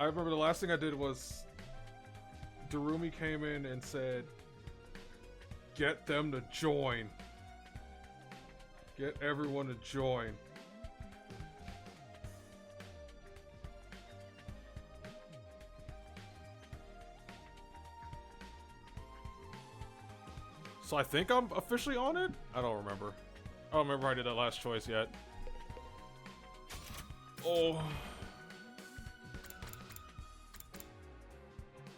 I remember the last thing I did was Darumi came in and said, "Get them to join. Get everyone to join." So I think I'm officially on it? I don't remember. I don't remember I did that last choice yet. Oh.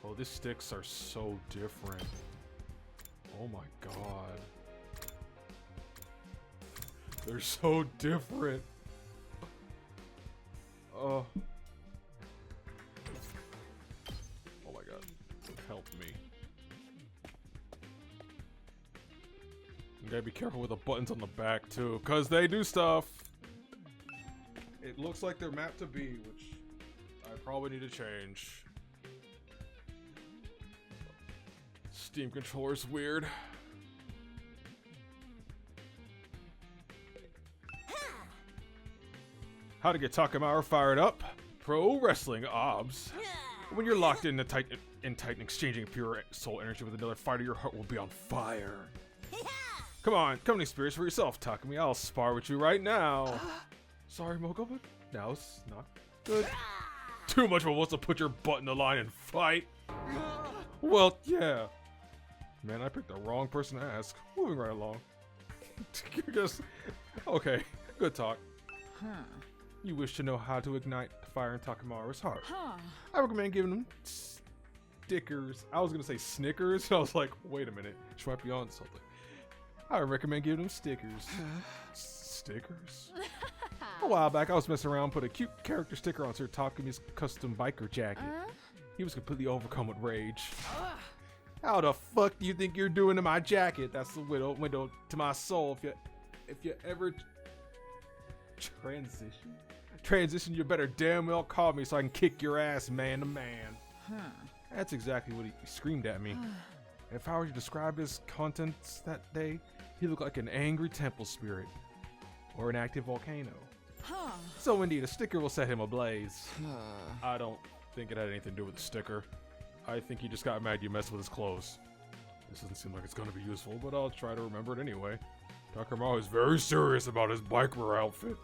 Oh, these sticks are so different. Oh my god. They're so different. Oh. Oh my god. Help me. You gotta be careful with the buttons on the back too, because they do stuff. It looks like they're mapped to B, which I probably need to change. Steam controller's weird. How to get Takamaru fired up? Pro wrestling obs. When you're locked in tight exchanging pure soul energy with another fighter, your heart will be on fire. Come on, come and experience for yourself, Takumi. I'll spar with you right now. Sorry, Moko, but now's not good. Too much of a wants to put your butt in the line and fight. Well, yeah. Man, I picked the wrong person to ask. Moving right along. You're just... Okay, good talk. You wish to know how to ignite the fire in Takamaru's heart. I recommend giving him stickers. I was gonna say Snickers, and I was like, wait a minute. Should I be on something? I recommend giving him stickers. Stickers? A while back, I was messing around, put a cute character sticker on Sir Takumi's custom biker jacket. He was completely overcome with rage. How the fuck do you think you're doing to my jacket? That's the window to my soul. If you ever transition, you better damn well call me so I can kick your ass man to man. That's exactly what he screamed at me. If I were to describe his contents that day, he looked like an angry temple spirit or an active volcano. So indeed, a sticker will set him ablaze. I don't think it had anything to do with the sticker. I think he just got mad you messed with his clothes. This doesn't seem like it's gonna be useful, but I'll try to remember it anyway. Takamaru is very serious about his biker outfit.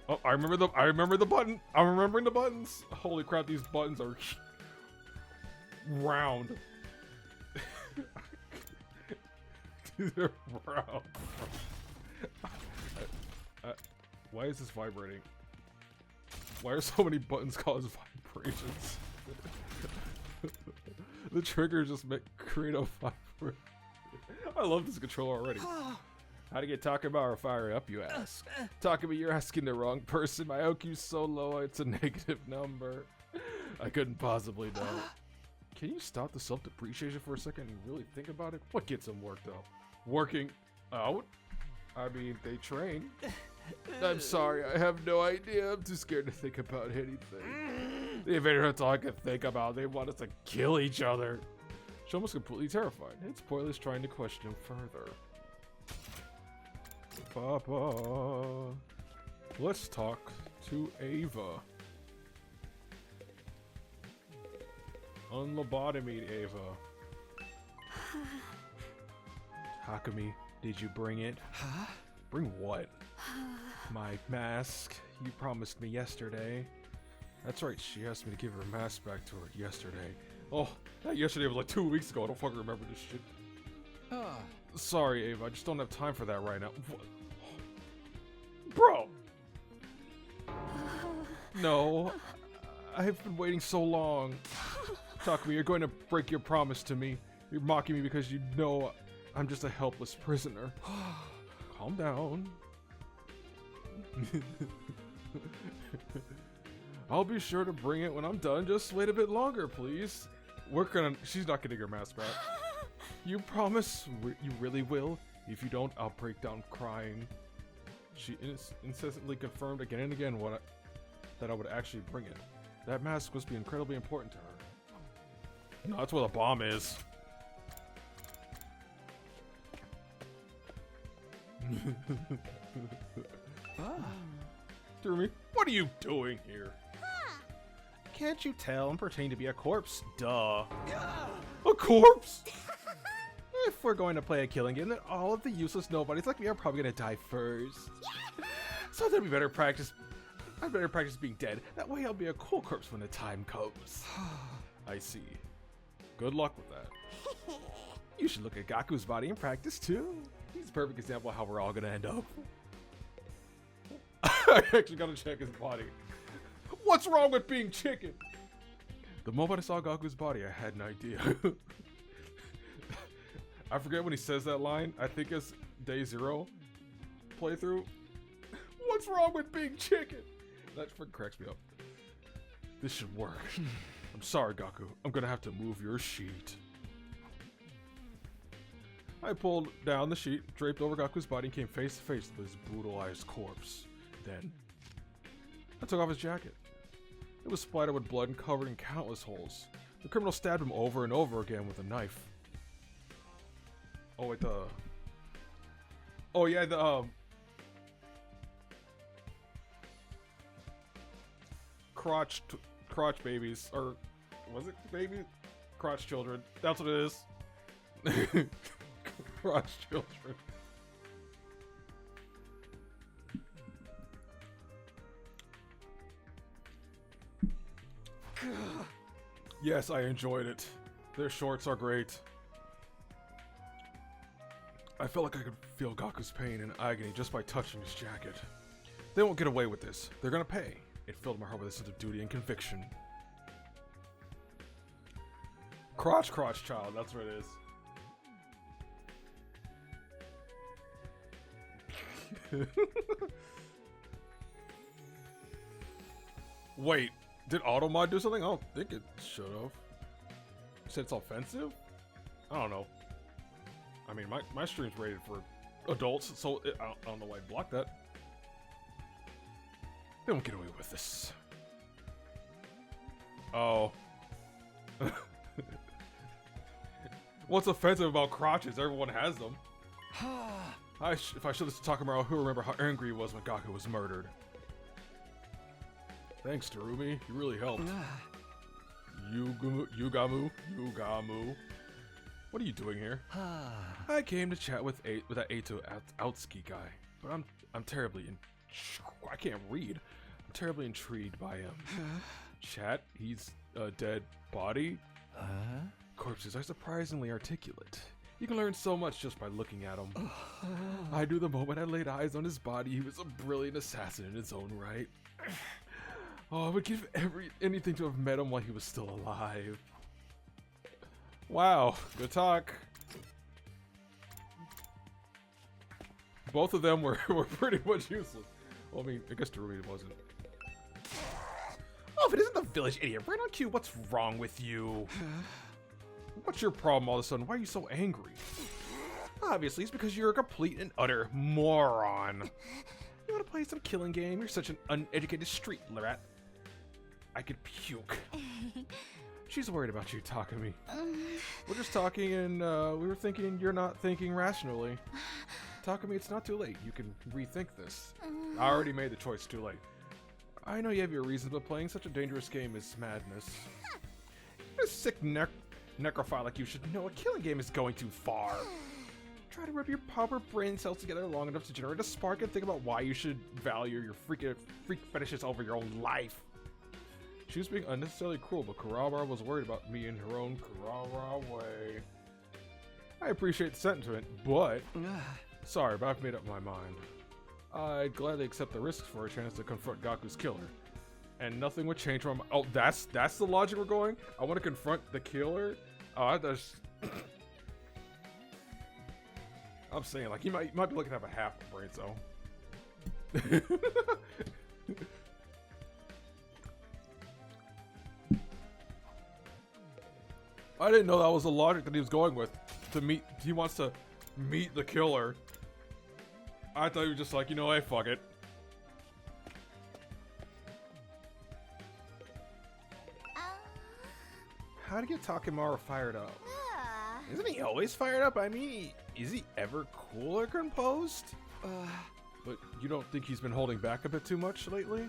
Oh, I remember the button. I'm remembering the buttons. Holy crap, these buttons are round. They're round. Why is this vibrating? Why are so many buttons cause vibrations? The triggers just create a vibration. I love this controller already. How to get Takamaru fired up, you ask? Takumi, you're asking the wrong person. My IQ's so low, it's a negative number. I couldn't possibly know. Can you stop the self-depreciation for a second and really think about it? What gets them worked up? Working out? I mean, they train. I'm sorry, I have no idea. I'm too scared to think about anything. The invader, that's all I can think about. They want us to kill each other. Shoma's completely terrified. It's pointless trying to question him further. Papa. Let's talk to Ava. Unlobotomied Ava. Takumi, did you bring it? Huh? Bring what? My mask. You promised me yesterday. That's right, she asked me to give her mask back to her yesterday. Oh, that yesterday was like 2 weeks ago. I don't fucking remember this shit. Sorry, Ava, I just don't have time for that right now. Bro! No. I've been waiting so long. Takumi, you're going to break your promise to me. You're mocking me because you know I'm just a helpless prisoner. Calm down. I'll be sure to bring it when I'm done. Just wait a bit longer, please. She's not getting her mask back. You promise you really will? If you don't, I'll break down crying. She incessantly confirmed again and again that I would actually bring it. That mask must be incredibly important to her. No, that's where the bomb is. Through me. What are you doing here? Can't you tell I'm pretending to be a corpse? Duh. A corpse? If we're going to play a killing game, then all of the useless nobodies like me are probably gonna die first. So then we better practice. I better practice being dead. That way I'll be a cool corpse when the time comes. I see. Good luck with that. You should look at Gaku's body and practice too. He's a perfect example of how we're all gonna end up. I actually gotta check his body. What's wrong with being chicken? The moment I saw Gaku's body, I had an idea. I forget when he says that line. I think it's Day 0 playthrough. What's wrong with being chicken? That freaking cracks me up. This should work. I'm sorry, Gaku. I'm gonna have to move your sheet. I pulled down the sheet, draped over Gaku's body, and came face to face with his brutalized corpse. Then, I took off his jacket. It was splattered with blood and covered in countless holes. The criminal stabbed him over and over again with a knife. Oh wait, oh yeah, crotch babies, or was it baby? Crotch children. That's what it is. Crotch children. Yes, I enjoyed it. Their shorts are great. I felt like I could feel Gaku's pain and agony just by touching his jacket. They won't get away with this. They're gonna pay. It filled my heart with a sense of duty and conviction. Crotch child, that's what it is. Wait, did Automod do something? I don't think it should have. You said it's offensive? I don't know. I mean, my stream's rated for adults, so I don't know why I blocked that. They won't get away with this. Oh. What's offensive about crotches? Everyone has them. If I should listen to Takemura, who remember how angry he was when Gaku was murdered. Thanks, Terumi. You really helped. Yugamu. What are you doing here? I came to chat with that Eito Outski guy, but I'm terribly I can't read. I'm terribly intrigued by him. Chat? He's a dead body? Corpses are surprisingly articulate. You can learn so much just by looking at him. I knew the moment I laid eyes on his body, he was a brilliant assassin in his own right. Oh, I would give anything to have met him while he was still alive. Wow, good talk. Both of them were pretty much useless. Well, I mean, I guess Terumi wasn't. Oh, if it isn't the village idiot, right on cue, what's wrong with you? What's your problem all of a sudden? Why are you so angry? Obviously, it's because you're a complete and utter moron. You want to play some killing game? You're such an uneducated street rat. I could puke. She's worried about you, Takumi. We're just talking and we were thinking you're not thinking rationally. Takumi, it's not too late. You can rethink this. I already made the choice too late. I know you have your reasons, but playing such a dangerous game is madness. You're a sick necrophile like you should know a killing game is going too far. Try to rub your pauper brain cells together long enough to generate a spark and think about why you should value your freak fetishes over your own life. She was being unnecessarily cruel, but Kurabara was worried about me in her own Kurabara way. I appreciate the sentiment, but... Sorry, but I've made up my mind. I'd gladly accept the risks for a chance to confront Gaku's killer. And nothing would change from... Oh, that's the logic we're going? I want to confront the killer? Oh, that's... I'm saying, like, he might be looking to have a half a brain cell. I didn't know that was the logic that he was going with. He wants to meet the killer. I thought he was just like, you know, hey, fuck it. How to get Takemura fired up? Isn't he always fired up? I mean, is he ever cool or composed? But you don't think he's been holding back a bit too much lately?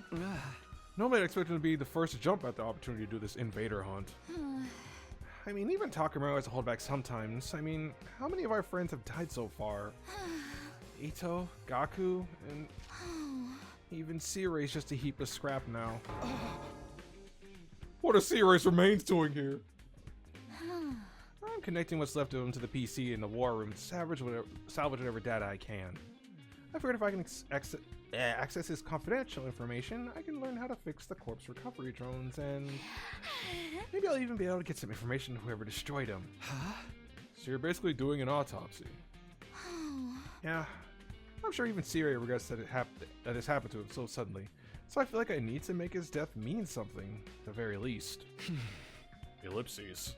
Normally I'd expect him to be the first to jump at the opportunity to do this invader hunt. I mean, even Takemaru has to hold back sometimes. I mean, how many of our friends have died so far? Ito, Gaku, and even Sea-Ray's just a heap of scrap now. What are Sea-Ray's remains doing here? I'm connecting what's left of him to the PC in the war room to salvage whatever data I can. I figured if I can access his confidential information, I can learn how to fix the corpse recovery drones, and maybe I'll even be able to get some information on whoever destroyed him. So you're basically doing an autopsy. Yeah, I'm sure even Sea-Ray regrets that this happened to him so suddenly. So I feel like I need to make his death mean something, at the very least. Ellipses.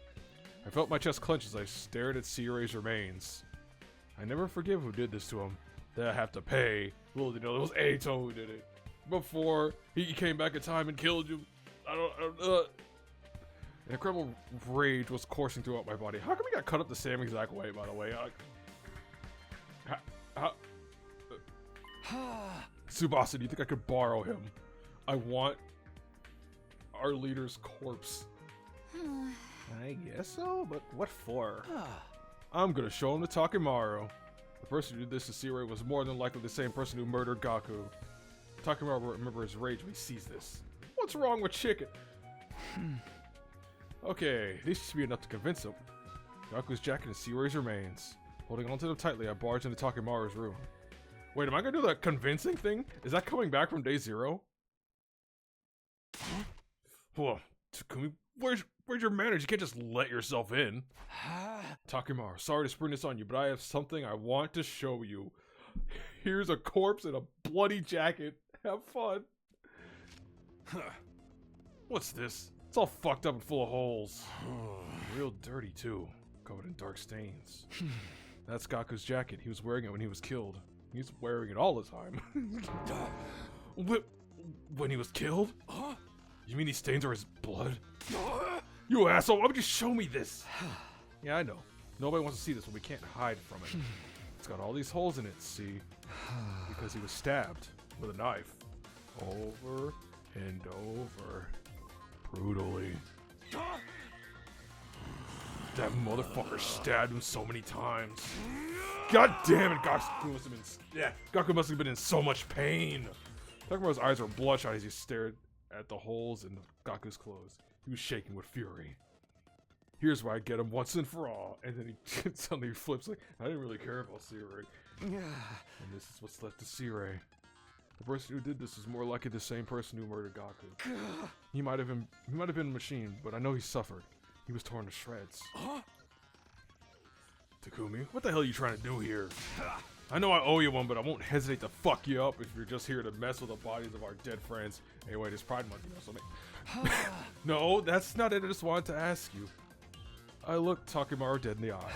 I felt my chest clench as I stared at Sea-Ray's remains. I never forgive who did this to him. That I have to pay. Well, you know, it was Eito who did it. Before he came back in time and killed you. An incredible rage was coursing throughout my body. How come he got cut up the same exact way, by the way? Tsubasa, do you think I could borrow him? I want our leader's corpse. I guess so, but what for? I'm gonna show him to Takemaru. The person who did this to Sea-Ray was more than likely the same person who murdered Gaku. Takemaru will remember his rage when he sees this. What's wrong with chicken? Okay, this should be enough to convince him. Gaku's jacket and Sea-Ray's remains. Holding onto them tightly, I barged into Takemaru's room. Wait, am I gonna do that convincing thing? Is that coming back from day 0? Whoa, Takumi, where's your manners? You can't just let yourself in. Takemaru, sorry to spring this on you, but I have something I want to show you. Here's a corpse in a bloody jacket. Have fun. What's this? It's all fucked up and full of holes. Real dirty too, covered in dark stains. That's Gaku's jacket. He was wearing it when he was killed. He's wearing it all the time. When he was killed? You mean these stains are his blood? You asshole, why would you show me this? Yeah, I know. Nobody wants to see this, but we can't hide from it. It's got all these holes in it, see? Because he was stabbed with a knife. Over and over. Brutally. That motherfucker stabbed him so many times. God damn it, Gaku must have been in so much pain. Takemaru's eyes were bloodshot as he stared at the holes in Gaku's clothes. He was shaking with fury. Here's where I get him once and for all. And then he suddenly flips like, I didn't really care about Sea-Ray. And this is what's left of Sea-Ray. The person who did this is more likely the same person who murdered Gaku. He might have been a machine, but I know he suffered. He was torn to shreds. Takumi, what the hell are you trying to do here? I know I owe you one, but I won't hesitate to fuck you up if you're just here to mess with the bodies of our dead friends. Anyway, it's Pride Month, so no, that's not it. I just wanted to ask you. I looked Takemaru dead in the eye.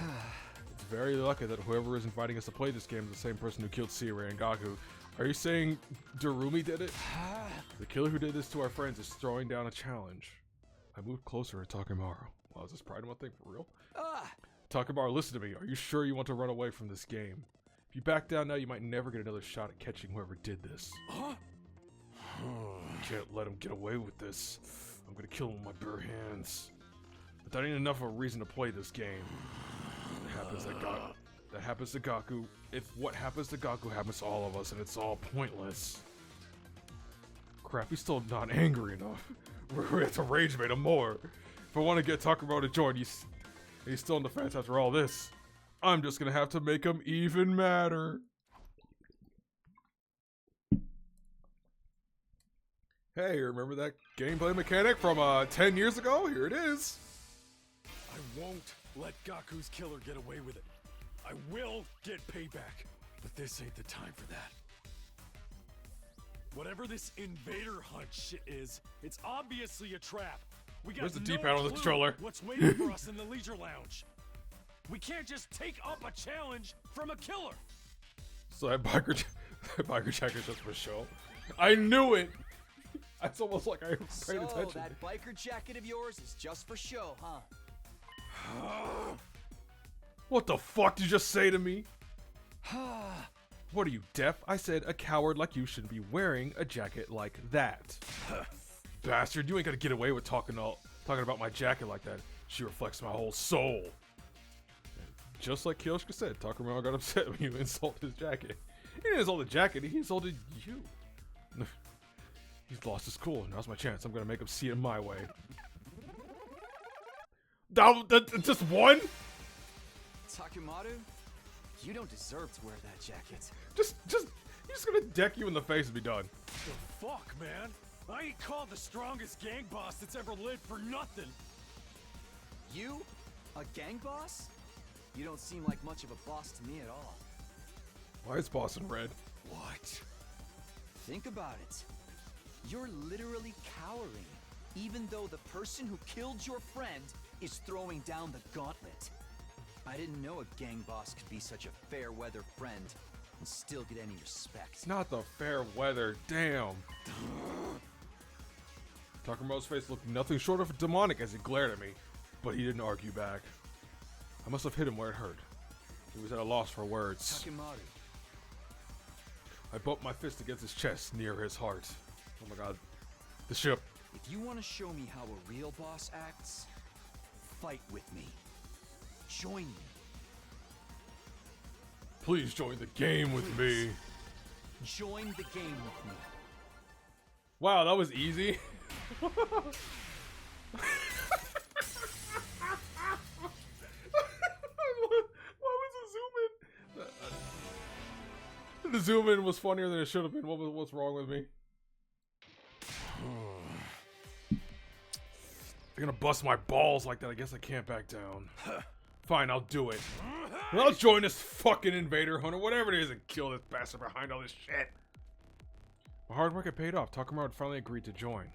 It's very lucky that whoever is inviting us to play this game is the same person who killed Sea-Ray and Gaku. Are you saying Darumi did it? The killer who did this to our friends is throwing down a challenge. I moved closer to Takemaru. Wow, is this Pride Month thing for real? Takemaru, listen to me. Are you sure you want to run away from this game? If you back down now, you might never get another shot at catching whoever did this. Can't let him get away with this. I'm gonna kill him with my bare hands. But that ain't enough of a reason to play this game. That happens to Gaku. If what happens to Gaku happens to all of us, and it's all pointless. Crap, he's still not angry enough. We're gonna have to rage bait him more. If I want to get Takemaru to join, he's still in the fence after all this. I'm just gonna have to make him even madder. Hey, remember that gameplay mechanic from 10 years ago? Here it is. I won't let Gaku's killer get away with it. I will get payback, but this ain't the time for that. Whatever this invader hunt shit is, it's obviously a trap. We got Where's the no D-pad on the clue controller? What's waiting for us in the leisure lounge? We can't just take up a challenge from a killer. So that biker jacker's just for show. I knew it. It's almost like I paid attention. So that biker jacket of yours is just for show, huh? What the fuck did you just say to me? What are you, deaf? I said a coward like you shouldn't be wearing a jacket like that. Bastard, you ain't gonna get away with talking about my jacket like that. She reflects my whole soul. Just like Kyoshika said, Takamaru got upset when you insulted his jacket. He didn't insult the jacket, he insulted you. He's lost his cool. Now's my chance. I'm gonna make him see it my way. Just one? Takemaru, you don't deserve to wear that jacket. He's just gonna deck you in the face and be done. The fuck, man? I ain't called the strongest gang boss that's ever lived for nothing. You? A gang boss? You don't seem like much of a boss to me at all. Why is boss in red? What? Think about it. You're literally cowering, even though the person who killed your friend is throwing down the gauntlet. I didn't know a gang boss could be such a fair-weather friend and still get any respect. It's not the fair weather, damn. Takamaru's face looked nothing short of demonic as he glared at me, but he didn't argue back. I must have hit him where it hurt. He was at a loss for words. Takemaru. I bumped my fist against his chest near his heart. Oh my god. The ship. If you want to show me how a real boss acts, fight with me. Join me. Please join the game with me. Join the game with me. Wow, that was easy. Why was the zoom in? The zoom in was funnier than it should have been. What's wrong with me? They're gonna bust my balls like that. I guess I can't back down. Fine, I'll do it. I'll join this fucking invader hunter, whatever it is, and kill this bastard behind all this shit. My hard work had paid off. Takamaru had finally agreed to join,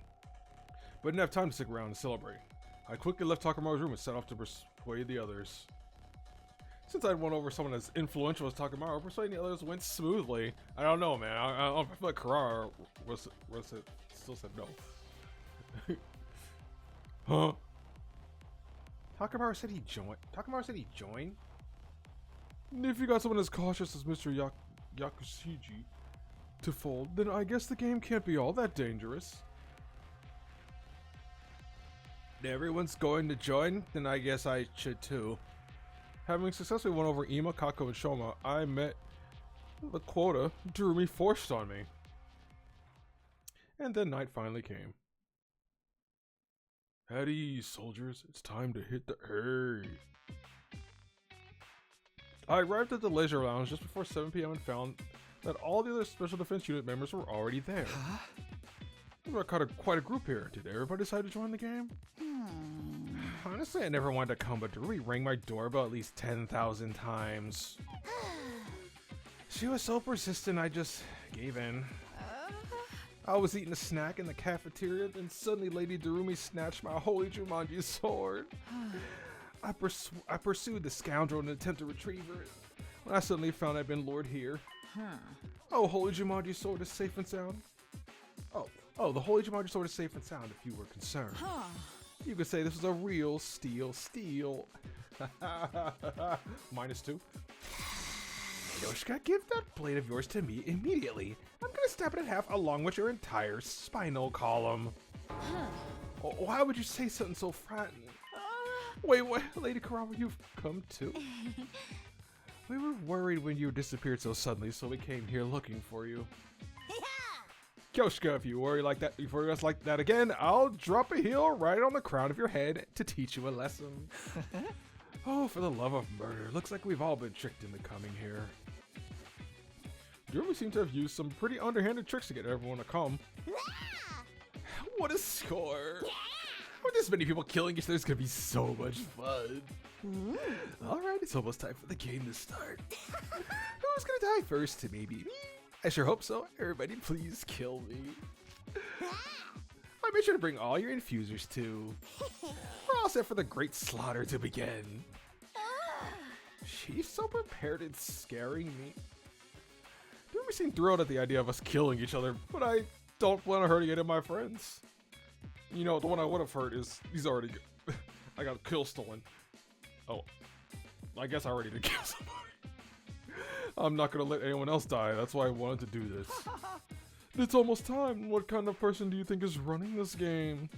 but didn't have time to stick around and celebrate. I quickly left Takamaru's room and set off to persuade the others. Since I'd won over someone as influential as Takamaru, persuading the others went smoothly. I don't know, man. I feel like Karara still said no. Huh? Takamaru said he joined? If you got someone as cautious as Mr. Yakushiji to fold, then I guess the game can't be all that dangerous. Everyone's going to join? Then I guess I should too. Having successfully won over Ima, Kako, and Shoma, I met the quota Durumi forced on me. And then night finally came. At ease, soldiers. It's time to hit the hay. I arrived at the leisure lounge just before 7 p.m. and found that all the other Special Defense Unit members were already there. Huh? We were quite a group here. Did everybody decide to join the game? Honestly, I never wanted to come, but Durumi rang my doorbell at least 10,000 times. She was so persistent, I just gave in. I was eating a snack in the cafeteria, then suddenly Lady Durumi snatched my holy Jumanji sword. I pursued the scoundrel in an attempt to retrieve her, when I suddenly found I'd been lured here. Oh, holy Jumanji sword is safe and sound. Oh, the holy Jumanji sword is safe and sound if you were concerned. You could say this was a real steal. -2. Yoshika, give that blade of yours to me immediately. I'm gonna snap it in half along with your entire spinal column. Oh, why would you say something so frightened? Wait, what? Lady Kurama, you've come too? We were worried when you disappeared so suddenly, so we came here looking for you. Kyoshika, if you worry us like that again, I'll drop a heel right on the crown of your head to teach you a lesson. Oh, for the love of murder. Looks like we've all been tricked into coming here. Durumi seemed to have used some pretty underhanded tricks to get everyone to come. What a score! With this many people killing each other, it's gonna be so much fun. Alright, it's almost time for the game to start. Who's gonna die first? Maybe me? I sure hope so. Everybody, please kill me. I made sure to bring all your infusers too. We're all set for the great slaughter to begin. She's so prepared, it's scaring me. Durumi seemed thrilled at the idea of us killing each other, but I don't plan on hurting any of my friends. You know, the one I would have hurt is, he's already, I got kill stolen. Oh, I guess I already did kill somebody. I'm not gonna let anyone else die. That's why I wanted to do this. It's almost time. What kind of person do you think is running this game?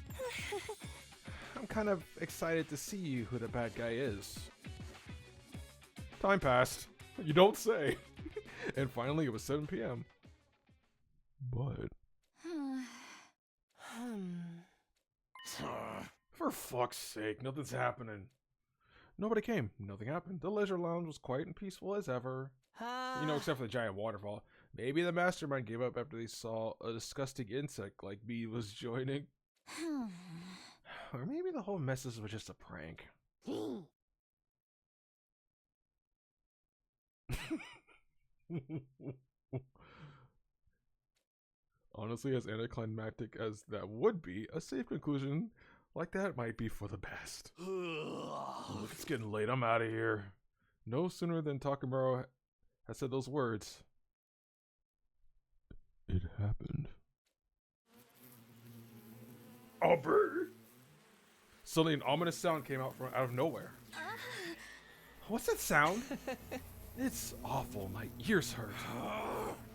I'm kind of excited to see who the bad guy is. Time passed. You don't say. And finally, it was 7 p.m. But... For fuck's sake, nothing's happening. Nobody came. Nothing happened. The leisure lounge was quiet and peaceful as ever. You know, except for the giant waterfall. Maybe the mastermind gave up after they saw a disgusting insect like me was joining. Or maybe the whole message was just a prank. Honestly, as anticlimactic as that would be, a safe conclusion like that might be for the best. Look, it's getting late. I'm out of here. No sooner than Takamura had said those words, it happened. Aubrey! Suddenly an ominous sound came out from out of nowhere. What's that sound? It's awful. My ears hurt.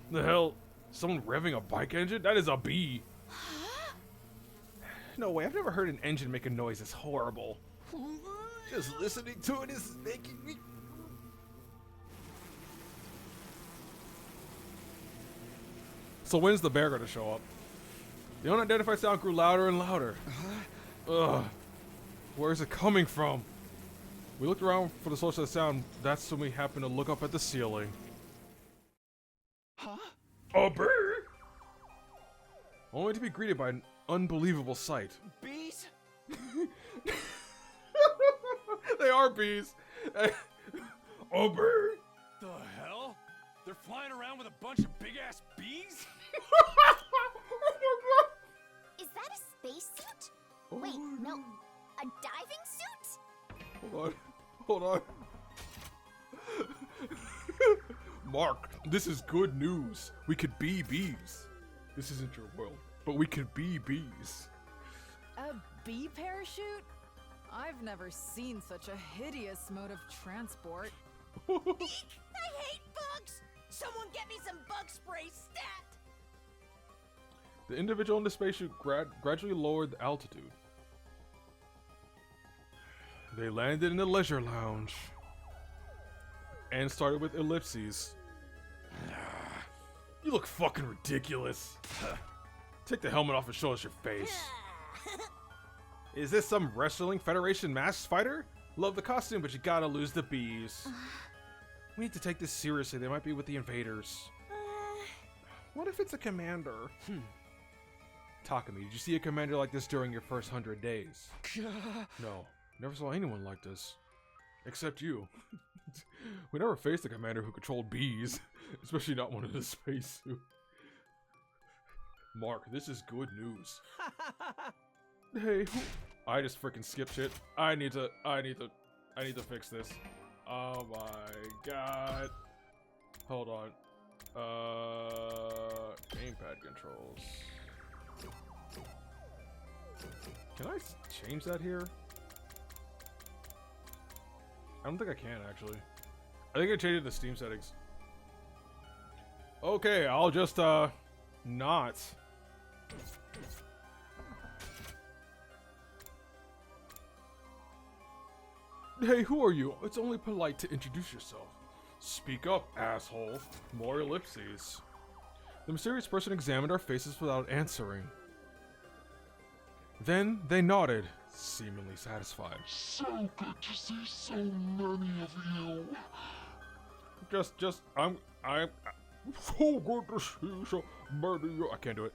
The hell? Someone revving a bike engine? That is a bee. No way, I've never heard an engine make a noise as horrible. Just listening to it is making me... So when's the bear gonna show up? The unidentified sound grew louder and louder. Ugh. Where is it coming from? We looked around for the source of the sound. That's when we happened to look up at the ceiling. Huh? A bear? Only to be greeted by an unbelievable sight. Bees? They are bees. A bear? The hell? They're flying around with a bunch of big-ass bees? Is that a spacesuit? Wait, no. A diving suit? Hold on. Mark, this is good news. We could be bees. This isn't your world, but we could be bees. A bee parachute? I've never seen such a hideous mode of transport. I hate bugs! Someone get me some bug spray stat! The individual in the spacesuit gradually lowered the altitude. They landed in the leisure lounge and started with ellipses. You look fucking ridiculous. Take the helmet off and show us your face. Is this some wrestling federation masked fighter? Love the costume, but you gotta lose the bees. We need to take this seriously. They might be with the invaders. What if it's a commander? Takumi, did you see a commander like this during your first 100 days? No, never saw anyone like this. Except you. We never faced a commander who controlled bees, especially not one in a spacesuit. Mark, this is good news. Hey, I just freaking skipped shit. I need to fix this. Oh my god. Hold on. Gamepad controls. Can I change that here? I don't think I can, actually. I think I changed it to Steam settings. Okay, I'll just, not. Hey, who are you? It's only polite to introduce yourself. Speak up, asshole. More ellipses. The mysterious person examined our faces without answering. Then they nodded, seemingly satisfied. So good to see so many of you. I'm so good to see so many of you. I can't do it.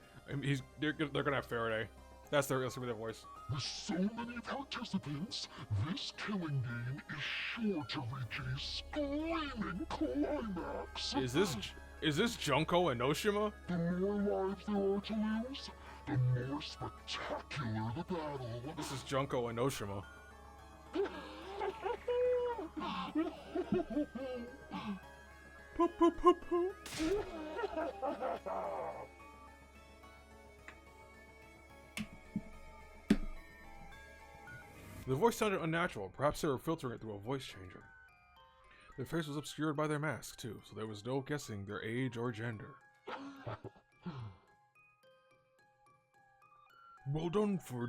They're gonna have Faraday. That's gonna be their voice. With so many participants, this killing game is sure to reach a screaming climax. Is this Junko Enoshima? The more lives there are to lose, the more spectacular the battle. This is Junko Enoshima. The voice sounded unnatural. Perhaps they were filtering it through a voice changer. Their face was obscured by their mask, too, so there was no guessing their age or gender. Well done for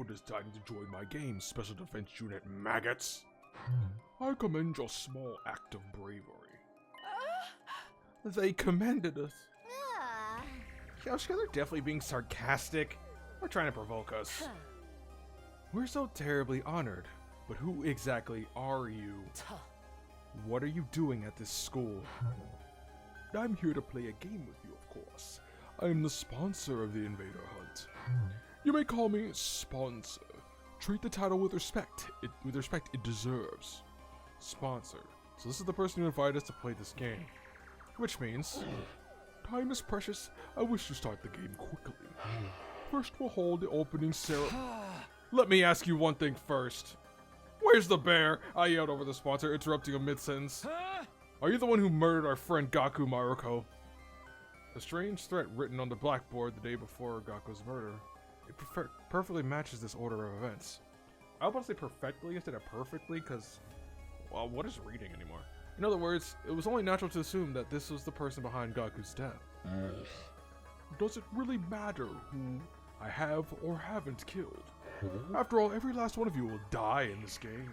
this time to join my game, Special Defense Unit maggots. I commend your small act of bravery. They commended us. Ah. Yeah, they're definitely being sarcastic. Or trying to provoke us. We're so terribly honored, but who exactly are you? What are you doing at this school? I'm here to play a game with you, of course. I'm the sponsor of the Invader Hunt. You may call me sponsor. Treat the title with respect. It deserves. Sponsor. So this is the person who invited us to play this game. Which means, time is precious. I wish to start the game quickly. First we'll hold the opening ceremony. Let me ask you one thing first. Where's the bear? I yelled over the sponsor, interrupting a mid-sentence. Are you the one who murdered our friend Gaku Maruko? A strange threat written on the blackboard the day before Gaku's murder. It perfectly matches this order of events. I was about to say perfectly instead of perfectly, because, well, what is reading anymore? In other words, it was only natural to assume that this was the person behind Gaku's death. Does it really matter who I have or haven't killed? After all, every last one of you will die in this game.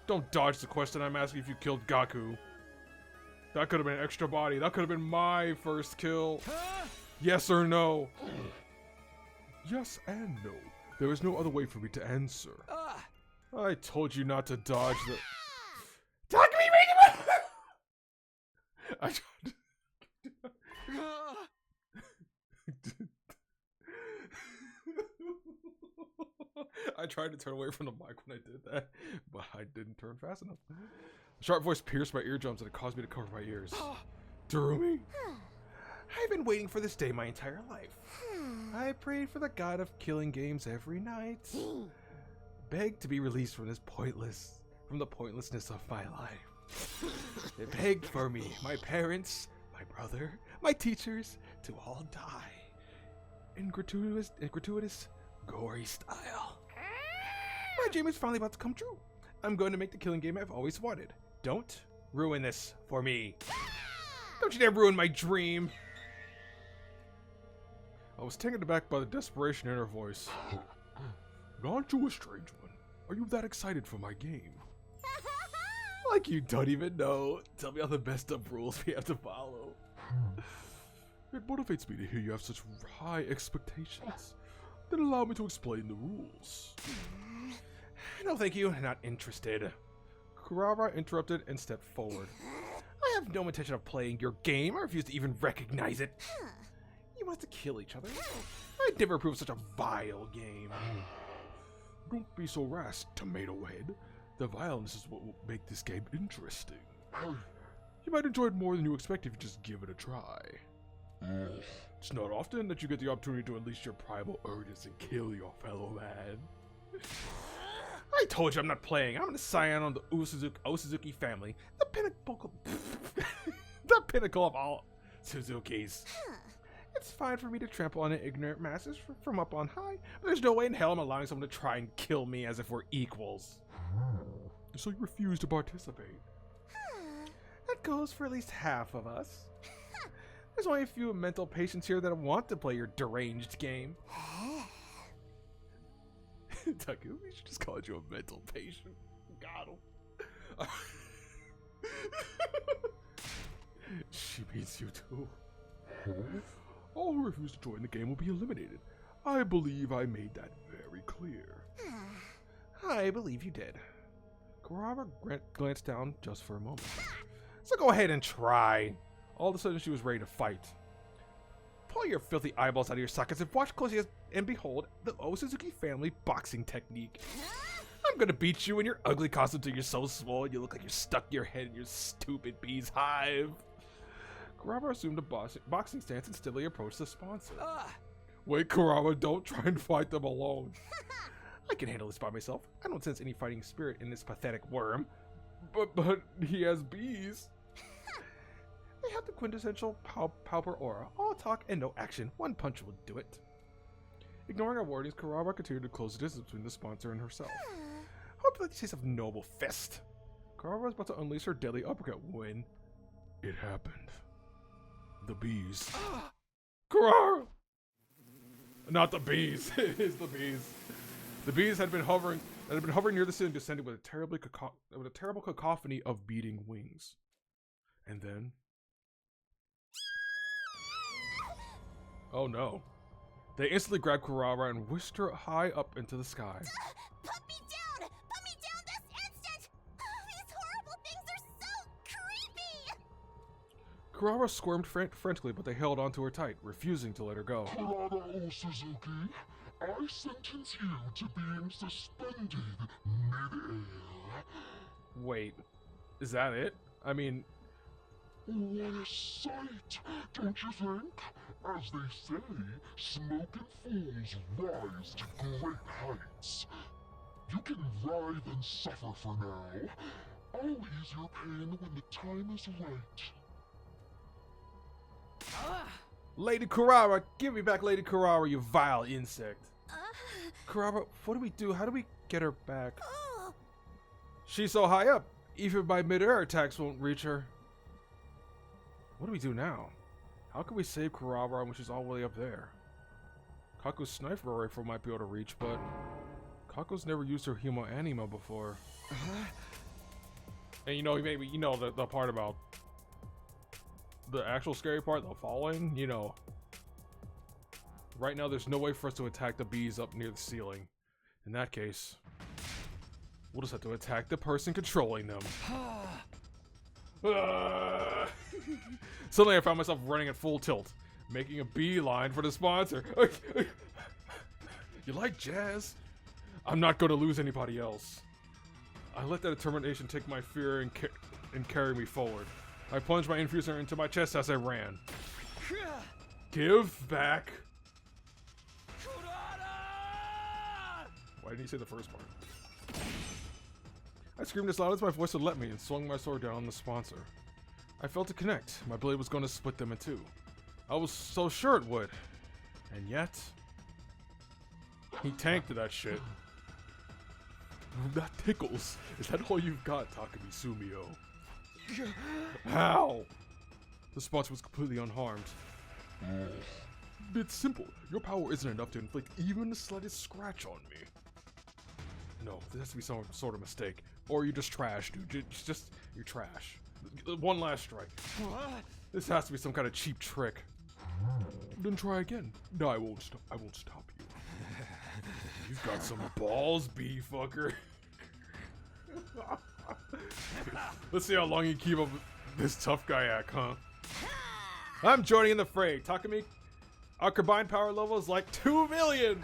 Don't dodge the question I'm asking if you killed Gaku. That could have been an extra body. That could have been my first kill. Yes or no? Yes and no. There is no other way for me to answer. I told you not to dodge the... Talk to me, Raven! I tried I tried to turn away from the mic when I did that, but I didn't turn fast enough. A sharp voice pierced my eardrums and it caused me to cover my ears. Darumi? I've been waiting for this day my entire life. I prayed for the god of killing games every night. Begged to be released from the pointlessness of my life. They begged for me, my parents, my brother, my teachers, to all die. In gratuitous, gory style. My dream is finally about to come true. I'm going to make the killing game I've always wanted. Don't ruin this for me. Don't you dare ruin my dream. I was taken aback by the desperation in her voice. Aren't you a strange one? Are you that excited for my game? Like you don't even know. Tell me all the messed up rules we have to follow. It motivates me to hear you have such high expectations. Then allow me to explain the rules. No thank you, not interested. Kurara interrupted and stepped forward. I have no intention of playing your game. I refuse to even recognize it. You want us to kill each other? I'd never approve of such a vile game. Don't be so rash, Tomato Head. The violence is what will make this game interesting. You might enjoy it more than you expect if you just give it a try. It's not often that you get the opportunity to unleash your primal urges and kill your fellow man. I told you I'm not playing. I'm the scion of the Osuzuki family, the pinnacle of all Suzukis. It's fine for me to trample on an ignorant masses from up on high, but there's no way in hell I'm allowing someone to try and kill me as if we're equals. So you refuse to participate? That goes for at least half of us. There's only a few mental patients here that want to play your deranged game. Taku, we should just call you a mental patient. Got him. She means you too. All who refuse to join the game will be eliminated. I believe I made that very clear. I believe you did. Kurara glanced down just for a moment. So go ahead and try. All of a sudden she was ready to fight. Pull your filthy eyeballs out of your sockets and watch closely and behold the Osuzuki family boxing technique. I'm gonna beat you in your ugly costume till you're so swole you look like you're stuck your head in your stupid bee's hive. Kurama assumed a boxing stance and steadily approached the sponsor. Wait, Kurama, don't try and fight them alone. I can handle this by myself. I don't sense any fighting spirit in this pathetic worm. But he has bees. They have the quintessential Pauper aura. All talk and no action. One punch will do it. Ignoring our warnings, Kurama continued to close the distance between the sponsor and herself. How about the taste of noble fist? Kurara was about to unleash her deadly uppercut when it happened. The bees. Kurara! Not the bees. It is the bees. The bees had been hovering near the ceiling, descending with a terrible cacophony of beating wings. And then, oh no. They instantly grabbed Kurara and whisked her high up into the sky. Put me down! Put me down this instant! These horrible things are so creepy! Kurara squirmed frantically, but they held onto her tight, refusing to let her go. Kurara Suzuki, I sentence you to being suspended mid-air. Wait, is that it? I mean, What a sight, don't you think? As they say, smoke and fools rise to great heights. You can writhe and suffer for now. I'll ease your pain when the time is right. Lady Kurara, give me back Lady Kurara, you vile insect. Kurara, what do we do? How do we get her back? She's so high up, even my mid-air attacks won't reach her. What do we do now? How can we save Kurara when she's all the way up there? Kaku's sniper rifle might be able to reach, but Kaku's never used her Humo Anima before. And you know, maybe you know the part about the actual scary part, the falling, you know. Right now there's no way for us to attack the bees up near the ceiling. In that case, we'll just have to attack the person controlling them. Suddenly I found myself running at full tilt, making a beeline for the sponsor. You like jazz? I'm not going to lose anybody else. I let that determination take my fear and carry me forward. I plunged my infuser into my chest as I ran. Give back. Why didn't you say the first part? I screamed as loud as my voice would let me and swung my sword down on the sponsor. I felt it connect. My blade was going to split them in two. I was so sure it would. And yet, he tanked that shit. That tickles. Is that all you've got, Takumi Sumio? How? The sponsor was completely unharmed. It's simple. Your power isn't enough to inflict even the slightest scratch on me. No, there has to be some sort of mistake. Or you're just trash, dude. You're trash. One last strike. This has to be some kind of cheap trick. Then try again. No, I won't stop you. You've got some balls, bee fucker. Let's see how long you keep up with this tough guy act, huh? I'm joining in the fray. Takumi, our combined power level is like 2 million.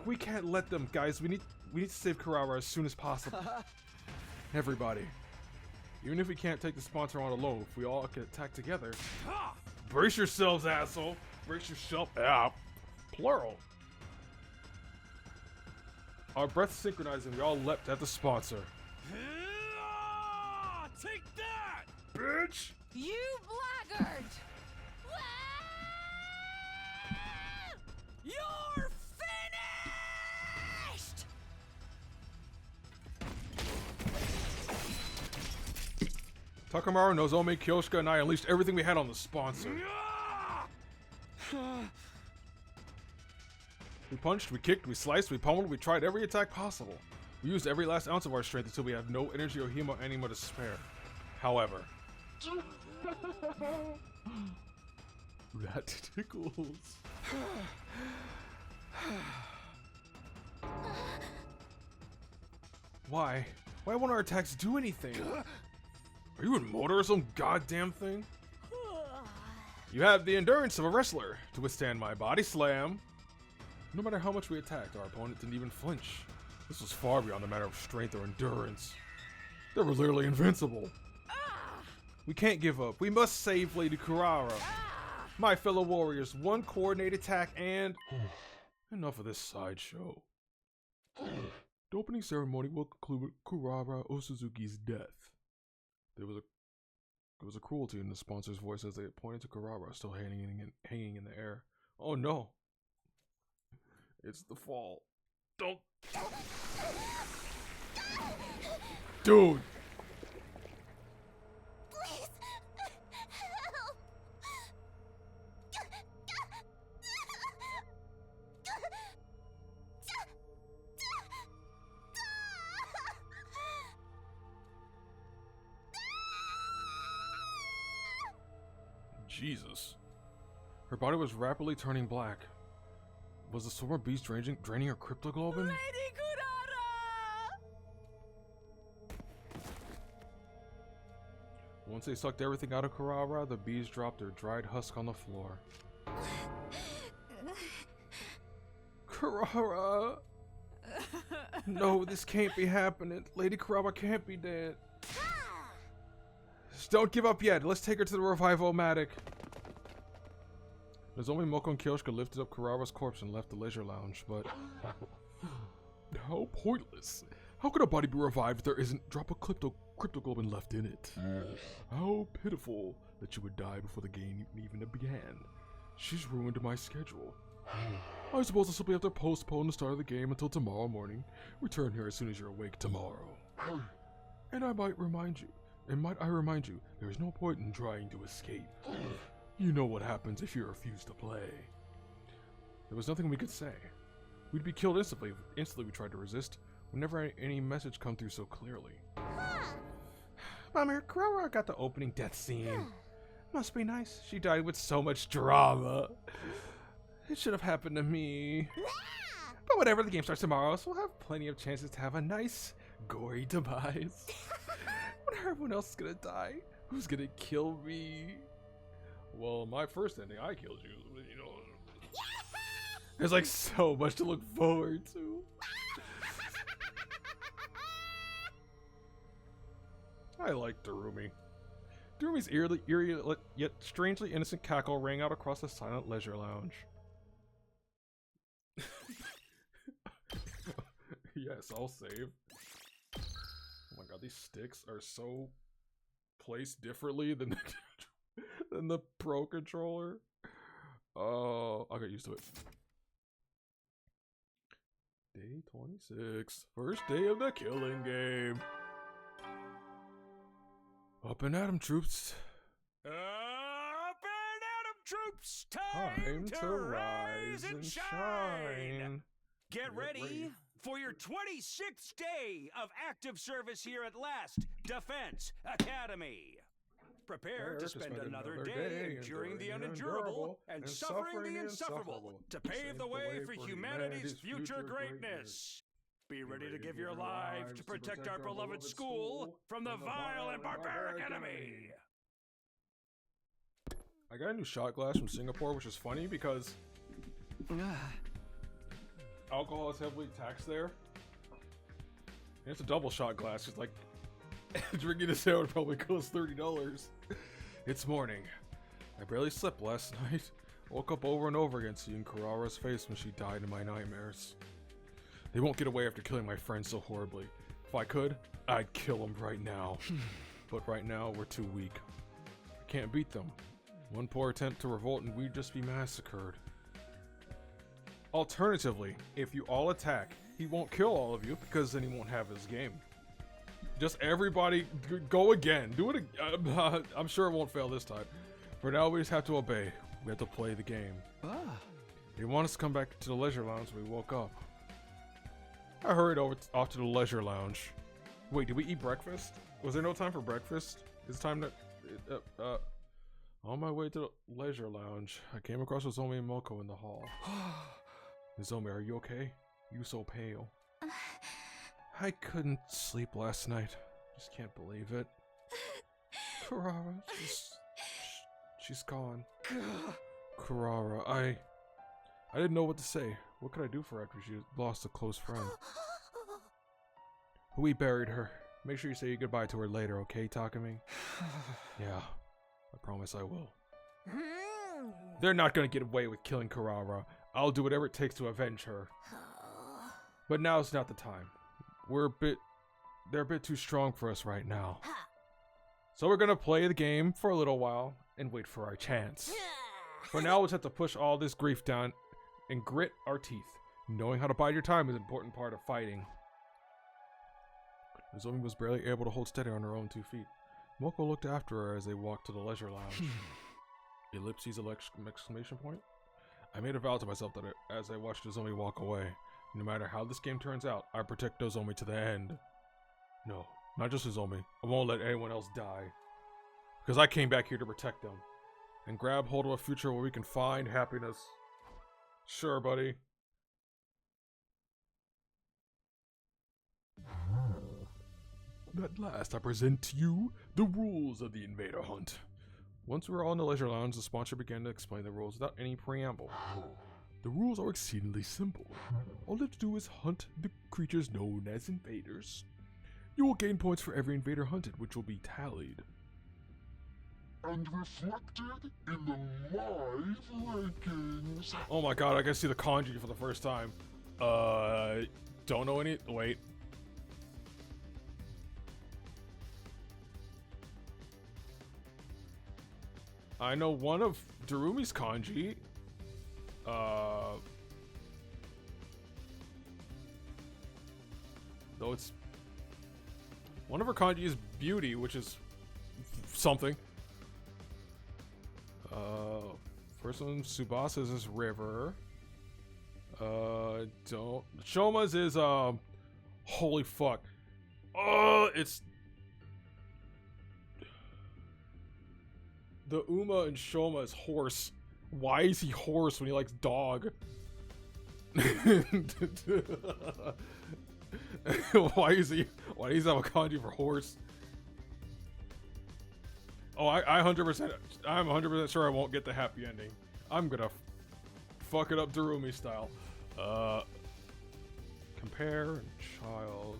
We can't let them, guys. We need to save Kurara as soon as possible. Everybody. Even if we can't take the sponsor on alone, if we all can attack together. Brace yourselves, asshole. Brace yourself. Ah, plural. Our breaths synchronized and we all leapt at the sponsor. Take that! Bitch! You blackguard! You're finished! Takamaru, Nozomi, Kyoshika, and I unleashed everything we had on the sponsor. We punched, we kicked, we sliced, we pummeled, we tried every attack possible. We used every last ounce of our strength until we had no energy or Humo Anima to spare. However, that tickles. Why? Why won't our attacks do anything? Are you in motor or some goddamn thing? You have the endurance of a wrestler to withstand my body slam. No matter how much we attacked, our opponent didn't even flinch. This was far beyond a matter of strength or endurance. They were literally invincible. We can't give up. We must save Lady Kurara. My fellow warriors, one coordinated attack and... Enough of this sideshow. The opening ceremony will conclude with Kurara Osuzuki's death. There was a cruelty in the sponsor's voice as they pointed to Kurara still hanging in the air. Oh no. It's the fall. Don't... Dude! Please, help! Jesus. Her body was rapidly turning black. Was the swarm of bees draining her cryptoglobin? Lady Kurara! Once they sucked everything out of Kurara, the bees dropped their dried husk on the floor. Kurara! No, this can't be happening. Lady Kurara can't be dead. Just don't give up yet. Let's take her to the Revival-matic. Nozomi, Moko, and Kyoshka lifted up Kurara's corpse and left the leisure lounge, but... How pointless. How could a body be revived if there isn't a drop of cryptoglobin left in it? How pitiful that you would die before the game even began. She's ruined my schedule. I suppose I'll simply have to postpone the start of the game until tomorrow morning. Return here as soon as you're awake tomorrow. And I might remind you, there is no point in trying to escape. You know what happens if you refuse to play. There was nothing we could say. We'd be killed instantly we tried to resist. Whenever any message come through so clearly. Mama, Kurara got the opening death scene. Must be nice. She died with so much drama. It should have happened to me. But whatever, the game starts tomorrow, so we'll have plenty of chances to have a nice, gory demise. Wonder everyone else is gonna die. Who's gonna kill me? Well, my first ending, I killed you. You know, there's like so much to look forward to. I like Darumi. Darumi's eerie yet strangely innocent cackle rang out across the silent leisure lounge. Yes, I'll save. Oh my god, these sticks are so placed differently than the Pro controller. Oh, I'll get used to it. Day 26. First day of the killing game. Up and at 'em, troops. Up and at 'em, troops! Time to rise and shine! Get ready for your 26th day of active service here at Last Defense Academy. Prepare to spend another day enduring the unendurable and suffering the insufferable to pave the way for humanity's future greatness. Be ready to give your lives to protect our beloved school from the vile and barbaric enemy. I got a new shot glass from Singapore, which is funny because alcohol is heavily taxed there. And it's a double shot glass. It's like drinking this out would probably cost $30. It's morning. I barely slept last night. Woke up over and over again seeing Kurara's face when she died in my nightmares. They won't get away after killing my friends so horribly. If I could, I'd kill them right now. But right now, we're too weak. I can't beat them. One poor attempt to revolt and we'd just be massacred. Alternatively, if you all attack, he won't kill all of you because then he won't have his game. Just everybody go again. Do it again. I'm sure it won't fail this time. For now, we just have to obey. We have to play the game. They want us to come back to the leisure lounge when we woke up. I hurried off to the leisure lounge. Wait, did we eat breakfast? Was there no time for breakfast? It's time to... On my way to the leisure lounge, I came across Nozomi and Moko in the hall. Nozomi, are you okay? You so pale. I couldn't sleep last night. Just can't believe it. Kurara, she's gone. Kurara, I didn't know what to say. What could I do for her after she lost a close friend? We buried her. Make sure you say goodbye to her later, okay, Takumi? Yeah, I promise I will. They're not gonna get away with killing Kurara. I'll do whatever it takes to avenge her. But now's not the time. They're a bit too strong for us right now. So we're gonna play the game for a little while and wait for our chance. For now, we'll just have to push all this grief down and grit our teeth. Knowing how to bide your time is an important part of fighting. Nozomi was barely able to hold steady on her own 2 feet. Moko looked after her as they walked to the leisure lounge. Ellipses exclamation point? I made a vow to myself that as I watched Nozomi walk away, no matter how this game turns out, I protect Nozomi to the end. No, not just Nozomi. I won't let anyone else die. Because I came back here to protect them. And grab hold of a future where we can find happiness. Sure, buddy. At last, I present to you the rules of the Invader Hunt. Once we were all in the leisure lounge, the sponsor began to explain the rules without any preamble. The rules are exceedingly simple. All you have to do is hunt the creatures known as invaders. You will gain points for every invader hunted, which will be tallied. And reflected in the live rankings. Oh my god, I can see the kanji for the first time. Don't know any. Wait. I know one of Darumi's kanji. Though it's. One of her kanji is beauty, which is something. First one, Tsubasa's is river. Shoma's is, holy fuck. It's. The Uma and Shoma is horse. Why is he horse when he likes dog? Why does he have a kanji for horse? Oh, I'm 100% sure I won't get the happy ending. I'm gonna fuck it up Darumi style. Compare and child.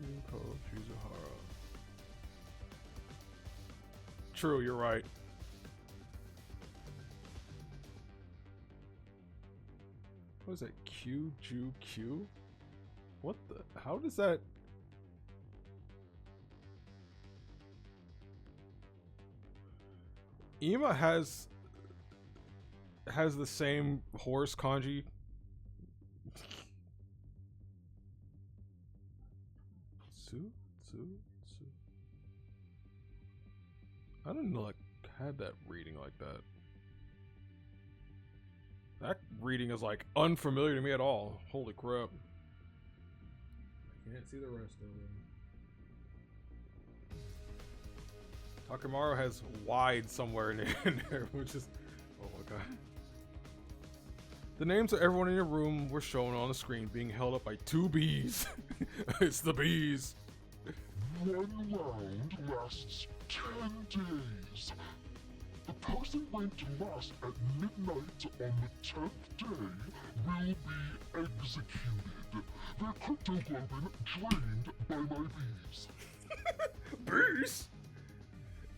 Yuko Shizuhara. True, you're right. What is that? Q? What the? How does that? Ima has the same horse kanji. Su. I didn't know I had that reading like that. That reading is like unfamiliar to me at all. Holy crap. I can't see the rest of them. Takemaru has wide somewhere in there, which is, oh my god. The names of everyone in your room were shown on the screen, being held up by 2 bees. It's the bees. One round lasts 10 days. The person going to last at midnight on the 10th day will be executed. Their cryptoglobin drained by my bees. Bees?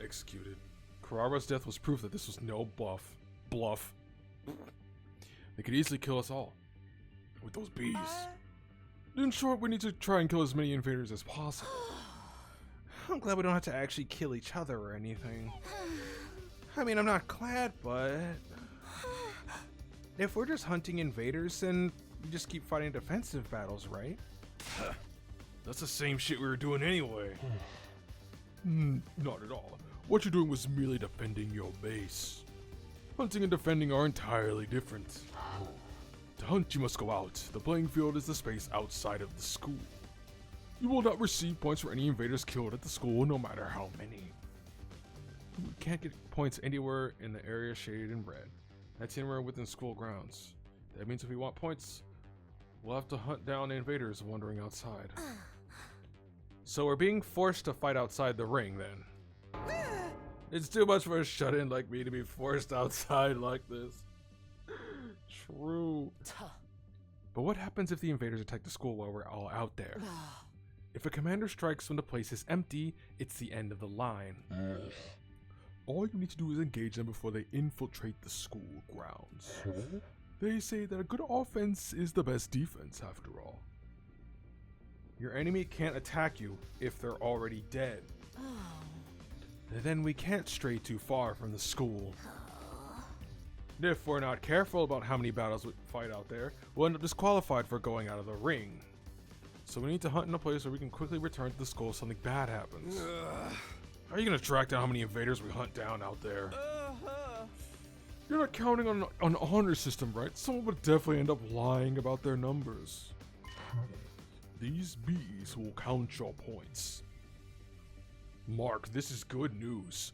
Executed. Kurara's death was proof that this was no bluff. They could easily kill us all. With those bees. In short, we need to try and kill as many invaders as possible. I'm glad we don't have to actually kill each other or anything. I mean, I'm not glad, but... if we're just hunting invaders, then we just keep fighting defensive battles, right? That's the same shit we were doing anyway. Not at all. What you're doing was merely defending your base. Hunting and defending are entirely different. To hunt, you must go out. The playing field is the space outside of the school. You will not receive points for any invaders killed at the school, no matter how many. You can't get points anywhere in the area shaded in red. That's anywhere within school grounds. That means if we want points, we'll have to hunt down invaders wandering outside. So we're being forced to fight outside the ring, then. It's too much for a shut-in like me to be forced outside like this. True. But what happens if the invaders attack the school while we're all out there? If a commander strikes when the place is empty, it's the end of the line. All you need to do is engage them before they infiltrate the school grounds. They say that a good offense is the best defense, after all. Your enemy can't attack you if they're already dead. Then we can't stray too far from the school. If we're not careful about how many battles we fight out there, we'll end up disqualified for going out of the ring. So we need to hunt in a place where we can quickly return to the skull if something bad happens. How are you gonna track down how many invaders we hunt down out there? You're not counting on an honor system, right? Someone would definitely end up lying about their numbers. These bees will count your points. Mark, this is good news.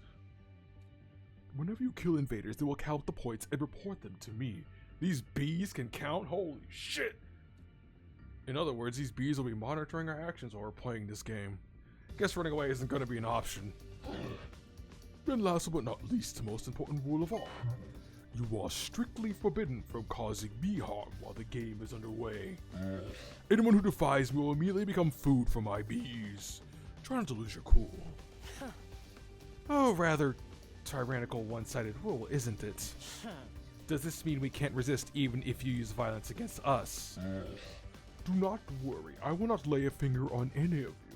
Whenever you kill invaders, they will count the points and report them to me. These bees can count? Holy shit! In other words, these bees will be monitoring our actions while we're playing this game. Guess running away isn't going to be an option. And last but not least, the most important rule of all. You are strictly forbidden from causing bee harm while the game is underway. Anyone who defies me will immediately become food for my bees. Try not to lose your cool. Oh, rather tyrannical one-sided rule, isn't it? Does this mean we can't resist even if you use violence against us? Do not worry, I will not lay a finger on any of you.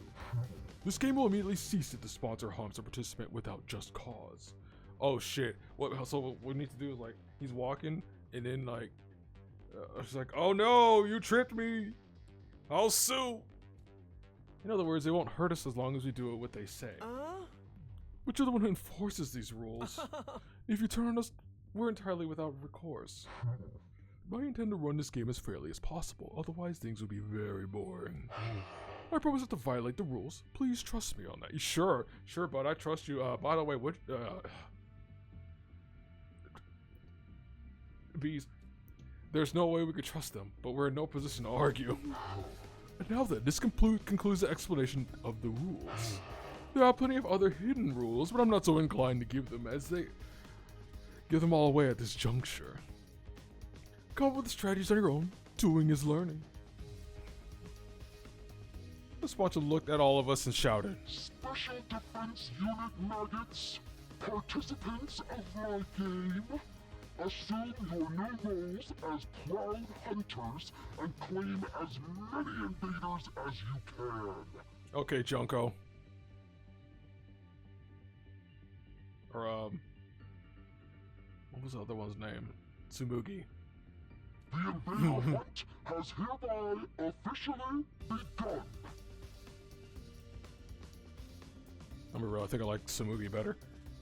This game will immediately cease if the sponsor harms a participant without just cause. Oh shit, so what we need to do is like, he's walking, and then like, it's like, oh no, you tricked me, I'll sue. In other words, they won't hurt us as long as we do what they say. But you're the one who enforces these rules. If you turn on us, we're entirely without recourse. I intend to run this game as fairly as possible, otherwise things would be very boring. I promise not to violate the rules. Please trust me on that. Sure, bud, I trust you. By the way, what, bees, there's no way we could trust them, but we're in no position to argue. And now then, this concludes the explanation of the rules. There are plenty of other hidden rules, but I'm not so inclined to give them as they give them all away at this juncture. Come up with the strategies on your own. Doing is learning. The sponsor looked at all of us and shouted, Special Defense Unit maggots, participants of my game, assume your new roles as proud hunters and claim as many invaders as you can. Okay, Junko. Or, what was the other one's name? Tsumugi. The invader hunt has hereby officially begun. I mean, I think I like Tsumugi better.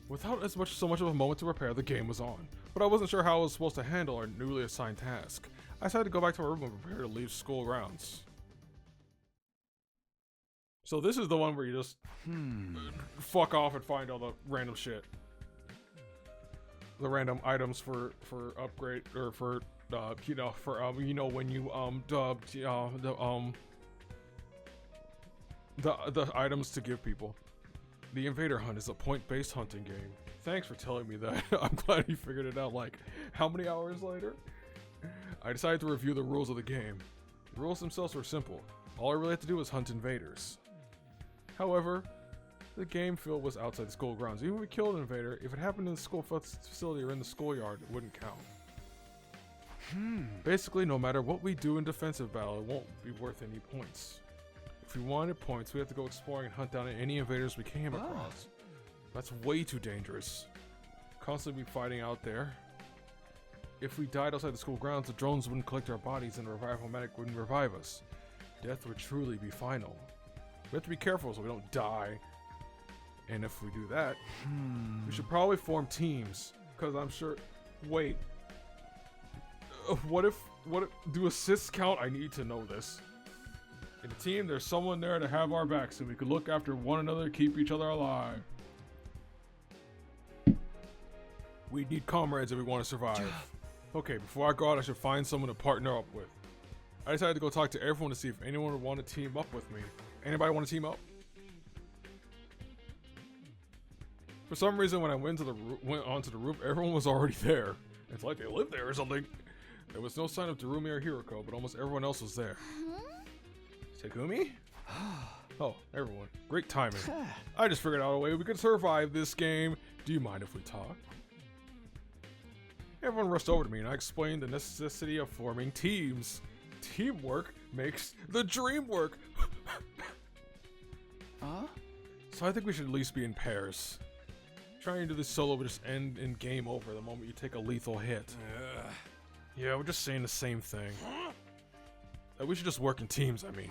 Without so much of a moment to prepare, the game was on. But I wasn't sure how I was supposed to handle our newly assigned task. I decided to go back to my room and prepare to leave school grounds. So this is the one where you just fuck off and find all the random shit. The random items for upgrade, or for you know, for when you the items to give people. The Invader Hunt is a point-based hunting game. Thanks for telling me that. I'm glad you figured it out, like, how many hours later? I decided to review the rules of the game. The rules themselves were simple. All I really had to do was hunt invaders. However, the game field was outside the school grounds. Even if we killed an invader, if it happened in the school facility or in the schoolyard, it wouldn't count. Basically, no matter what we do in defensive battle, it won't be worth any points. If we wanted points, we have to go exploring and hunt down any invaders we came across. That's way too dangerous. Constantly be fighting out there. If we died outside the school grounds, the drones wouldn't collect our bodies and the revival medic wouldn't revive us. Death would truly be final. We have to be careful so we don't die. And if we do that, we should probably form teams. Because I'm sure... Wait. What if... Do assists count? I need to know this. In a team, there's someone there to have our back so we can look after one another, keep each other alive. We need comrades if we want to survive. Okay, before I go out, I should find someone to partner up with. I decided to go talk to everyone to see if anyone would want to team up with me. Anybody want to team up? For some reason, when I went onto the roof, everyone was already there. It's like they lived there or something. There was no sign of Darumi or Hiroko, but almost everyone else was there. Takumi? Oh, everyone. Great timing. I just figured out a way we could survive this game. Do you mind if we talk? Everyone rushed over to me and I explained the necessity of forming teams. Teamwork makes the dream work. So I think we should at least be in pairs. Trying to do this solo would just end in game over the moment you take a lethal hit. Yeah, we're just saying the same thing. We should just work in teams, I mean.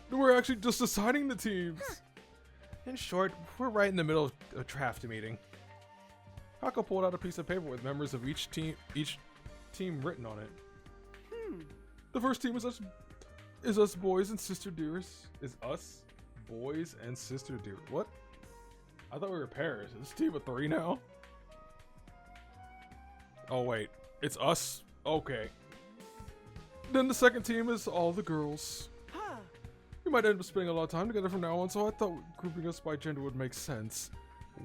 We're actually just assigning the teams. In short, we're right in the middle of a draft meeting. Hako pulled out a piece of paper with members of each team written on it. The first team is us boys and sister dears. Is us boys and sister dear? What? I thought we were pairs. Is this team of 3 now? Oh wait, it's us? Okay. Then the second team is all the girls. We might end up spending a lot of time together from now on, so I thought grouping us by gender would make sense.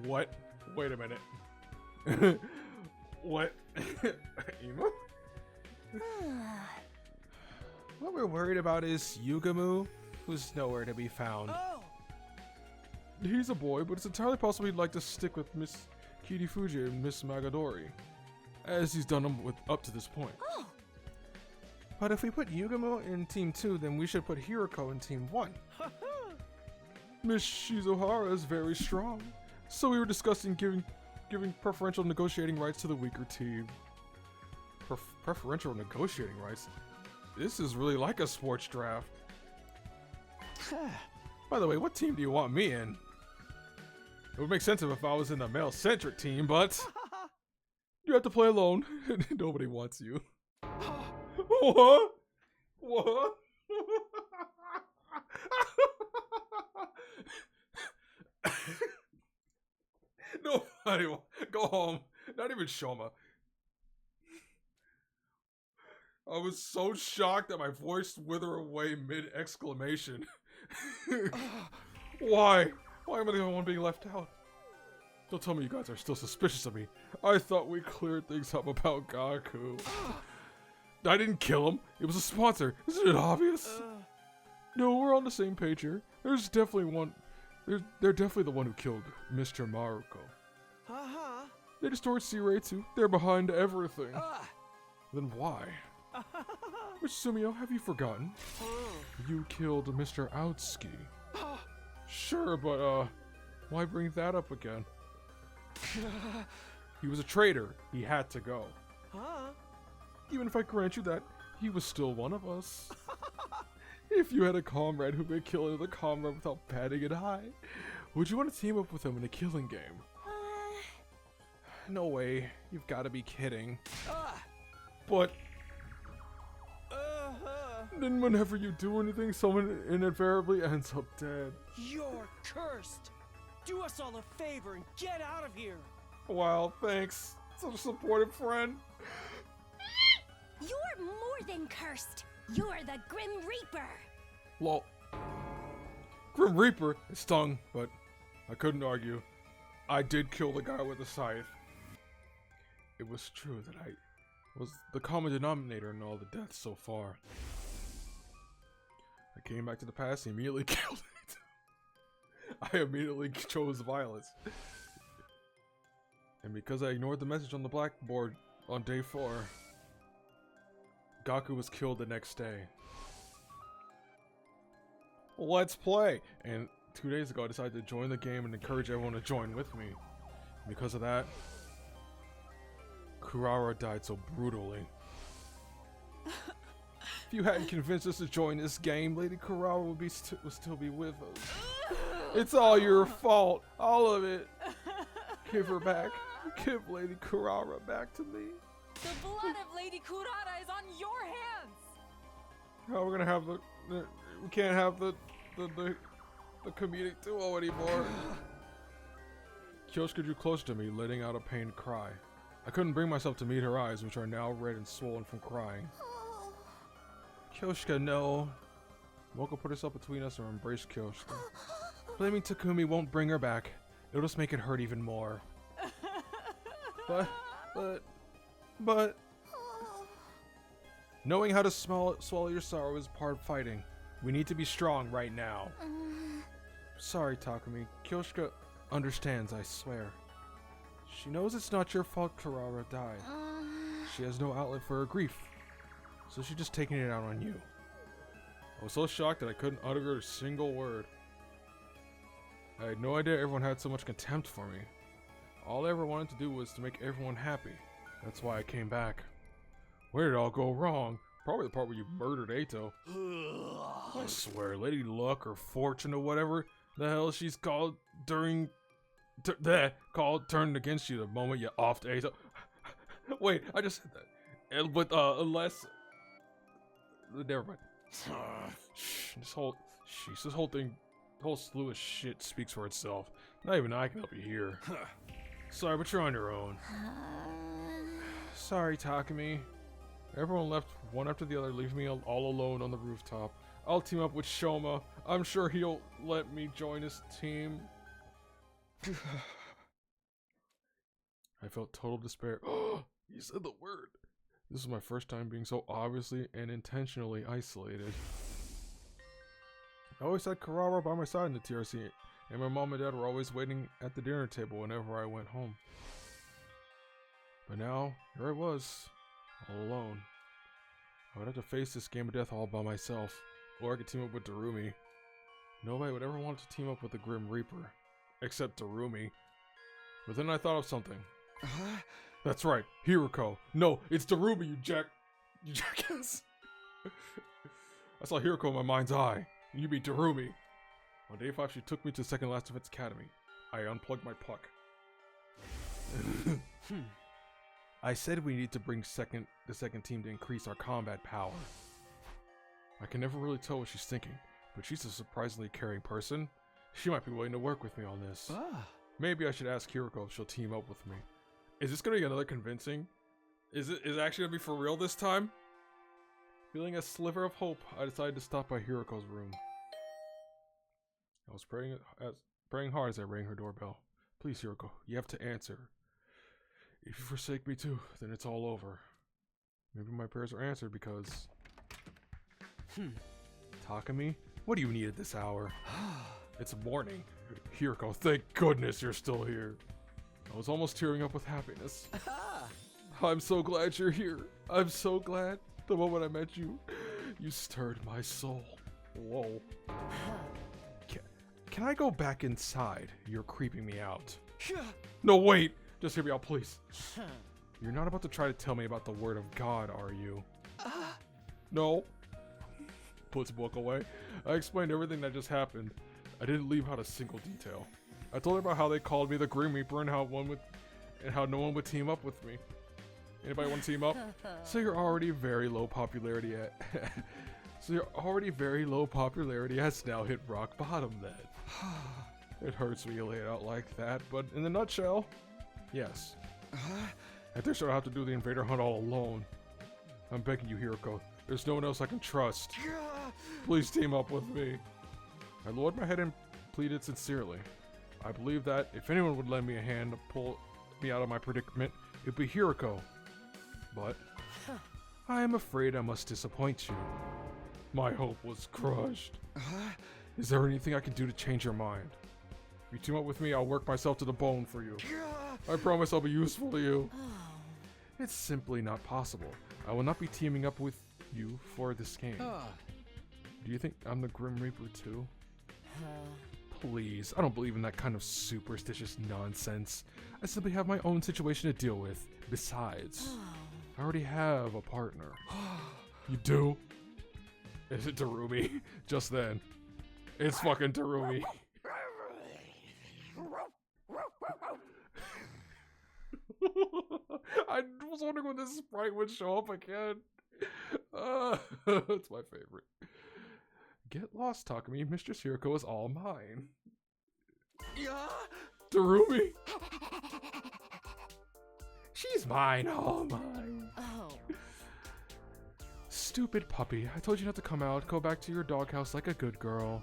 What? Wait a minute. What? Emo? What we're worried about is Yugamu, who's nowhere to be found. He's a boy, but it's entirely possible he'd like to stick with Miss Kirifuji and Miss Magadori, as he's done them with up to this point. But if we put Yugamu in Team 2, then we should put Hiroko in Team 1. Miss Shizuhara is very strong, so we were discussing giving preferential negotiating rights to the weaker team. Preferential negotiating rights? This is really like a sports draft. By the way, what team do you want me in? It would make sense if I was in the male-centric team, but you have to play alone. Nobody wants you. What? What? Nobody will go home. Not even Shoma. I was so shocked that my voice withered away mid-exclamation. Why? Why am I the only one being left out? Don't tell me you guys are still suspicious of me. I thought we cleared things up about Gaku. I didn't kill him. It was a sponsor. Isn't it obvious? No, we're on the same page here. There's definitely one. They're definitely the one who killed Mr. Maruko. They destroyed C-Ray too. They're behind everything. Then why? Which Sumio, have you forgotten? You killed Mr. Outski. Sure, but why bring that up again? He was a traitor. He had to go. Even if I grant you that, he was still one of us. If you had a comrade who could kill another comrade without batting it high, would you want to team up with him in a killing game? No way. You've got to be kidding. But then whenever you do anything, someone invariably ends up dead. You're cursed! Do us all a favor and get out of here! Wow, thanks. Such a supportive friend. You're more than cursed. You're the Grim Reaper. Lol. Grim Reaper it stung, but I couldn't argue. I did kill the guy with the scythe. It was true that I was the common denominator in all the deaths so far. I came back to the past and immediately killed it. I immediately chose violence. And because I ignored the message on the blackboard on day 4, Gaku was killed the next day. Let's play! And 2 days ago I decided to join the game and encourage everyone to join with me. Because of that, Kurara died so brutally. If you hadn't convinced us to join this game, Lady Kurara would still be with us. It's all your fault, all of it. Give her back. Give Lady Kurara back to me. The blood of Lady Kurara is on your hands! How we're gonna have we can't have the comedic duo anymore. Kyoshika drew closer to me, letting out a pained cry. I couldn't bring myself to meet her eyes, which are now red and swollen from crying. Kyoshika, no. Moko put herself between us and embraced Kyoshika. Blaming Takumi won't bring her back. It'll just make it hurt even more. But... Knowing how to swallow your sorrow is part of fighting. We need to be strong right now. Sorry, Takumi. Kyoshika understands, I swear. She knows it's not your fault Kurara died. She has no outlet for her grief, so she's just taking it out on you. I was so shocked that I couldn't utter a single word. I had no idea everyone had so much contempt for me. All I ever wanted to do was to make everyone happy. That's why I came back. Where did it all go wrong? Probably the part where you murdered Ato. I swear, Lady Luck or Fortune or whatever the hell she's called turned against you the moment you offed Ato. Wait, I just said that. And with unless never mind. This whole thing, whole slew of shit speaks for itself. Not even I can help you here. Sorry, but you're on your own. Sorry, Takumi. Everyone left one after the other, leaving me all alone on the rooftop. I'll team up with Shoma. I'm sure he'll let me join his team. I felt total despair. You said the word. This is my first time being so obviously and intentionally isolated. I always had Kurara by my side in the TRC, and my mom and dad were always waiting at the dinner table whenever I went home. But now, here I was, all alone. I would have to face this game of death all by myself, or I could team up with Darumi. Nobody would ever want to team up with the Grim Reaper, except Darumi. But then I thought of something. That's right, Hiroko. No, it's Darumi, you jackass. I saw Hiroko in my mind's eye. You beat Darumi. On day 5, she took me to Second Last Defense Academy. I unplugged my puck. I said we need to bring the second team to increase our combat power. I can never really tell what she's thinking, but she's a surprisingly caring person. She might be willing to work with me on this. Maybe I should ask Hiroko if she'll team up with me. Is this gonna be another convincing? Is it actually gonna be for real this time? Feeling a sliver of hope, I decided to stop by Hiroko's room. I was praying hard as I rang her doorbell. Please, Hiroko, you have to answer. If you forsake me too, then it's all over. Maybe my prayers are answered because... Takumi? What do you need at this hour? It's morning. Hiroko, thank goodness you're still here. I was almost tearing up with happiness. I'm so glad you're here. I'm so glad. The moment I met you, you stirred my soul. Whoa. Can I go back inside? You're creeping me out. No, wait. Just hear me out, please. You're not about to try to tell me about the word of God, are you? No. Puts book away. I explained everything that just happened. I didn't leave out a single detail. I told her about how they called me the Grim Reaper and how no one would team up with me. Anybody want to team up? So you're already very low popularity has now hit rock bottom then. It hurts when you lay it out like that, but in a nutshell, yes. I think I'll have to do the invader hunt all alone. I'm begging you, Hiroko. There's no one else I can trust. Please team up with me. I lowered my head and pleaded sincerely. I believe that if anyone would lend me a hand to pull me out of my predicament, it'd be Hiroko. But I am afraid I must disappoint you. My hope was crushed. Is there anything I can do to change your mind? If you team up with me, I'll work myself to the bone for you. I promise I'll be useful to you. It's simply not possible. I will not be teaming up with you for this game. Do you think I'm the Grim Reaper too? Please, I don't believe in that kind of superstitious nonsense. I simply have my own situation to deal with. Besides, I already have a partner. You do? Is it Darumi? Just then. It's fucking Darumi. I was wondering when this sprite would show up again. It's my favorite. Get lost, Takumi. Mistress Hiroko is all mine. Darumi! She's mine, all mine. Stupid puppy. I told you not to come out. Go back to your doghouse like a good girl.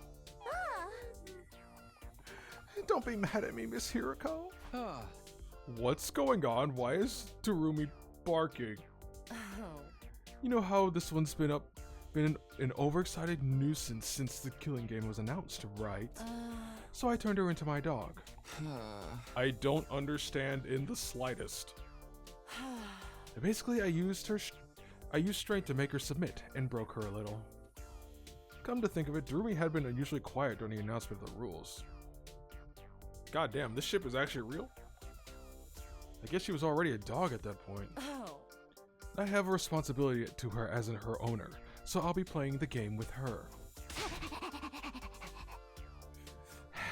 Don't be mad at me, Miss Hiroko. What's going on? Why is Darumi barking? You know how this one's been an overexcited nuisance since the killing game was announced, right? So I turned her into my dog. I don't understand in the slightest. Basically, I used strength to make her submit and broke her a little. Come to think of it, Darumi had been unusually quiet during the announcement of the rules. God damn, this ship is actually real? I guess she was already a dog at that point. I have a responsibility to her as in her owner, so I'll be playing the game with her.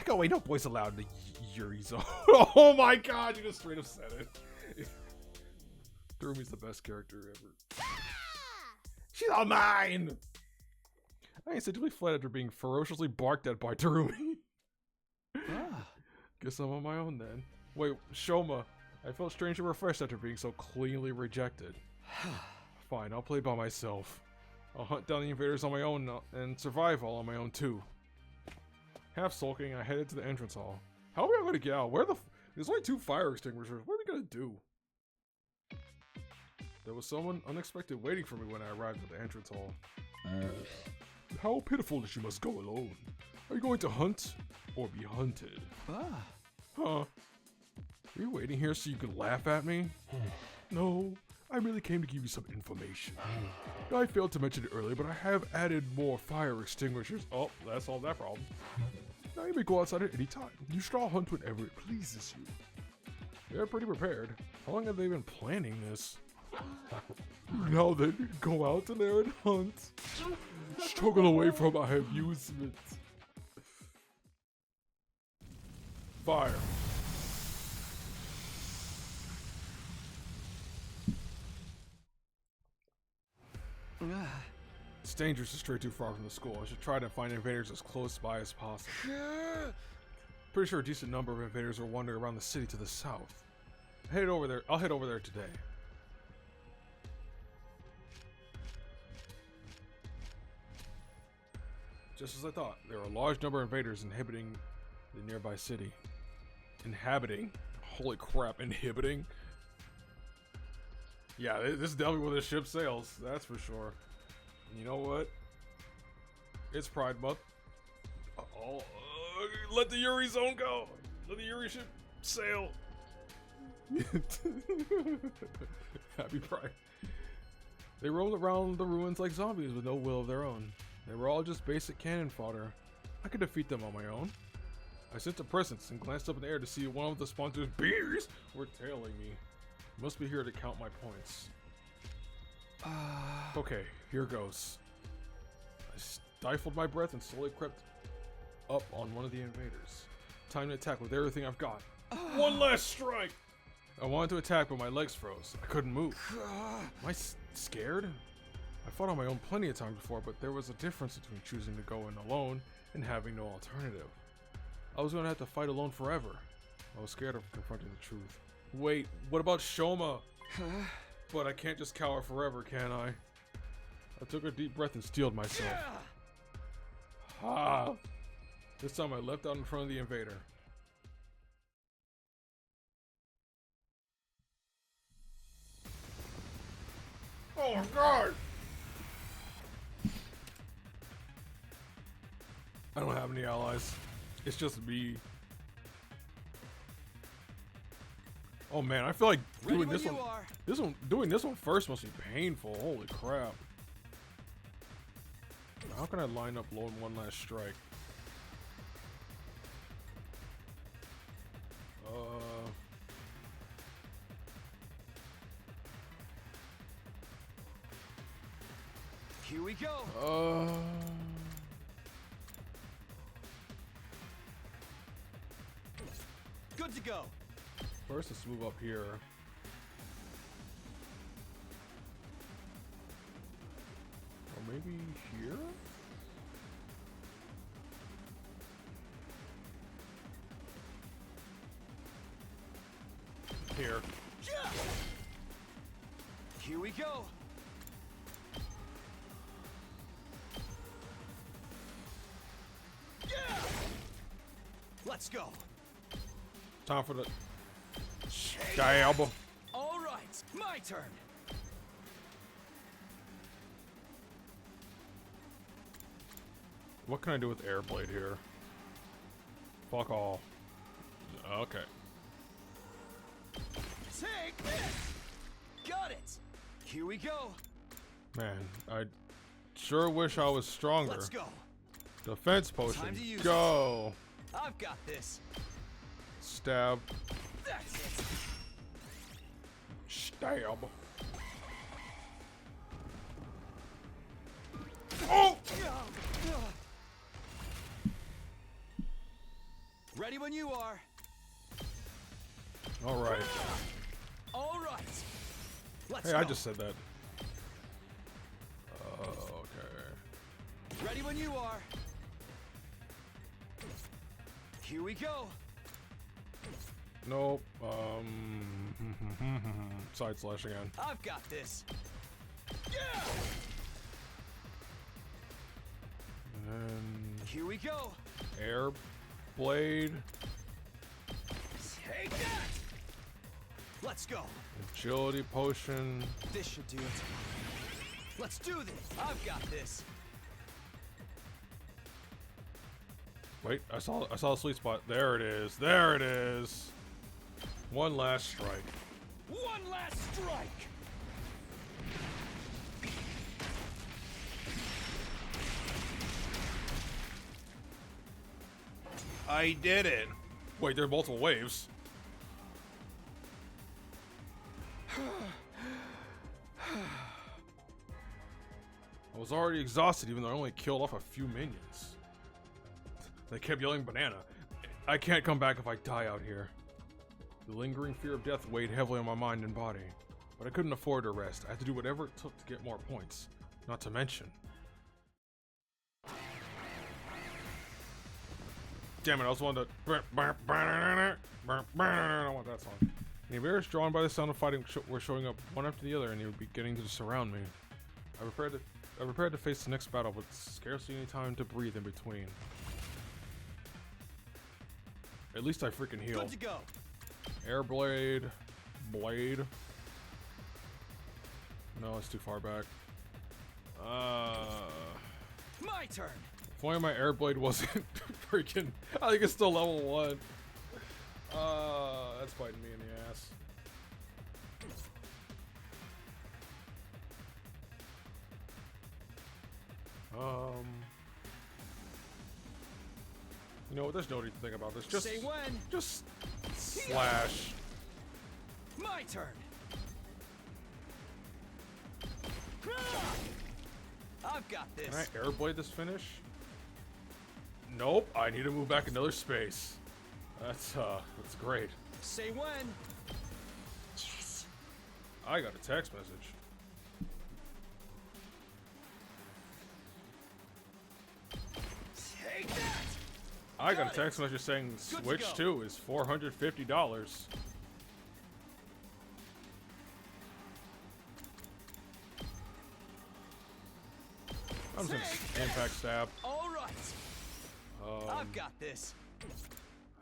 Go away, no boys allowed in the Yuri zone. Oh my god, you just straight up said it. Terumi's the best character ever. She's all mine! I instinctively fled after being ferociously barked at by Terumi. Guess I'm on my own then. Wait, Shoma. I felt strangely refreshed after being so cleanly rejected. Fine, I'll play by myself. I'll hunt down the invaders on my own and survive all on my own too. Half sulking, I headed to the entrance hall. How are we going to get out? There's only 2 fire extinguishers. What are we going to do? There was someone unexpected waiting for me when I arrived at the entrance hall. How pitiful that you must go alone. Are you going to hunt or be hunted? Huh? Are you waiting here so you can laugh at me? No, I merely came to give you some information. I failed to mention it earlier, but I have added more fire extinguishers. Oh, that solved that problem. Now you may go outside at any time. You should all hunt whenever it pleases you. They're pretty prepared. How long have they been planning this? Now then, go out there and hunt. Struggle away from my amusement. Fire. It's dangerous to stray too far from the school. I should try to find invaders as close by as possible. Pretty sure a decent number of invaders are wandering around the city to the south. I'll head over there today. Just as I thought, there are a large number of invaders inhabiting the nearby city. Inhabiting? Holy crap, inhibiting? Yeah, this is definitely where the ship sails, that's for sure. And you know what? It's Pride Month. Let the Yuri zone go! Let the Yuri ship sail! Happy Pride. They roamed around the ruins like zombies with no will of their own. They were all just basic cannon fodder. I could defeat them on my own. I sensed a presence and glanced up in the air to see one of the sponsors' beers were tailing me. Must be here to count my points. Okay, here goes. I stifled my breath and slowly crept up on one of the invaders. Time to attack with everything I've got. One last strike! I wanted to attack, but my legs froze. I couldn't move. Am I scared? I fought on my own plenty of times before, but there was a difference between choosing to go in alone and having no alternative. I was going to have to fight alone forever. I was scared of confronting the truth. Wait, what about Shoma? But I can't just cower forever, can I? I took a deep breath and steeled myself. Ha! This time I leapt out in front of the invader. Oh my god! I don't have any allies. It's just me. Oh man, I feel like doing this one. Doing this one first must be painful. Holy crap! How can I line up low in one last strike? Here we go. Good to go. First, let's move up here. Or maybe here? Here. Here we go. Let's go. Time for the stab. All right, my turn. What can I do with Airblade here? Fuck all. Okay. Take this. Got it. Here we go. Man, I sure wish I was stronger. Let's go. Defense potion. Time to use go. I've got this. Stab. That's it. Stab. Ready when you are. All right. All right. Let's Hey, go. I just said that. Okay. Ready when you are. Here we go. Nope. Side slash again. I've got this. Yeah. And Here we go. air blade, Take that. Let's go. agility potion. This should do it. Let's do this. I've got this. Wait, I saw a sweet spot. There it is. There it is. One last strike. One last strike. I did it. Wait, there are multiple waves. I was already exhausted even though I only killed off a few minions. They kept yelling banana. I can't come back if I die out here. The lingering fear of death weighed heavily on my mind and body. But I couldn't afford to rest. I had to do whatever it took to get more points. Not to mention... Damn it, I was one to... I want that song. The bears, drawn by the sound of fighting, were showing up one after the other, and they were beginning to surround me. I prepared to face the next battle, but scarcely any time to breathe in between. At least I freaking heal. Good to go. Air blade. Blade. No, it's too far back. My turn. If only my air blade wasn't freaking... I think it's still level 1. That's biting me in the ass. You know what? There's no need to think about this. Just Say when. Just slash. My turn. I've got this. Can I air blade this finish? Nope. I need to move back another space. That's great. Say when. Yes. I got a text message. Take that. I got a text message saying Good to Switch go. 2 is $450. I'm just impact stab. All right. I've got this.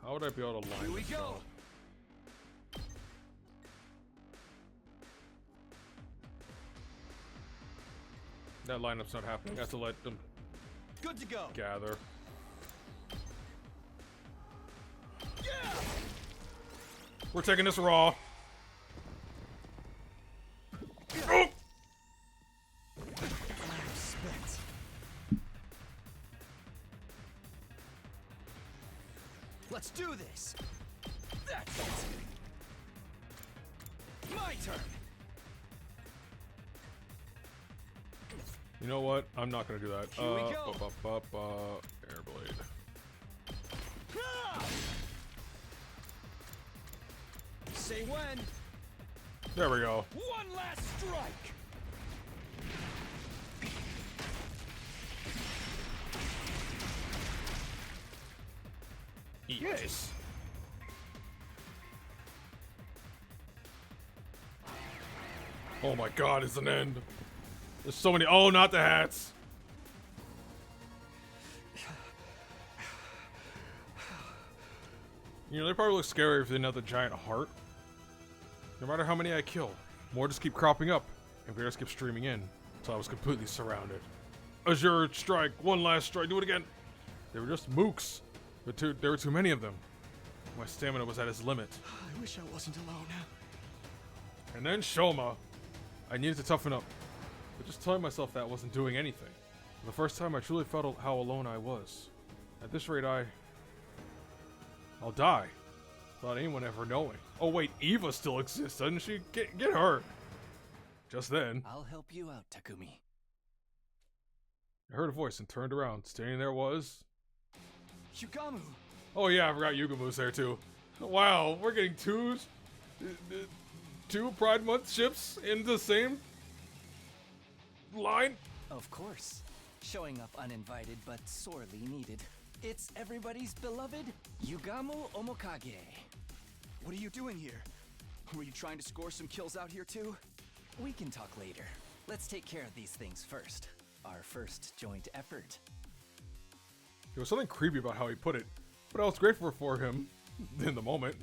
How would I be able to line Here we this go. up? That lineup's not happening. I have to let them Good to go. gather. Yeah. We're taking this raw. Oh! I respect. Let's do this. That's it. My turn. You know what? I'm not gonna do that. Here we go. Air blade. Ah! Say when. There we go. One last strike. Yes. Oh my god, it's an end. There's so many. Oh, not the hats. You know, they probably look scary if they didn't have the giant heart. No matter how many I kill, more just keep cropping up, and bears kept streaming in, until I was completely surrounded. Azure strike, one last strike, do it again. They were just mooks, but there were too many of them. My stamina was at its limit. I wish I wasn't alone. And then Shoma. I needed to toughen up, but just telling myself that wasn't doing anything. For the first time, I truly felt how alone I was. At this rate, I'll die, without anyone ever knowing. Oh wait, Eva still exists, doesn't she? Get her. Just then, I'll help you out, Takumi. I heard a voice and turned around. Standing there was... Yugamu! Oh yeah, I forgot Yugamu's there too. Wow, we're getting two Pride Month ships in the same line. Of course. Showing up uninvited but sorely needed. It's everybody's beloved Yugamu Omokage. What are you doing here? Were you trying to score some kills out here too? We can talk later. Let's take care of these things first. Our first joint effort. There was something creepy about how he put it, but I was grateful for him in the moment.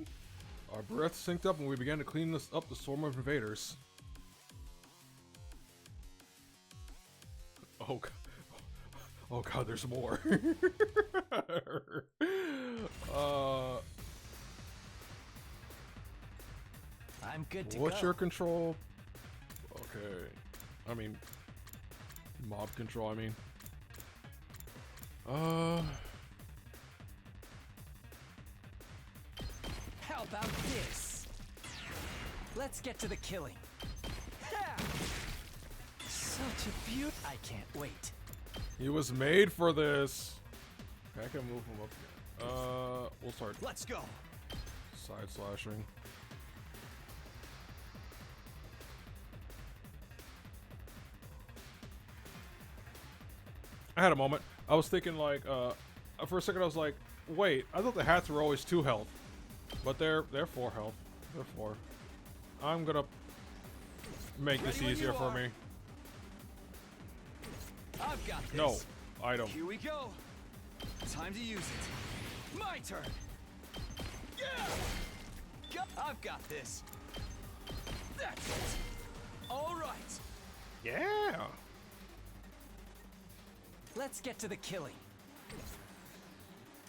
Our breaths synced up and we began to clean up the swarm of invaders. Oh god, there's more. I'm good to go. What's your control? Okay. I mean, mob control, I mean. How about this? Let's get to the killing. Ha! Such a beaut. I can't wait. He was made for this. Okay, I can move him up again. We'll start Let's go. side slashing. I had a moment. I was thinking like, for a second I was like, wait, I thought the hats were always 2 health. But they're 4 health. They're 4. I'm gonna make this easier for me. I've got this. No, item. Here we go. Time to use it. My turn. Yeah. I've got this. That's it. All right. Yeah. Let's get to the killing.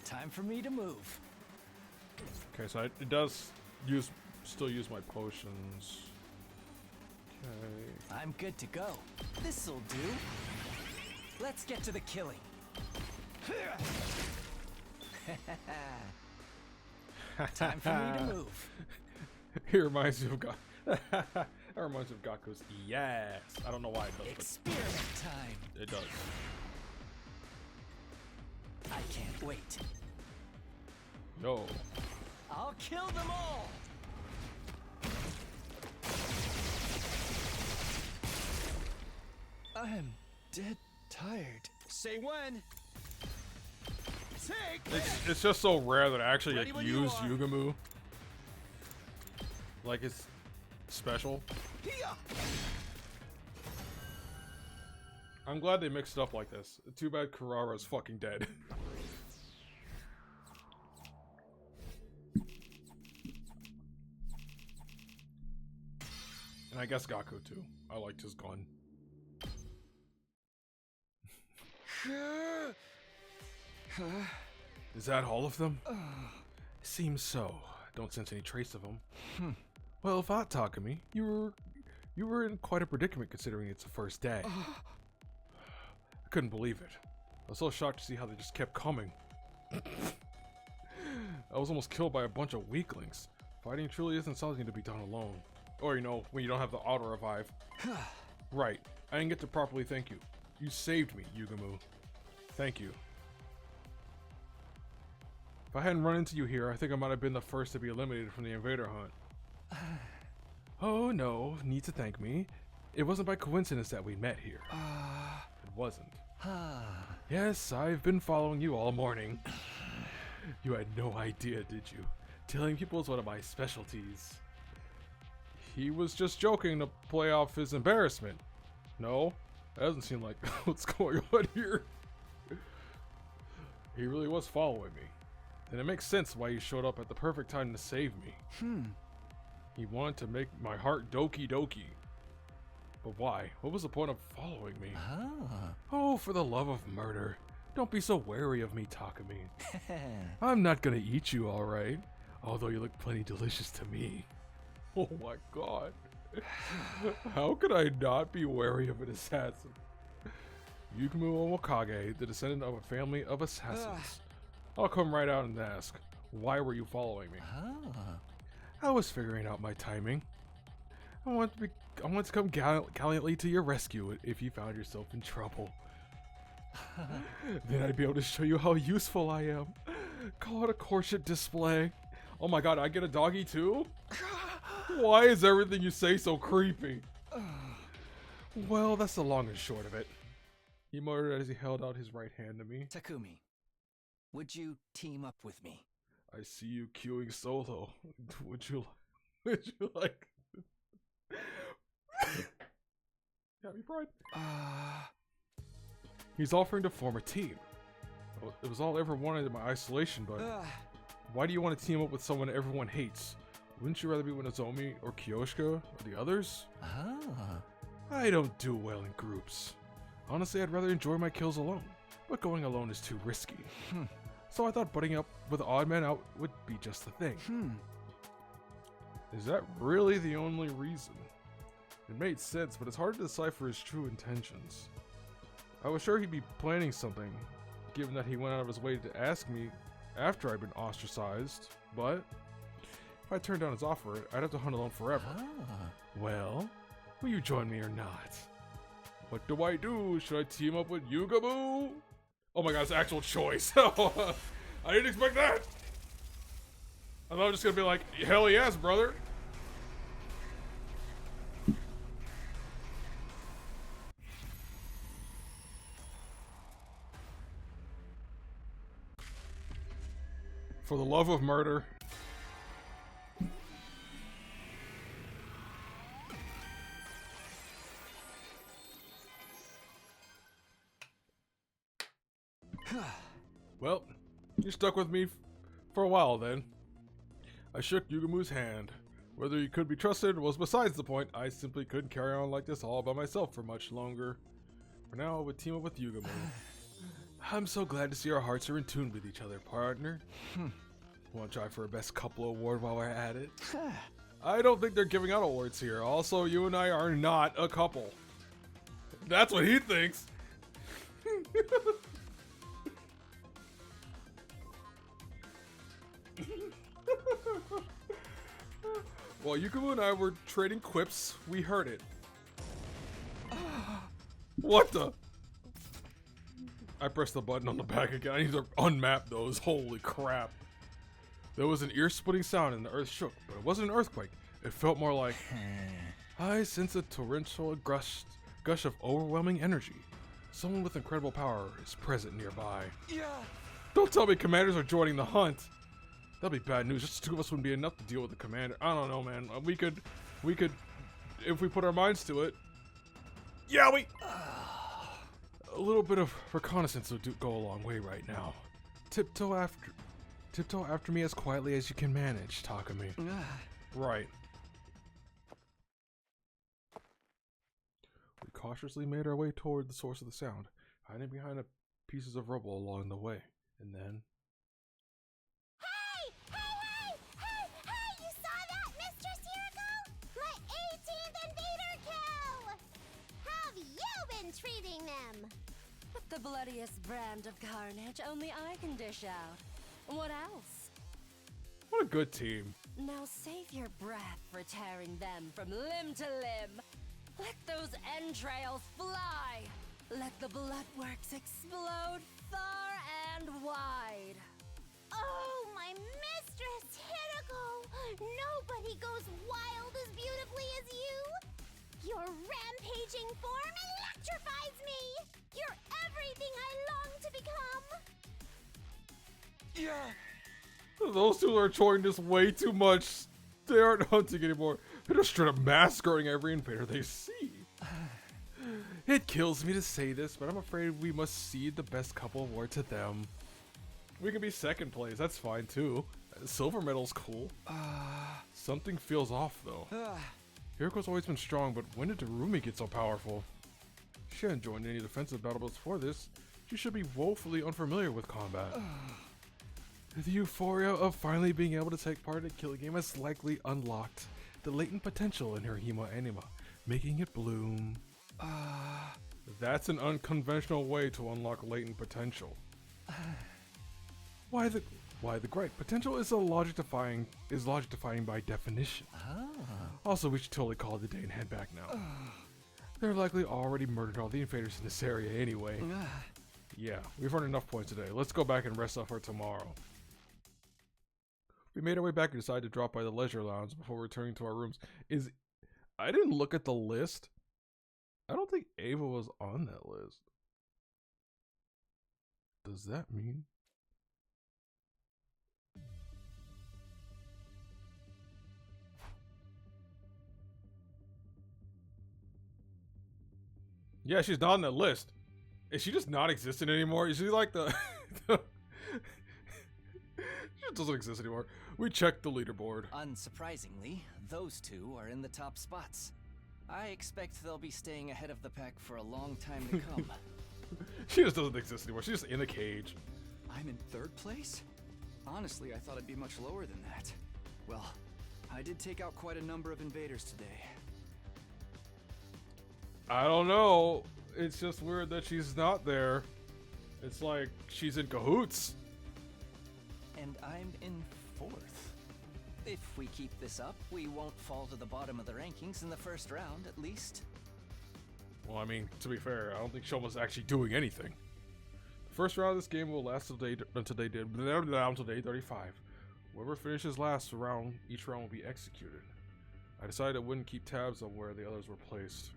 Time for me to move. Okay, so it does still use my potions. Okay. I'm good to go. This'll do. Let's get to the killing. Time for me to move. He reminds me of that reminds me of Gaku's yes. I don't know why it does, Experiment time. but it does. I can't wait. No. I'll kill them all. I'm dead tired. Say when. Take. It's just so rare that I actually Ready like, when you use are. Yugamu. Like it's special. Hiya! I'm glad they mixed it up like this. Too bad Kurara's fucking dead. And I guess Gaku too. I liked his gun. Is that all of them? Seems so. Don't sense any trace of them. Well, Vat Takumi, you were in quite a predicament considering it's the first day. I couldn't believe it. I was so shocked to see how they just kept coming. I was almost killed by a bunch of weaklings. Fighting truly isn't something to be done alone. Or, you know, when you don't have the auto revive. Right. I didn't get to properly thank you. You saved me, Yugamu. Thank you. If I hadn't run into you here, I think I might have been the first to be eliminated from the invader hunt. Oh no, need to thank me. It wasn't by coincidence that we met here. It wasn't. Yes, I've been following you all morning. You had no idea, did you? Telling people is one of my specialties. He was just joking to play off his embarrassment. No, that doesn't seem like what's going on here. He really was following me. Then it makes sense why he showed up at the perfect time to save me. He wanted to make my heart doki doki. But why? What was the point of following me? Oh, for the love of murder. Don't be so wary of me, Takumi. I'm not gonna eat you, alright? Although you look plenty delicious to me. Oh my god. How could I not be wary of an assassin? Yugamu Omokage, the descendant of a family of assassins. I'll come right out and ask, why were you following me? I was figuring out my timing. I want to come gallantly to your rescue if you found yourself in trouble. Then I'd be able to show you how useful I am. Call it a courtship display. Oh my god, I get a doggy too? Why is everything you say so creepy? Well, that's the long and short of it. He muttered as he held out his right hand to me. Takumi, would you team up with me? I see you queuing solo. Would you like? Happy Pride. He's offering to form a team. It was all I ever wanted in my isolation, but why do you want to team up with someone everyone hates? Wouldn't you rather be with Nozomi or Kyoshika or the others? I don't do well in groups. Honestly, I'd rather enjoy my kills alone, but going alone is too risky. So I thought butting up with odd man out would be just the thing. Is that really the only reason? It made sense, but it's hard to decipher his true intentions. I was sure he'd be planning something, given that he went out of his way to ask me after I'd been ostracized, but if I turned down his offer, I'd have to hunt alone forever. Well, will you join me or not? What do I do? Should I team up with Yugamu? Oh my god, it's actual choice. I didn't expect that. I thought I was just gonna be like, hell yes, brother. For the love of murder. Well, you stuck with me for a while then. I shook Yugamu's hand. Whether he could be trusted was besides the point. I simply couldn't carry on like this all by myself for much longer. For now, I would team up with Yugamu. I'm so glad to see our hearts are in tune with each other, partner. Want to try for a best couple award while we're at it? I don't think they're giving out awards here. Also, you and I are not a couple. That's what he thinks. While Yugamu and I were trading quips, we heard it. What the? I pressed the button on the back again. I need to unmap those. Holy crap. There was an ear-splitting sound and the earth shook, but it wasn't an earthquake. It felt more like... I sense a torrential gush of overwhelming energy. Someone with incredible power is present nearby. Don't tell me commanders are joining the hunt. That'd be bad news. Just the two of us wouldn't be enough to deal with the commander. I don't know, man. We could, if we put our minds to it. Yeah, a little bit of reconnaissance will go a long way right now. Tiptoe after me as quietly as you can manage, Takumi. Right. We cautiously made our way toward the source of the sound, hiding behind pieces of rubble along the way. And then... Hey! You saw that, Mistress Hiriko? My 18th invader kill! How've you been treating them? With the bloodiest brand of carnage only I can dish out. What else? What a good team. Now save your breath for tearing them from limb to limb. Let those entrails fly. Let the bloodworks explode far and wide. Oh, my Mistress Hiriko! Nobody goes wild as beautifully as you! Your rampaging form electrifies me! You're everything I long to become! Those two are enjoying this way too much. They aren't hunting anymore. They're just straight up massacring every invader they see. It kills me to say this, but I'm afraid we must cede the best couple award to them. We can be second place, that's fine too. Silver medal's cool. Something feels off though. Hiriko's always been strong, but when did Terumi get so powerful? She hadn't joined any defensive battles before this. She should be woefully unfamiliar with combat. The euphoria of finally being able to take part in a killing game has likely unlocked the latent potential in her Himo Anima, making it bloom. That's an unconventional way to unlock latent potential. Why the great potential is logic defying by definition. Also, we should totally call it a day and head back now. They're likely already murdered all the invaders in this area anyway. Yeah, we've earned enough points today. Let's go back and rest up for tomorrow. We made our way back and decided to drop by the leisure lounge before returning to our rooms. I didn't look at the list. I don't think Ava was on that list. Does that mean? Yeah, she's not on that list. Is she just not existent anymore? Is she like the... She just doesn't exist anymore. We checked the leaderboard. Unsurprisingly, those two are in the top spots. I expect they'll be staying ahead of the pack for a long time to come. She just doesn't exist anymore. She's just in a cage. I'm in third place? Honestly, I thought I'd be much lower than that. Well, I did take out quite a number of invaders today. I don't know. It's just weird that she's not there. It's like she's in cahoots. And I'm in fourth. If we keep this up, we won't fall to the bottom of the rankings in the first round, at least. Well, I mean, to be fair, I don't think Shoma's actually doing anything. The first round of this game will last until day 35. Whoever finishes last round, each round will be executed. I decided I wouldn't keep tabs on where the others were placed.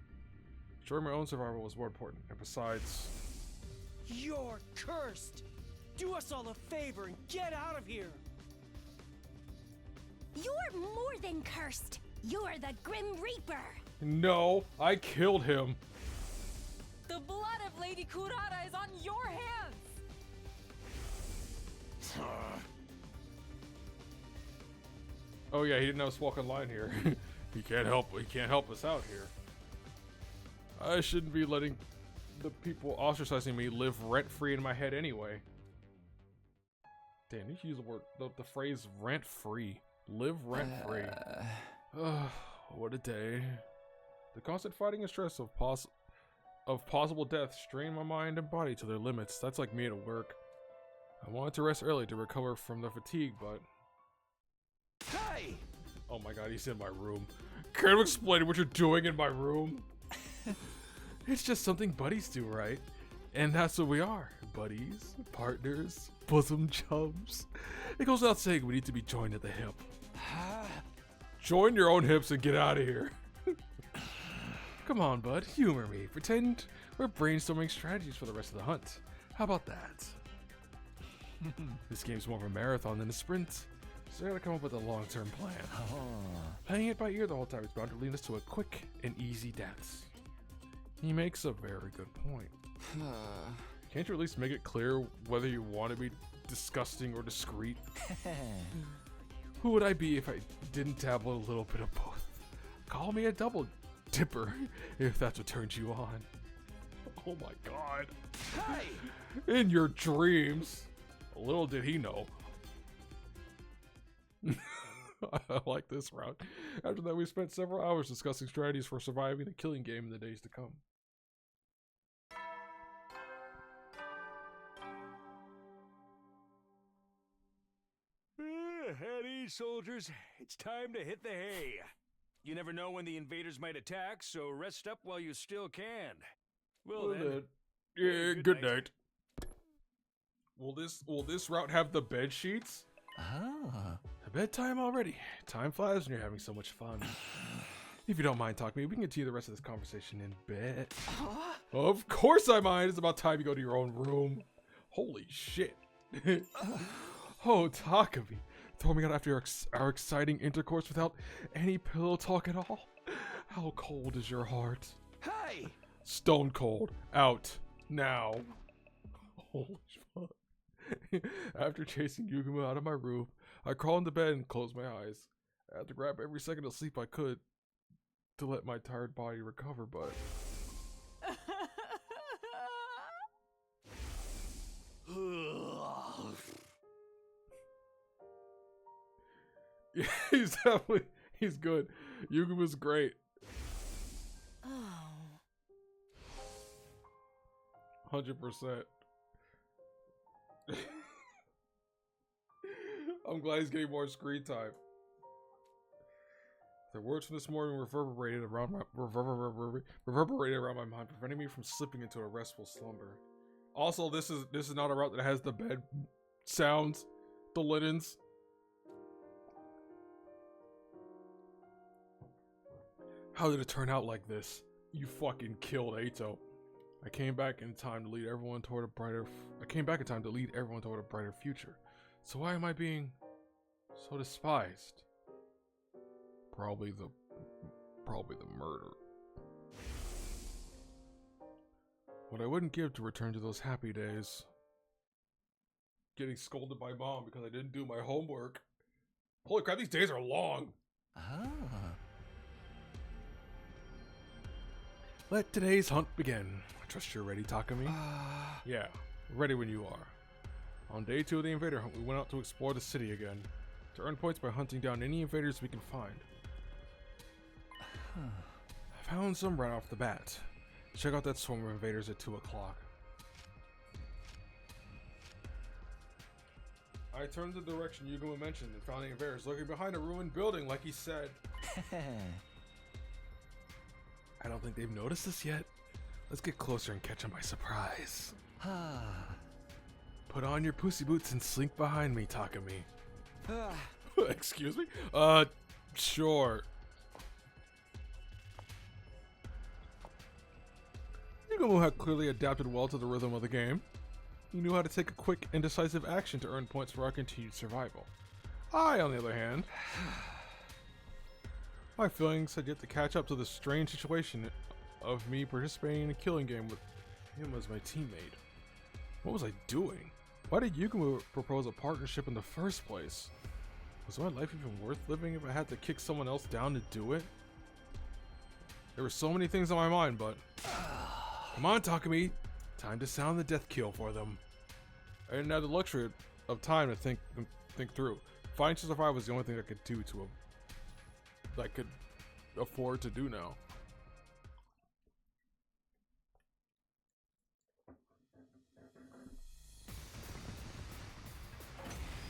Ensuring my own survival was more important, and besides... You're cursed! Do us all a favor and get out of here! You're more than cursed. You're the Grim Reaper. No, I killed him. The blood of Lady Kurata is on your hands! Oh yeah, he didn't have us walk on line here. He can't help us out here. I shouldn't be letting the people ostracizing me live rent-free in my head anyway. Damn, you should use the phrase rent-free. Live rent-free. What a day. The constant fighting and stress of possible death strain my mind and body to their limits. That's like me at work. I wanted to rest early to recover from the fatigue, but... Hey! Oh my god, he's in my room. Care to explain what you're doing in my room? It's just something buddies do, right? And that's what we are. Buddies, partners, bosom chums. It goes without saying we need to be joined at the hip. Join your own hips and get out of here. Come on, bud. Humor me. Pretend we're brainstorming strategies for the rest of the hunt. How about that? This game's more of a marathon than a sprint. So I gotta come up with a long-term plan. Playing it by ear the whole time is bound to lead us to a quick and easy deaths. He makes a very good point. Can't you at least make it clear whether you want to be disgusting or discreet? Who would I be if I didn't dabble a little bit of both? Call me a double dipper if that's what turns you on. Oh my god. Hey! In your dreams. Little did he know. I like this route. After that, we spent several hours discussing strategies for surviving the killing game in the days to come. At ease, soldiers. It's time to hit the hay. You never know when the invaders might attack, so rest up while you still can. Well then. Yeah, good night. Will this route have the bed sheets? Bedtime already. Time flies when you're having so much fun. If you don't mind talking to me, we can continue the rest of this conversation in bed. Of course I mind. It's about time you go to your own room. Holy shit. Oh, Takumi. Throw me out after our exciting intercourse without any pillow talk at all? How cold is your heart? Hey! Stone cold. Out. Now. Holy fuck. After chasing Yuguma out of my room, I crawled into bed and closed my eyes. I had to grab every second of sleep I could to let my tired body recover, but... Yeah, he's good. Yuguma's great. Oh. 100%. I'm glad he's getting more screen time. The words from this morning reverberated around my mind, preventing me from slipping into a restful slumber. Also, this is not a route that has the bed sounds, the linens. How did it turn out like this? You fucking killed Ato. I came back in time to lead everyone toward a brighter future. So why am I being so despised? Probably the murder. What I wouldn't give to return to those happy days. Getting scolded by mom because I didn't do my homework. Holy crap, these days are long. Ah. Let today's hunt begin. I trust you're ready, Takumi. Yeah, ready when you are. On day 2 of the invader hunt, we went out to explore the city again. To earn points by hunting down any invaders we can find. I found some right off the bat. Check out that swarm of invaders at 2 o'clock. I turned the direction Yugamo mentioned and found the invaders lurking behind a ruined building like he said. I don't think they've noticed us yet. Let's get closer and catch them by surprise. Put on your pussy boots and slink behind me, Takumi. Excuse me? Sure. Yugamo had clearly adapted well to the rhythm of the game. He knew how to take a quick and decisive action to earn points for our continued survival. I, on the other hand, my feelings had yet to catch up to the strange situation of me participating in a killing game with him as my teammate. What was I doing? Why did Yugamo propose a partnership in the first place? Was my life even worth living if I had to kick someone else down to do it? There were so many things on my mind, but... Come on, Takumi! Time to sound the death kill for them. I didn't have the luxury of time to think through. Fighting to survive was the only thing I could do that I could afford to do now.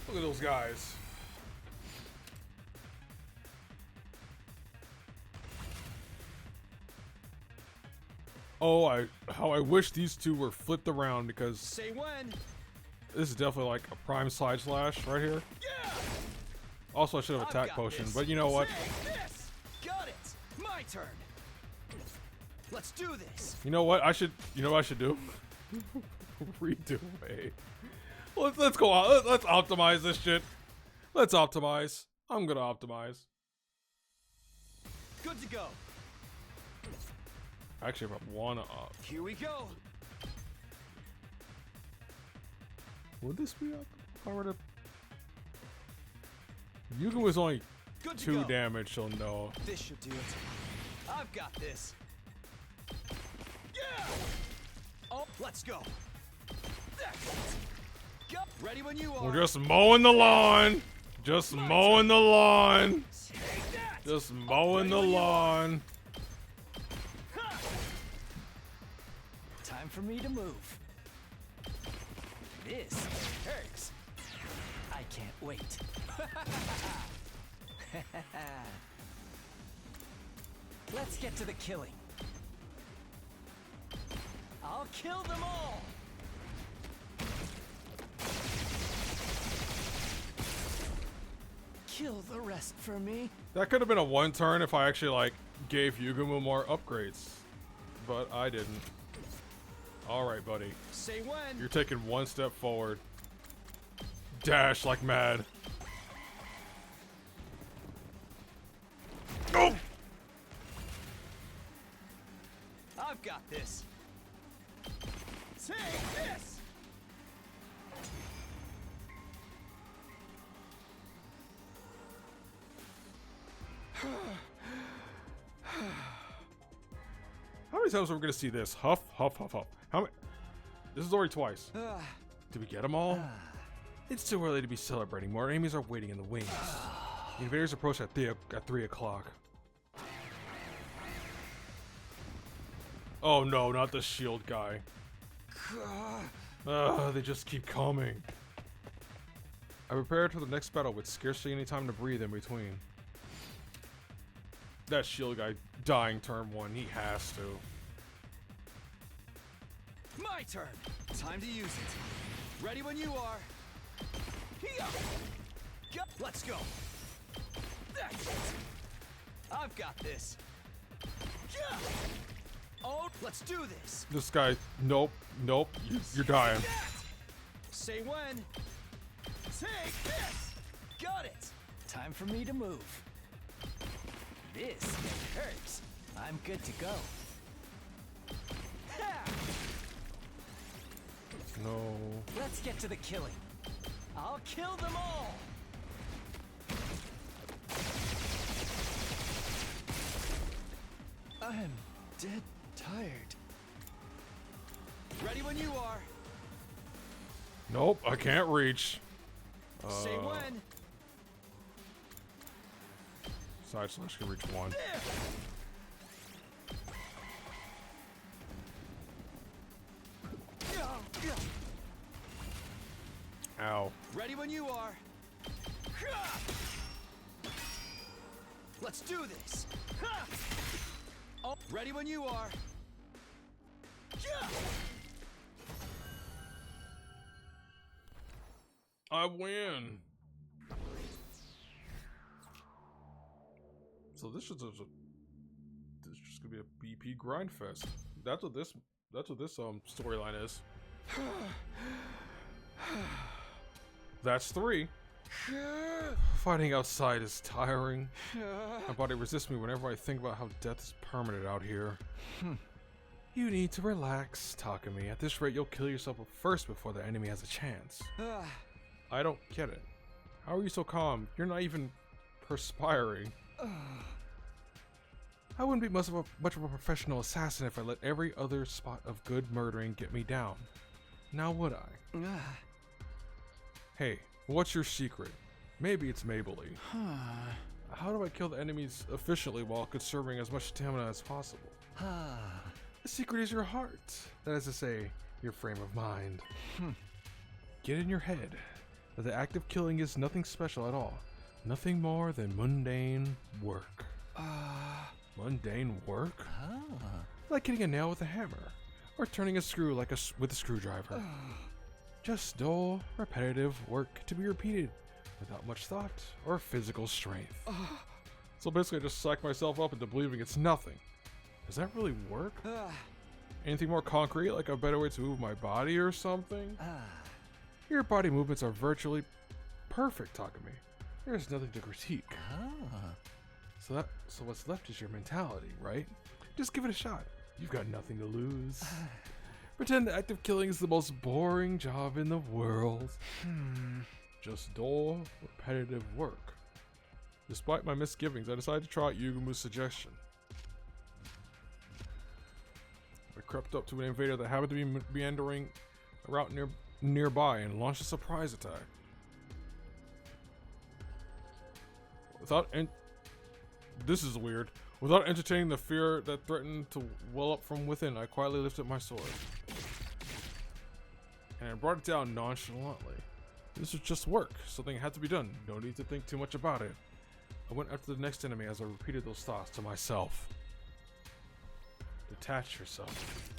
Look at those guys. Oh, how I wish these two were flipped around because Say when. this is definitely like a prime side slash right here. Yeah. Also, I should have attack potion, this. but you know what? Say this. Got it. My turn. Let's do this. You know what? You know what I should do? Redo it. Let's go on. Let's optimize this shit. Let's optimize. I'm gonna optimize. Good to go. Actually, if I wanna Here we go. would this be up if I were to? Yuga was only Good to 2 go. damage, so no. This should do it. I've got this. Yeah. Oh, let's go. That's it. Go. Ready when you are. We're just mowing the lawn. Just mowing the lawn. Take that. Just mowing the lawn. Time for me to move. This hurts. I can't wait. Let's get to the killing. I'll kill them all. Kill the rest for me. That could have been a 1 turn if I actually like gave Yugamo more upgrades, but I didn't. All right, buddy. Say when. You're taking 1 step forward. Dash like mad. Oh! I've got this. Take this. How many times are we gonna see this? Huff, huff, huff, huff. How many? This is already twice. Did we get them all? It's too early to be celebrating. More enemies are waiting in the wings. The invaders approach at 3 o'clock. Oh no, not the shield guy. They just keep coming. I prepared for the next battle with scarcely any time to breathe in between. That shield guy dying turn 1, he has to. My turn. Time to use it. Ready when you are. Here. Go. Let's go. That's it. I've got this. Let's do this. This guy, nope, nope, you're dying. Say when. Take this. Got it. Time for me to move. This hurts. I'm good to go. Ha! No. Let's get to the killing. I'll kill them all. I'm dead tired. Ready when you are. Nope, I can't reach. Say when. Side slash can reach one. Ow. Ready when you are. Let's do this. Oh, ready when you are. I win. So this is just gonna be a BP grind fest. That's what this storyline is. That's 3. Fighting outside is tiring. My body resists me whenever I think about how death is permanent out here. You need to relax, Takumi. At this rate, you'll kill yourself first before the enemy has a chance. I don't get it. How are you so calm? You're not even perspiring. I wouldn't be much of a professional assassin if I let every other spot of good murdering get me down. Now would I? Hey, what's your secret? Maybe it's Maybelline. How do I kill the enemies efficiently while conserving as much stamina as possible? The secret is your heart. That is to say, your frame of mind. Get in your head that the act of killing is nothing special at all. Nothing more than mundane work. Mundane work? Like hitting a nail with a hammer, or turning a screw with a screwdriver. Just dull, repetitive work to be repeated without much thought or physical strength. So basically I just psych myself up into believing it's nothing. Does that really work? Anything more concrete, like a better way to move my body or something? Your body movements are virtually perfect, Takumi. There's nothing to critique. So what's left is your mentality, right? Just give it a shot. You've got nothing to lose. Pretend the act of killing is the most boring job in the world. Just dull, repetitive work. Despite my misgivings, I decided to try out Yugumu's suggestion. I crept up to an invader that happened to be meandering a route nearby and launched a surprise attack. This is weird. Without entertaining the fear that threatened to well up from within, I quietly lifted my sword. And I brought it down nonchalantly. This was just work. Something had to be done. No need to think too much about it. I went after the next enemy as I repeated those thoughts to myself. Detach yourself.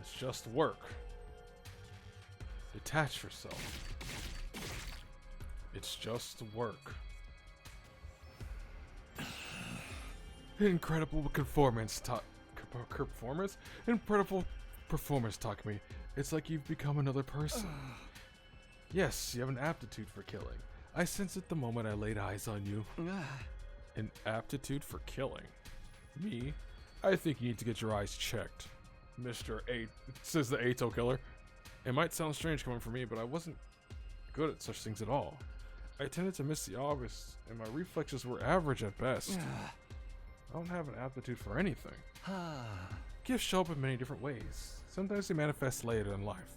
It's just work. Detach yourself. It's just work. Incredible performance, Incredible performance, Takumi. It's like you've become another person. Yes, you have an aptitude for killing. I sensed it the moment I laid eyes on you. An aptitude for killing? Me? I think you need to get your eyes checked. Mr. 8, says the Ato killer. It might sound strange coming from me, but I wasn't good at such things at all. I tended to miss the obvious, and my reflexes were average at best. I don't have an aptitude for anything. Gifts show up in many different ways. Sometimes they manifest later in life.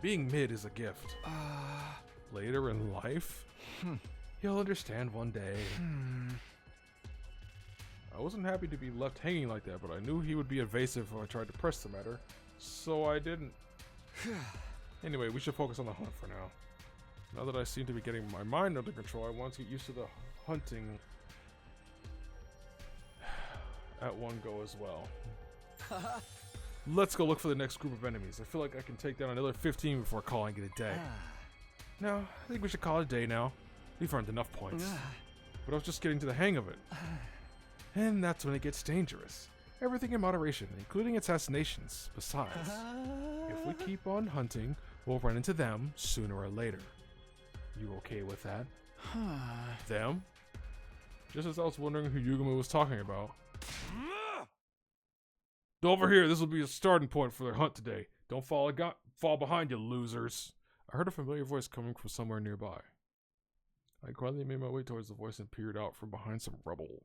Being mid is a gift. Later in life? You'll understand one day. I wasn't happy to be left hanging like that, but I knew he would be evasive if I tried to press the matter, so I didn't. Anyway, we should focus on the hunt for now. Now that I seem to be getting my mind under control, I want to get used to the hunting at one go as well. Let's go look for the next group of enemies. I feel like I can take down another 15 before calling it a day. No, I think we should call it a day now. We've earned enough points. But I was just getting to the hang of it. And that's when it gets dangerous. Everything in moderation, including assassinations. Besides, if we keep on hunting, we'll run into them sooner or later. You okay with that? Them? Just as I was wondering who Yugamo was talking about. Over here, this will be a starting point for their hunt today. Don't fall behind, you losers. I heard a familiar voice coming from somewhere nearby. I quietly made my way towards the voice and peered out from behind some rubble.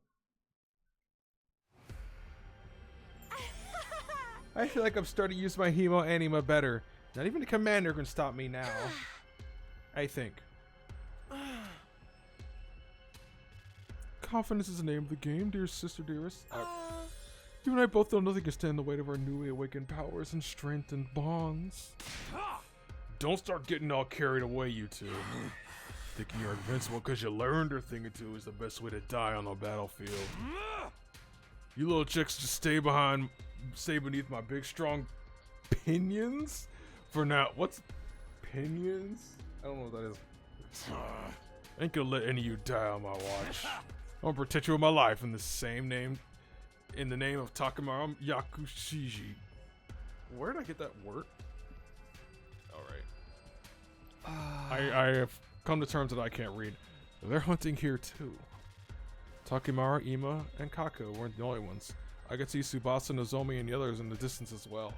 I feel like I'm starting to use my Hemo Anima better. Not even the commander can stop me now. I think. Confidence is the name of the game, dear sister dearest. You and I both know nothing can stand the weight of our newly awakened powers and strengthened bonds. Don't start getting all carried away, you two. Thinking you're invincible because you learned a thing or two is the best way to die on the battlefield. You little chicks just stay beneath my big strong pinions for now. What's pinions? I don't know what that is. I ain't gonna let any of you die on my watch. I'm gonna protect you with my life in the name of Takamaru Yakushiji. Where did I get that word? Alright. I have come to terms that I can't read. They're hunting here too. Takamaru, Ima, and Kako weren't the only ones. I could see Tsubasa, Nozomi, and the others in the distance as well.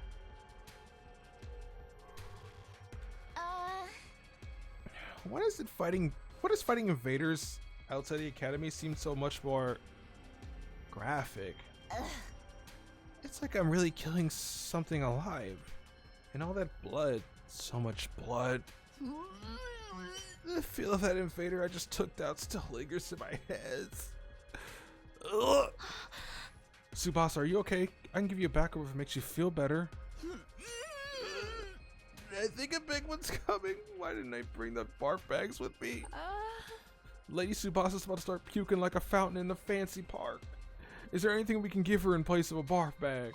What does fighting invaders outside the academy seem so much more graphic? It's like I'm really killing something alive. And all that blood. So much blood. The feel of that invader I just took out still lingers in my head. Ugh. Tsubasa, are you okay? I can give you a backup if it makes you feel better. I think a big one's coming. Why didn't I bring the barf bags with me? Lady Tsubasa's about to start puking like a fountain in the fancy park. Is there anything we can give her in place of a barf bag?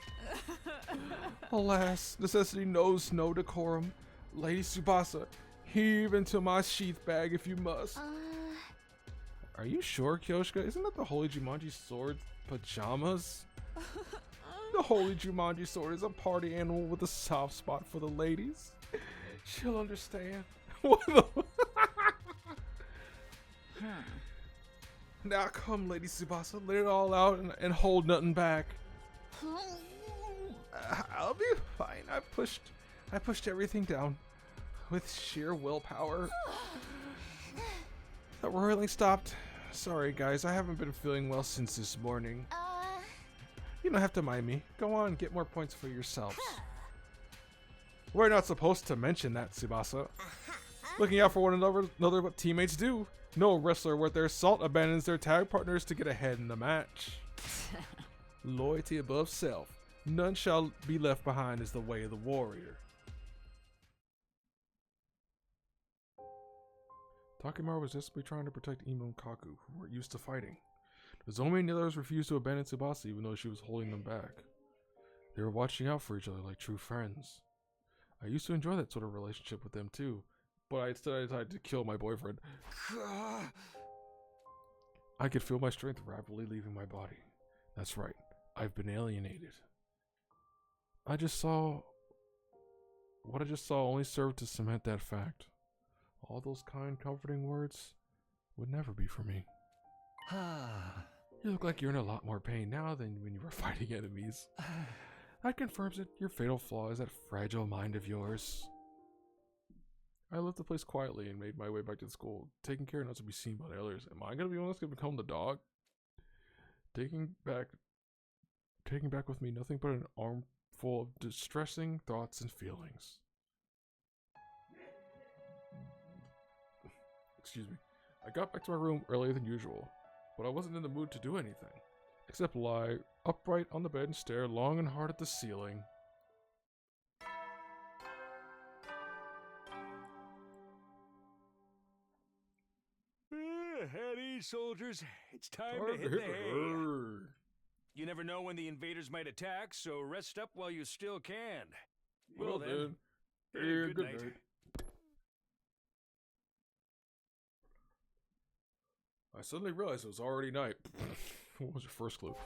Alas, necessity knows no decorum. Lady Tsubasa, heave into my sheath bag if you must. Are you sure, Kyoshika? Isn't that the Holy Jumanji Sword's pajamas? The Holy Jumanji Sword is a party animal with a soft spot for the ladies. She'll understand. What the? Now come, Lady Tsubasa, let it all out and hold nothing back. I'll be fine. I pushed everything down with sheer willpower. The roiling stopped. Sorry, guys, I haven't been feeling well since this morning. You don't have to mind me. Go on, get more points for yourselves. We're not supposed to mention that, Tsubasa. Looking out for one another what teammates do. No wrestler worth their salt abandons their tag partners to get ahead in the match. Loyalty above self. None shall be left behind is the way of the warrior. Takamaru was desperately trying to protect Imo and Kaku, who weren't used to fighting. Nozomi and the others refused to abandon Tsubasa even though she was holding them back. They were watching out for each other like true friends. I used to enjoy that sort of relationship with them too, but I instead decided to kill my boyfriend. I could feel my strength rapidly leaving my body. That's right, I've been alienated. What I just saw only served to cement that fact. All those kind, comforting words would never be for me. You look like you're in a lot more pain now than when you were fighting enemies. That confirms it. Your fatal flaw is that fragile mind of yours. I left the place quietly and made my way back to the school, taking care not to be seen by the others. Am I gonna be one that's gonna become the dog? Taking back with me nothing but an armful of distressing thoughts and feelings. Excuse me. I got back to my room earlier than usual, but I wasn't in the mood to do anything, except lie upright on the bed and stare long and hard at the ceiling. At ease, soldiers. It's time to hit the hay. You never know when the invaders might attack, so rest up while you still can. Well then, good night. I suddenly realized it was already night. What was your first clue?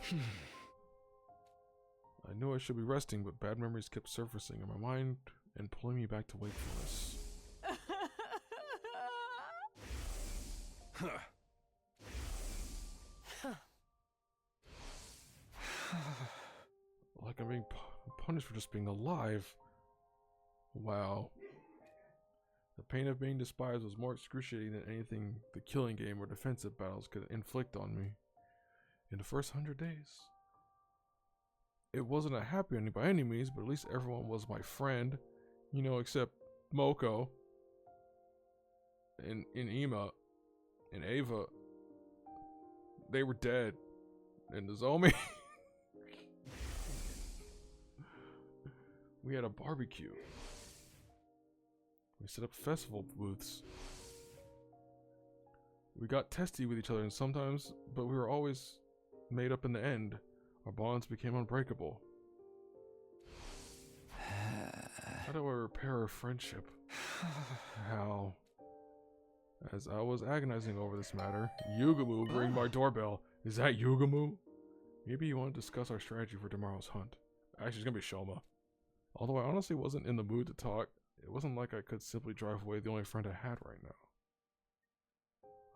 I knew I should be resting, but bad memories kept surfacing in my mind and pulling me back to wakefulness. Like I'm being punished for just being alive. Wow. The pain of being despised was more excruciating than anything the killing game or defensive battles could inflict on me. In the first 100 days. It wasn't a happy ending by any means, but at least everyone was my friend. You know, except Moko. And Ima. And Ava. They were dead. And Nozomi. We had a barbecue. We set up festival booths. We got testy with each other and sometimes, but we were always made up in the end. Our bonds became unbreakable. How do I repair our friendship? How? As I was agonizing over this matter, Yugamu rang my doorbell. Is that Yugamu? Maybe you want to discuss our strategy for tomorrow's hunt. Actually, it's gonna be Shoma. Although I honestly wasn't in the mood to talk, it wasn't like I could simply drive away the only friend I had right now.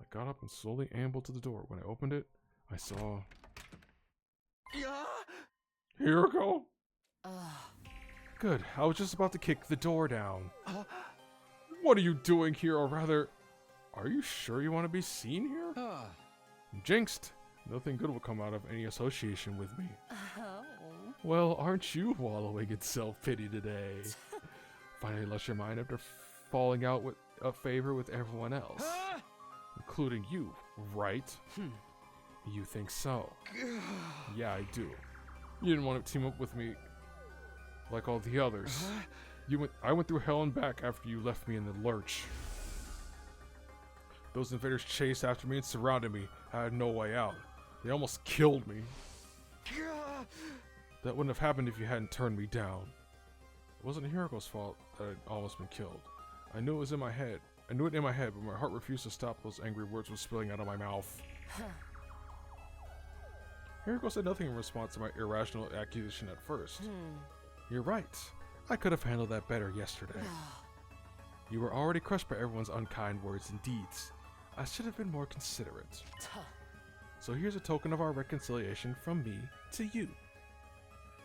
I got up and slowly ambled to the door. When I opened it, I saw... Hiroko? Good, I was just about to kick the door down. What are you doing here, or rather, are you sure you want to be seen here? Jinxed. Nothing good will come out of any association with me. Well, aren't you wallowing in self-pity today? Finally lost your mind after falling out with a favor with everyone else. Including you, right? You think so? Yeah, I do. You didn't want to team up with me like all the others. I went through hell and back after you left me in the lurch. Those invaders chased after me and surrounded me. I had no way out. They almost killed me. That wouldn't have happened if you hadn't turned me down. It wasn't Hiroko's fault that I'd almost been killed. I knew it was in my head. I knew it in my head, but my heart refused to stop those angry words from spilling out of my mouth. Hiroko said nothing in response to my irrational accusation at first. You're right. I could have handled that better yesterday. You were already crushed by everyone's unkind words and deeds. I should have been more considerate. So here's a token of our reconciliation from me to you.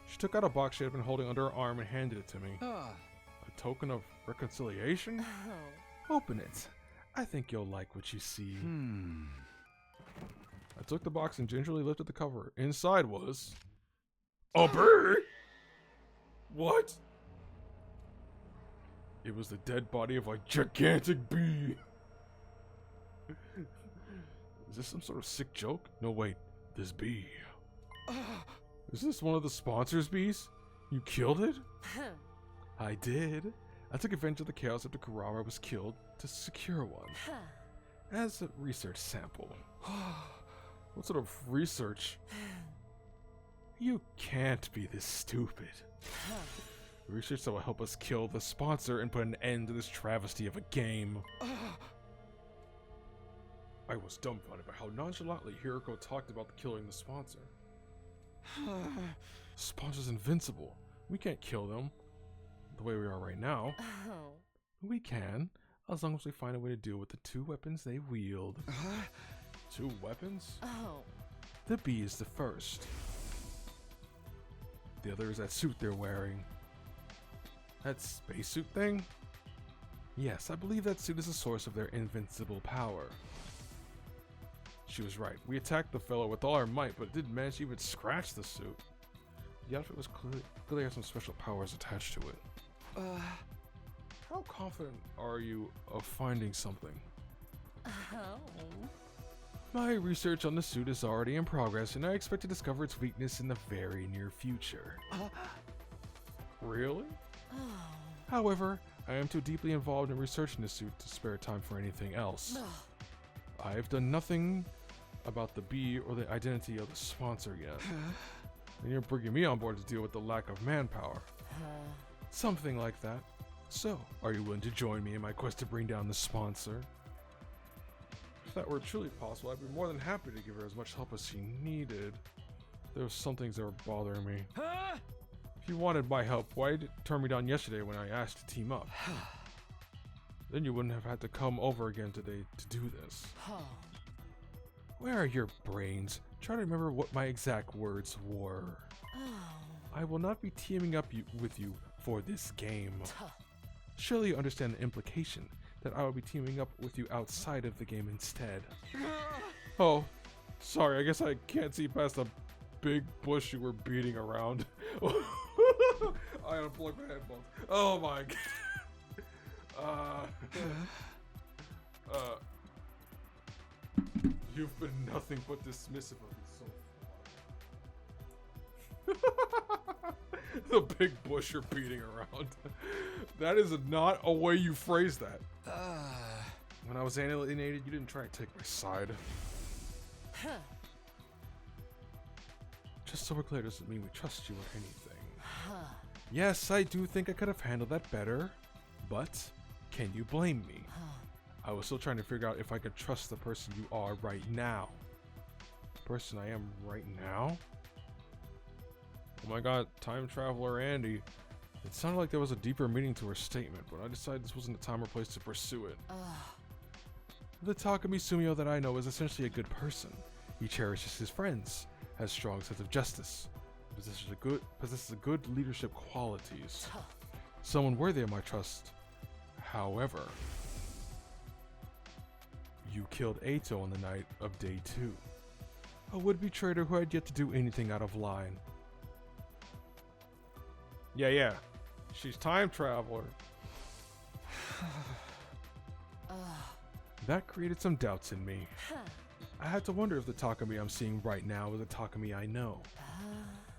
She took out a box she had been holding under her arm and handed it to me. A token of reconciliation? Open it. I think you'll like what you see. I took the box and gingerly lifted the cover. Inside was... a bee? What? It was the dead body of a gigantic bee. Is this some sort of sick joke? No, wait. This bee. Is this one of the sponsors' bees? You killed it? I did. I took advantage of the chaos after Kurara was killed to secure one. As a research sample. What sort of research? You can't be this stupid. Research that will help us kill the sponsor and put an end to this travesty of a game. I was dumbfounded by how nonchalantly Hiroko talked about killing the sponsor. Sponsor's invincible. We can't kill them the way we are right now. We can, as long as we find a way to deal with the two weapons they wield. Two weapons? The bee is the first. The other is that suit they're wearing. That spacesuit thing? Yes, I believe that suit is the source of their invincible power. She was right. We attacked the fellow with all our might, but didn't manage to even scratch the suit. The outfit was clearly had some special powers attached to it. How confident are you of finding something? My research on the suit is already in progress, and I expect to discover its weakness in the very near future. Really? However, I am too deeply involved in researching the suit to spare time for anything else. I have done nothing about the bee or the identity of the sponsor yet. And you're bringing me on board to deal with the lack of manpower. Something like that. So, are you willing to join me in my quest to bring down the sponsor? If that were truly possible, I'd be more than happy to give her as much help as she needed. There were some things that were bothering me. If you wanted my help, why did you turn me down yesterday when I asked to team up? Then you wouldn't have had to come over again today to do this. Where are your brains? Try to remember what my exact words were. I will not be teaming up with you for this game. Surely you understand the implication that I will be teaming up with you outside of the game instead. Oh, sorry, I guess I can't see past the big bush you were beating around. I unplugged my headphones. Oh my god. You've been nothing but dismissive of me so far. The big bush you're beating around. That is not a way you phrase that. When I was alienated, you didn't try to take my side. Just so we're clear, doesn't mean we trust you or anything. Yes, I do think I could have handled that better, but can you blame me? I was still trying to figure out if I could trust the person you are right now. The person I am right now? Oh my god, time traveler Andy. It sounded like there was a deeper meaning to her statement, but I decided this wasn't the time or place to pursue it. The Takumi Sumio that I know is essentially a good person. He cherishes his friends, has strong sense of justice, possesses a good leadership qualities. Someone worthy of my trust. However, you killed Eito on the night of day 2. A would-be traitor who had yet to do anything out of line. Yeah. She's time traveler. That created some doubts in me. I had to wonder if the Takumi I'm seeing right now is the Takumi I know.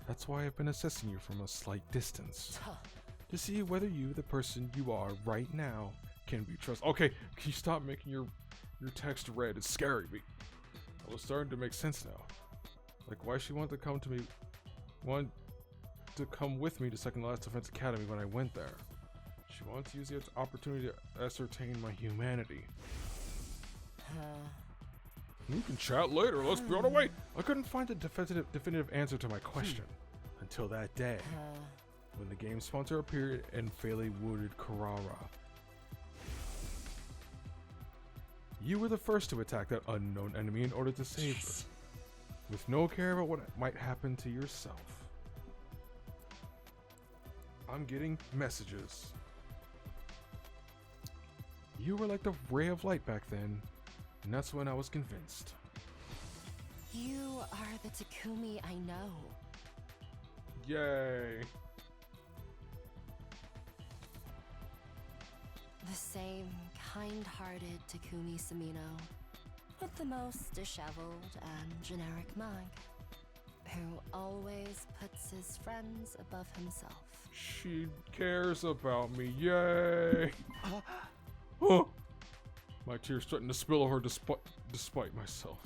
That's why I've been assessing you from a slight distance. To see whether you, the person you are right now, can be trusted. Okay, can you stop making your text red? It's scaring me. It was starting to make sense now. Like why she wanted to come with me to Second Last Defense Academy when I went there. She wanted to use the opportunity to ascertain my humanity. We can chat later, let's be on our way. I couldn't find a definitive answer to my question until that day when the game sponsor appeared and fatally wounded Karara. You were the first to attack that unknown enemy in order to save her, with no care about what might happen to yourself. I'm getting messages. You were like the ray of light back then, and that's when I was convinced. You are the Takumi I know. Yay. The same kind-hearted Takumi Sumino, with the most disheveled and generic mind, who always puts his friends above himself. She cares about me, yay! Oh, my tears starting to spill over despite myself.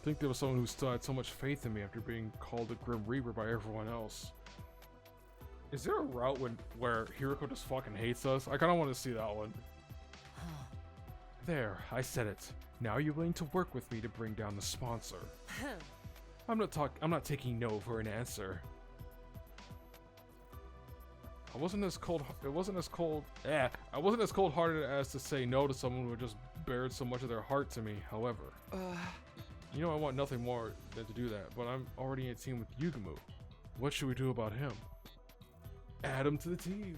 Think there was someone who still had so much faith in me after being called a Grim Reaper by everyone else. Is there a route where Hiroko just fucking hates us? I kinda want to see that one. There, I said it. Now you're willing to work with me to bring down the sponsor. I'm not taking no for an answer. I wasn't as cold-hearted as to say no to someone who had just bared so much of their heart to me. However, you know I want nothing more than to do that, but I'm already in a team with Yugumu. What should we do about him? Add him to the team.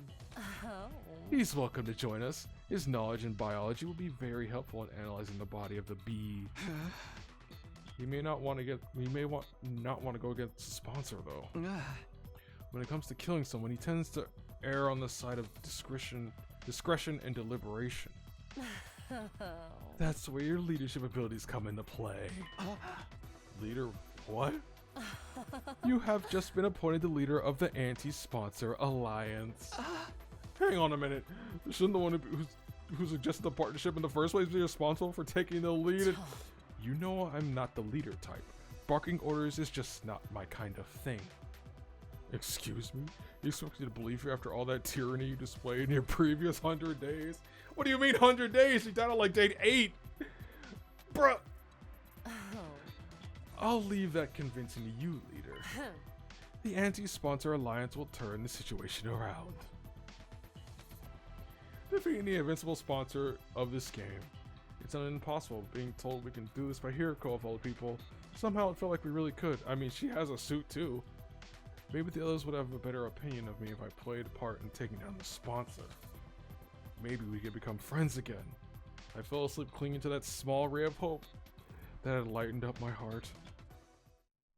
He's welcome to join us. His knowledge in biology will be very helpful in analyzing the body of the bee. He may not want to go against the sponsor though. When it comes to killing someone, he tends to err on the side of discretion and deliberation. That's where your leadership abilities come into play. Leader what? You have just been appointed the leader of the Anti-Sponsor Alliance. Hang on a minute. Shouldn't the one who suggested the partnership in the first place be responsible for taking the lead? You know I'm not the leader type. Barking orders is just not my kind of thing. Excuse me? You expect me to believe you after all that tyranny you displayed in your previous 100 days? What do you mean 100 days? You died on like day 8! Bruh! I'll leave that convincing to you, leader. the anti-sponsor alliance will turn the situation around. Defeating the invincible sponsor of this game. It's impossible. Being told we can do this by Hiroko of all the people. Somehow it felt like we really could. I mean, she has a suit too. Maybe the others would have a better opinion of me if I played a part in taking down the sponsor. Maybe we could become friends again. I fell asleep clinging to that small ray of hope that had lightened up my heart.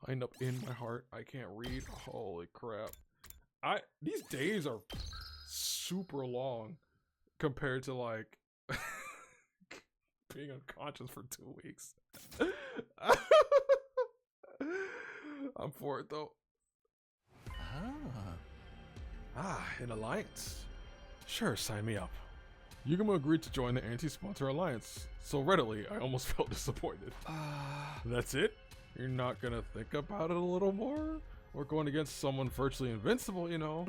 Lightened up in my heart. I can't read. Holy crap. These days are super long compared to like being unconscious for 2 weeks. I'm for it though. An alliance. Sure, sign me up. Yugamo agreed to join the anti-sponsor alliance so readily I almost felt disappointed. That's it? You're not gonna think about it a little more? We're going against someone virtually invincible, you know.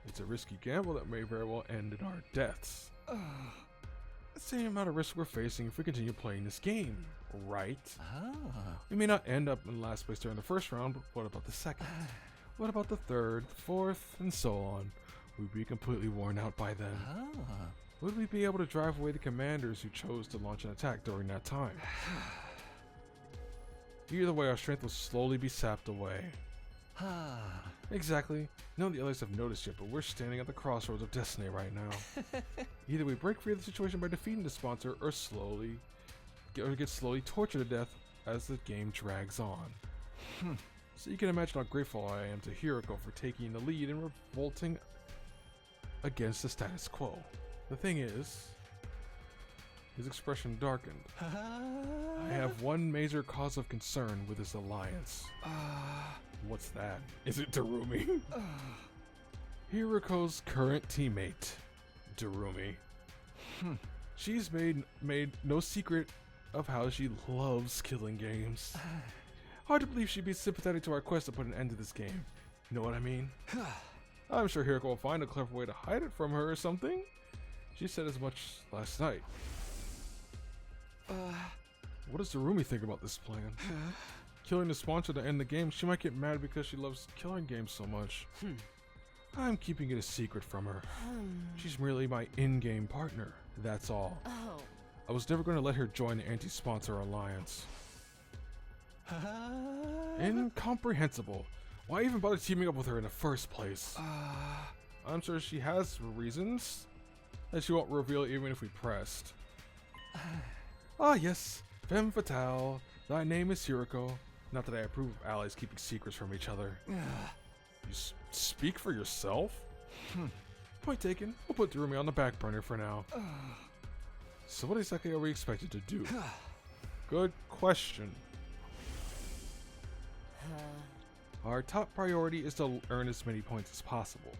It's a risky gamble that may very well end in our deaths. The same amount of risk we're facing if we continue playing this game, right? We may not end up in last place during the first round, but what about the second? What about the third, fourth, and so on? We'd be completely worn out by then. Would we be able to drive away the commanders who chose to launch an attack during that time? Either way, our strength will slowly be sapped away. Exactly. None of the others have noticed yet, but we're standing at the crossroads of destiny right now. Either we break free of the situation by defeating the sponsor, or get slowly tortured to death as the game drags on. So you can imagine how grateful I am to Hiroko for taking the lead and revolting against the status quo. The thing is, his expression darkened. I have one major cause of concern with this alliance. What's that? Is it Darumi? Hiroko's current teammate, Darumi. She's made no secret of how she loves killing games. Hard to believe she'd be sympathetic to our quest to put an end to this game. You know what I mean? I'm sure Hiroko will find a clever way to hide it from her or something. She said as much last night. What does Darumi think about this plan? Killing the sponsor to end the game, she might get mad because she loves killing games so much. I'm keeping it a secret from her. She's merely my in-game partner, that's all. I was never going to let her join the anti-sponsor alliance. Incomprehensible. Why even bother teaming up with her in the first place? I'm sure she has reasons that she won't reveal even if we pressed. Yes, femme fatale. Thy name is Hiroko. Not that I approve of allies keeping secrets from each other. You speak for yourself? Point taken. We'll put Darumi on the back burner for now. So what exactly are we expected to do? Good question. Our top priority is to earn as many points as possible.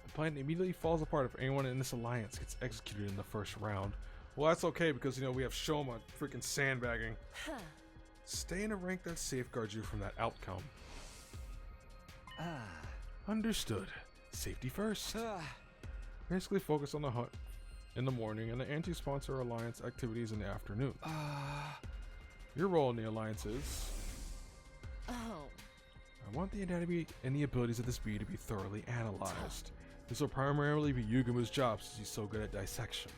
The plan immediately falls apart if anyone in this alliance gets executed in the first round. Well, that's okay because, you know, we have Shoma freaking sandbagging. Stay in a rank that safeguards you from that outcome. Understood. Safety first. Basically focus on the hunt in the morning and the anti-sponsor alliance activities in the afternoon. Your role in the alliance is... I want the anatomy and the abilities of this bee to be thoroughly analyzed. This will primarily be Yugamu's job since he's so good at dissection.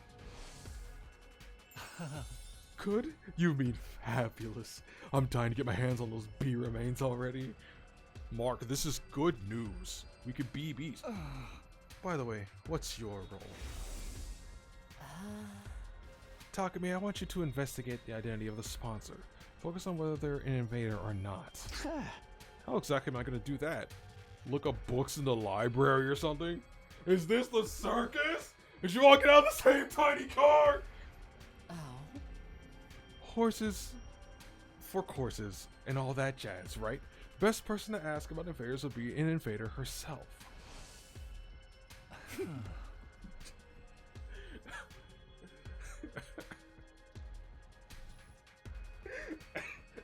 Good? You mean fabulous. I'm dying to get my hands on those bee remains already. Mark, this is good news. We could be bees. By the way, what's your role? Takumi, I want you to investigate the identity of the sponsor. Focus on whether they're an invader or not. How exactly am I going to do that? Look up books in the library or something? Is this the circus? Did you all get out of the same tiny car? Horses for courses and all that jazz, right? Best person to ask about invaders would be an invader herself.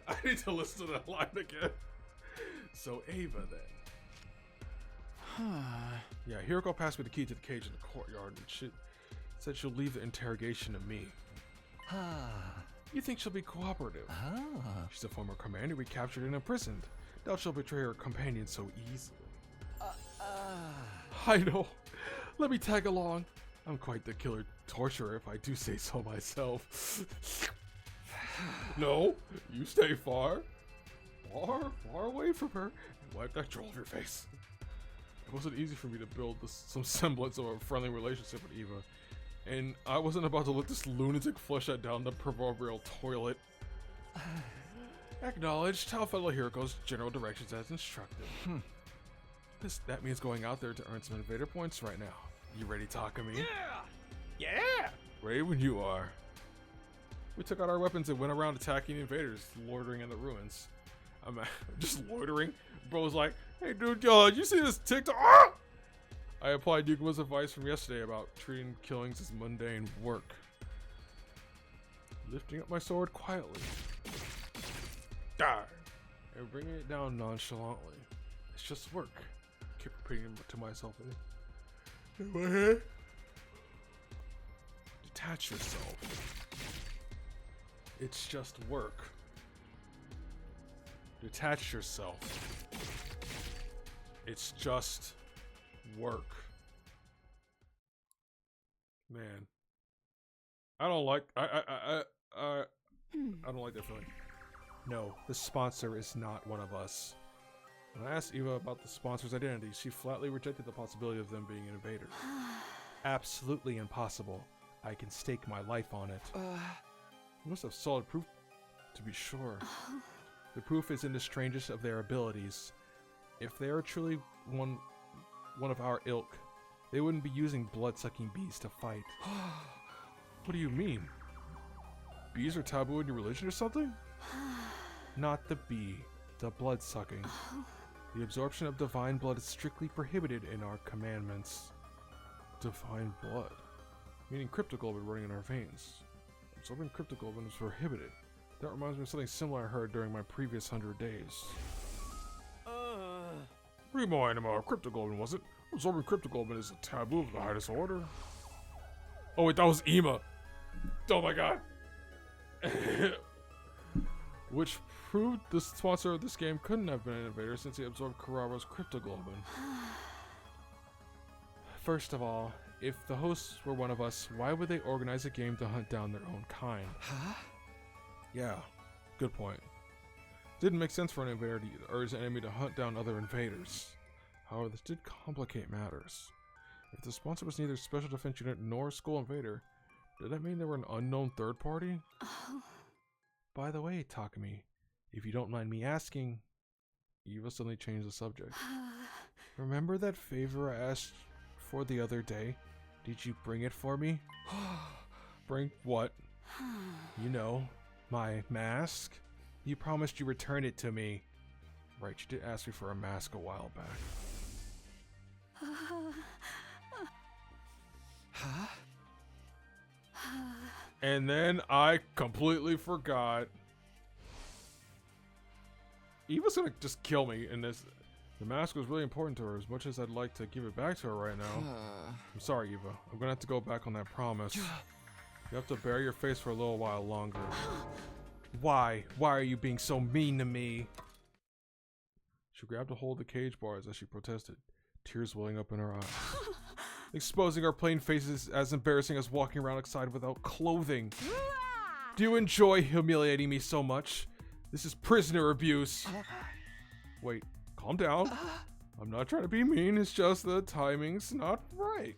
I need to listen to that line again. So Ava then. Yeah, Hiroko passed me the key to the cage in the courtyard and she said she'll leave the interrogation to me. You think she'll be cooperative? She's a former commander we captured and imprisoned. Doubt she'll betray her companion so easily. I know. Let me tag along. I'm quite the killer torturer if I do say so myself. No, you stay far away from her and wipe that drool off your face. It wasn't easy for me to build some semblance of a friendly relationship with Eva, and I wasn't about to let this lunatic flush that down the proverbial toilet. Acknowledged. How fellow hero goes general directions as instructed. That means going out there to earn some invader points right now. You ready, Takumi? Yeah! Ready when you are. We took out our weapons and went around attacking invaders, loitering in the ruins. I'm just loitering. Bro's like, hey dude, yo, did you see this TikTok? Ah! I applied Yukuma's advice from yesterday about treating killings as mundane work. Lifting up my sword quietly. Die! And bringing it down nonchalantly. It's just work. I kept repeating to myself in my head. Detach yourself. It's just work. Detach yourself. It's just work. Man. I don't like I don't like that feeling. No, the sponsor is not one of us. When I asked Eva about the sponsor's identity, she flatly rejected the possibility of them being invaders. Absolutely impossible. I can stake my life on it. You must have solid proof, to be sure. The proof is in the strangest of their abilities. If they are truly one of our ilk, they wouldn't be using blood-sucking bees to fight. What do you mean? Bees are taboo in your religion or something? Not the bee, the blood-sucking. The absorption of divine blood is strictly prohibited in our commandments. Divine blood? Meaning cryptoglobin running in our veins. Absorbing cryptoglobin is prohibited. That reminds me of something similar I heard during my previous 100 days. Remind him of cryptoglobin, was it? Absorbing cryptoglobin is a taboo of the highest order. Oh wait, that was Ema. Oh my god. Which proved the sponsor of this game couldn't have been an invader since he absorbed Kuraro's cryptoglobin. First of all, if the hosts were one of us, why would they organize a game to hunt down their own kind? Huh? Yeah, good point. Didn't make sense for an invader to urge an enemy to hunt down other invaders. However, this did complicate matters. If the sponsor was neither Special Defense Unit nor School Invader, did that mean they were an unknown third party? By the way, Takumi, if you don't mind me asking, Eva suddenly changed the subject. Remember that favor I asked for the other day? Did you bring it for me? Bring what? You know, my mask? You promised you returned it to me. Right, you did ask me for a mask a while back. Huh? And then I completely forgot. Eva's gonna just kill me in this. The mask was really important to her, as much as I'd like to give it back to her right now. I'm sorry, Eva. I'm gonna have to go back on that promise. You have to bury your face for a little while longer. Why? Why are you being so mean to me? She grabbed a hold of the cage bars as she protested, tears welling up in her eyes. Exposing our plain faces as embarrassing as walking around outside without clothing. Do you enjoy humiliating me so much? This is prisoner abuse. Wait, calm down. I'm not trying to be mean, it's just the timing's not right.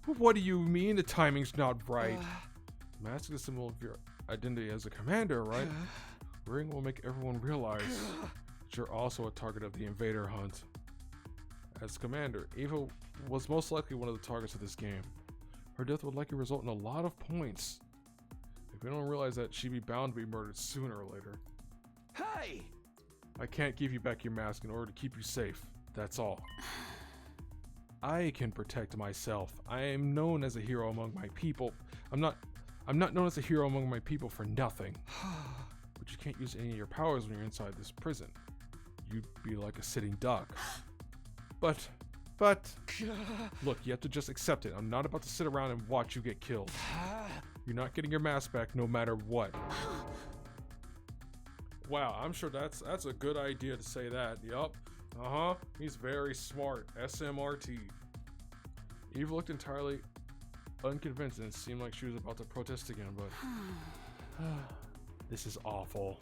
What do you mean the timing's not right? The mask is a symbol of your identity as a commander, right? Wearing will make everyone realize that you're also a target of the invader hunt. As commander, Eva was most likely one of the targets of this game. Her death would likely result in a lot of points. If we don't realize that, she'd be bound to be murdered sooner or later. Hey! I can't give you back your mask in order to keep you safe. That's all. I can protect myself. I am known as a hero among my people. I'm not known as a hero among my people for nothing. But you can't use any of your powers when you're inside this prison. You'd be like a sitting duck. But, look, you have to just accept it. I'm not about to sit around and watch you get killed. You're not getting your mask back no matter what. Wow, I'm sure that's a good idea to say that. Yup. Uh-huh. He's very smart. SMRT. Eva looked entirely unconvinced and it seemed like she was about to protest again, but this is awful.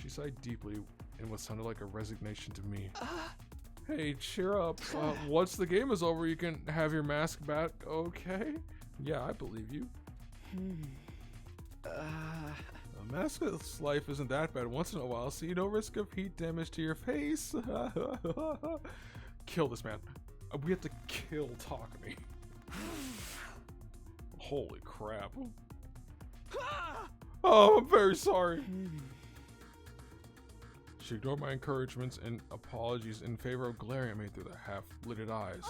She sighed deeply in what sounded like a resignation to me. Hey, cheer up. Once the game is over, you can have your mask back, okay? Yeah, I believe you. A maskless life isn't that bad once in a while, so you no risk of heat damage to your face. Kill this man. We have to kill Takumi. Holy crap. Oh, I'm very sorry. She ignored my encouragements and apologies in favor of glaring at me through the half-lidded eyes.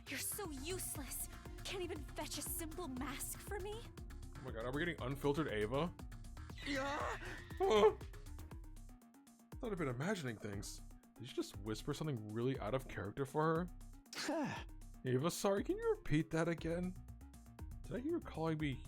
You're so useless. Can't even fetch a simple mask for me? Oh my god, are we getting unfiltered Ava? Thought I'd been imagining things. Did you just whisper something really out of character for her? Ava, sorry, can you repeat that again? Did I hear you calling me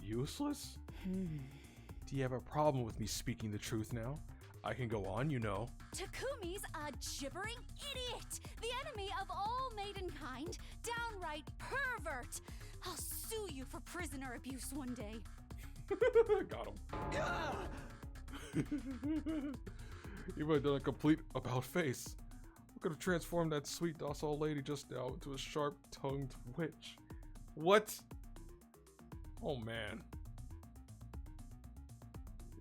useless? Do you have a problem with me speaking the truth now? I can go on, you know. Takumi's a gibbering idiot, the enemy of all maidenkind, downright pervert. I'll sue you for prisoner abuse one day. Got him. You might have done a complete about face. I could have transformed that sweet docile lady just now into a sharp-tongued witch. What? Oh man.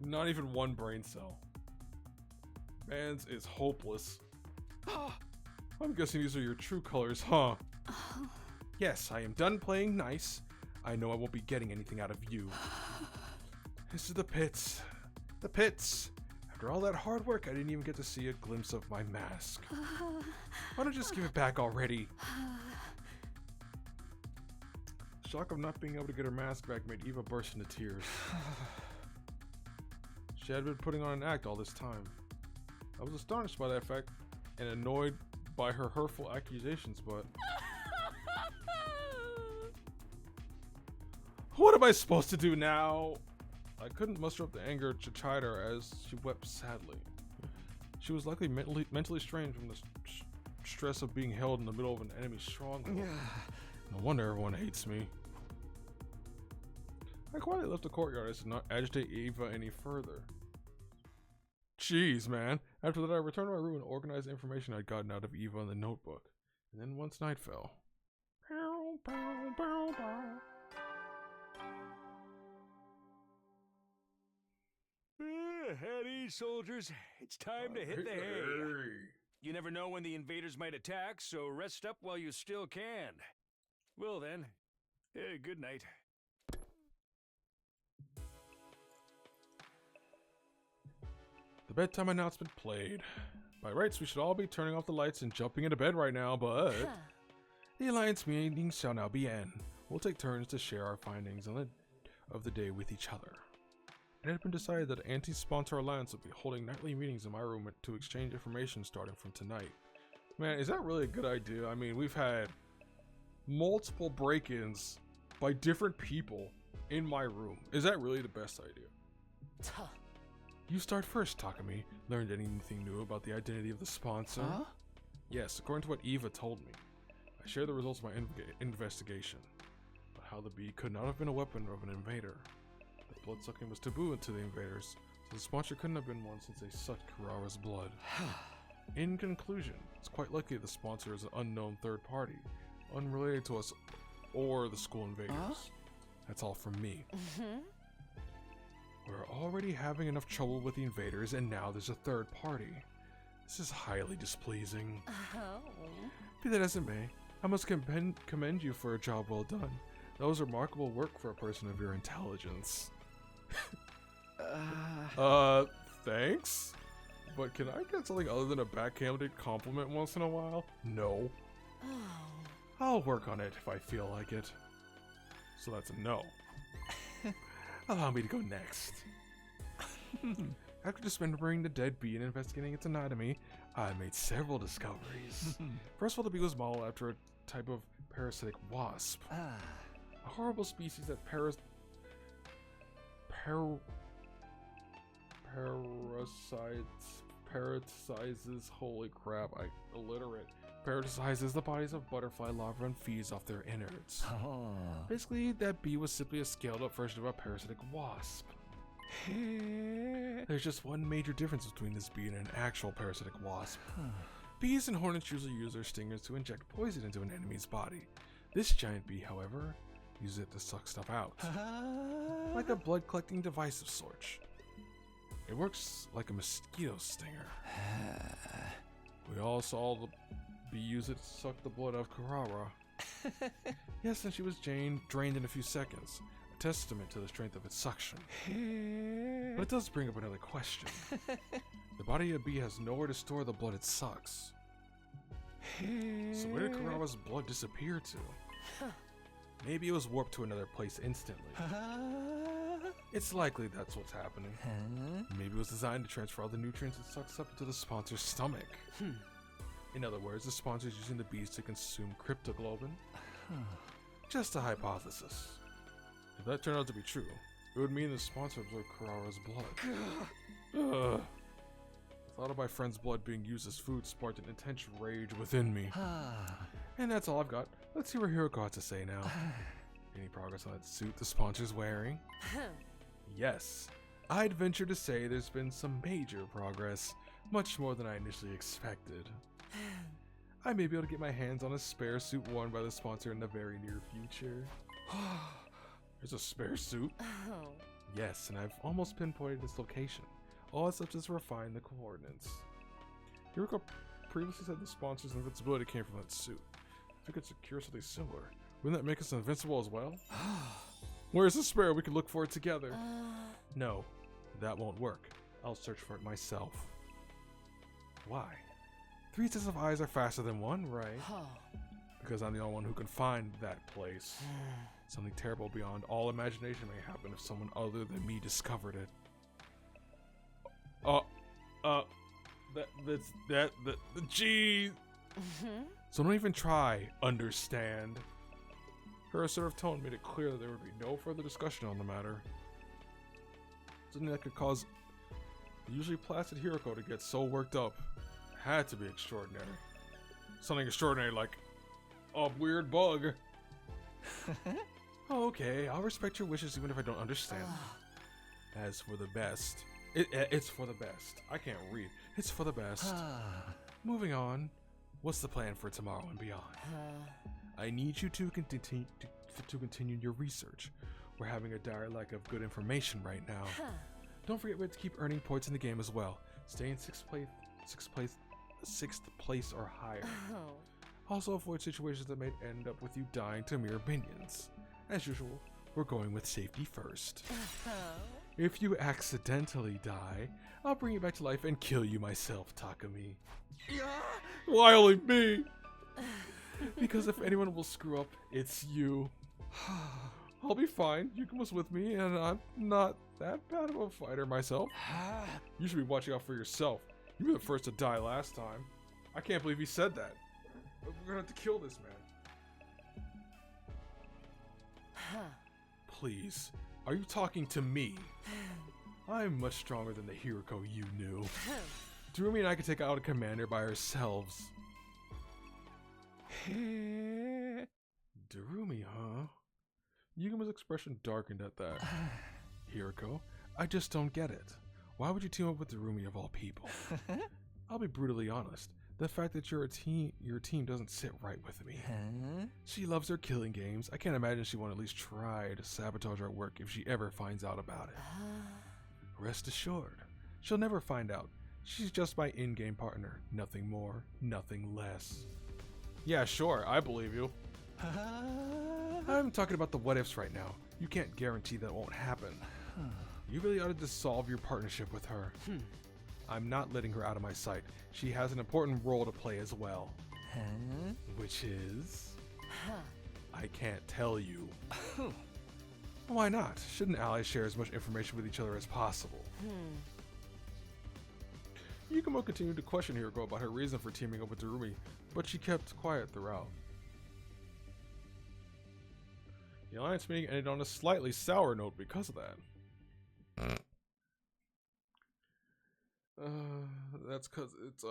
Not even one brain cell. Man's is hopeless. I'm guessing these are your true colors, huh? Yes, I am done playing nice. I know I won't be getting anything out of you. This is the pits. The pits. After all that hard work, I didn't even get to see a glimpse of my mask. Why don't you just give it back already? The shock of not being able to get her mask back made Eva burst into tears. She had been putting on an act all this time. I was astonished by that fact and annoyed by her hurtful accusations, but... What am I supposed to do now? I couldn't muster up the anger to chide her as she wept sadly. She was likely mentally strained from the stress of being held in the middle of an enemy stronghold. No wonder everyone hates me. I quietly left the courtyard as to not agitate Eva any further. Jeez, man. After that, I returned to my room and organized the information I'd gotten out of Eva in the notebook. And then once night fell... At ease, soldiers. It's time to hit the hay. You never know when the invaders might attack, so rest up while you still can. Well then, good night. The bedtime announcement played. By rights, we should all be turning off the lights and jumping into bed right now, but... The Alliance meeting shall now begin. We'll take turns to share our findings of the day with each other. It had been decided that Anti-Sponsor Alliance would be holding nightly meetings in my room to exchange information starting from tonight. Man, is that really a good idea? I mean, we've had multiple break-ins by different people in my room. Is that really the best idea? You start first, Takumi. Learned anything new about the identity of the sponsor? Huh? Yes, according to what Eva told me. I shared the results of my investigation. But how the bee could not have been a weapon of an invader. That blood-sucking was taboo to the invaders, so the sponsor couldn't have been one since they sucked Kurara's blood. In conclusion, it's quite likely the sponsor is an unknown third party, unrelated to us or the school invaders. That's all from me. We're already having enough trouble with the invaders, and now there's a third party. This is highly displeasing. Be that as it may, I must commend you for a job well done. That was remarkable work for a person of your intelligence. Thanks? But can I get something other than a backhanded compliment once in a while? No. I'll work on it if I feel like it. So that's a no. Allow me to go next. After dismembering the dead bee and investigating its anatomy, I made several discoveries. First of all, the bee was modeled after a type of parasitic wasp. A horrible species that parasitizes, holy crap, illiterate. Parasitizes the bodies of butterfly larvae and feeds off their innards. Oh. Basically, that bee was simply a scaled up version of a parasitic wasp. There's just one major difference between this bee and an actual parasitic wasp. Bees and hornets usually use their stingers to inject poison into an enemy's body. This giant bee, however, uses it to suck stuff out. Like a blood collecting device of sorts. It works like a mosquito stinger. We all saw the bee use it to suck the blood of Kurara. Yes, and she was drained in a few seconds. A testament to the strength of its suction. But it does bring up another question. The body of a bee has nowhere to store the blood it sucks. So where did Kurara's blood disappear to? Maybe it was warped to another place instantly. It's likely that's what's happening. Maybe it was designed to transfer all the nutrients it sucks up into the sponsor's stomach. In other words, the sponsor's using the bees to consume cryptoglobin. Just a hypothesis. If that turned out to be true, it would mean the sponsor absorbed Kurara's blood. The thought of my friend's blood being used as food sparked an intense rage within me. And that's all I've got. Let's see what Hiroko has to say now. Any progress on that suit the sponsor's wearing? Yes. I'd venture to say there's been some major progress. Much more than I initially expected. I may be able to get my hands on a spare suit worn by the sponsor in the very near future. There's a spare suit? Yes, and I've almost pinpointed its location. All it's left is to refine the coordinates. Hiroko previously said the sponsor's invincibility came from that suit. If we could secure something similar, wouldn't that make us invincible as well? Where's the spare? We could look for it together. No, that won't work. I'll search for it myself. Why? 3 sets of eyes are faster than one, right? Because I'm the only one who can find that place. Something terrible beyond all imagination may happen if someone other than me discovered it. Geez. So don't even try, understand. Her assertive tone made it clear that there would be no further discussion on the matter. Something that could cause the usually placid Hiroko to get so worked up had to be extraordinary. Something extraordinary like a weird bug. Okay, I'll respect your wishes even if I don't understand. As for the best, it's for the best. I can't read. It's for the best. Moving on. What's the plan for tomorrow and beyond? I need you to continue your research. We're having a dire lack of good information right now. Don't forget we have to keep earning points in the game as well. Stay in 6th place or higher. Also avoid situations that may end up with you dying to mere minions. As usual, we're going with safety first. If you accidentally die, I'll bring you back to life and kill you myself, Takumi. Why only me? Because if anyone will screw up, it's you. I'll be fine. Yukuma's with me, and I'm not that bad of a fighter myself. You should be watching out for yourself. You were the first to die last time. I can't believe he said that. We're gonna have to kill this man. Please, are you talking to me? I'm much stronger than the Hiroko you knew. Darumi and I could take out a commander by ourselves. Darumi, huh? Yuguma's expression darkened at that. Hiroko, I just don't get it. Why would you team up with Darumi of all people? I'll be brutally honest. The fact that your team doesn't sit right with me. She loves her killing games. I can't imagine she won't at least try to sabotage our work if she ever finds out about it. Rest assured, she'll never find out. She's just my in-game partner. Nothing more, nothing less. Yeah, sure, I believe you. I'm talking about the what-ifs right now. You can't guarantee that won't happen. You really ought to dissolve your partnership with her. I'm not letting her out of my sight. She has an important role to play as well. Which is... I can't tell you. Why not? Shouldn't allies share as much information with each other as possible? Yukumo continued to question Hiroko about her reason for teaming up with Darumi, but she kept quiet throughout. The alliance meeting ended on a slightly sour note because of that. That's because it's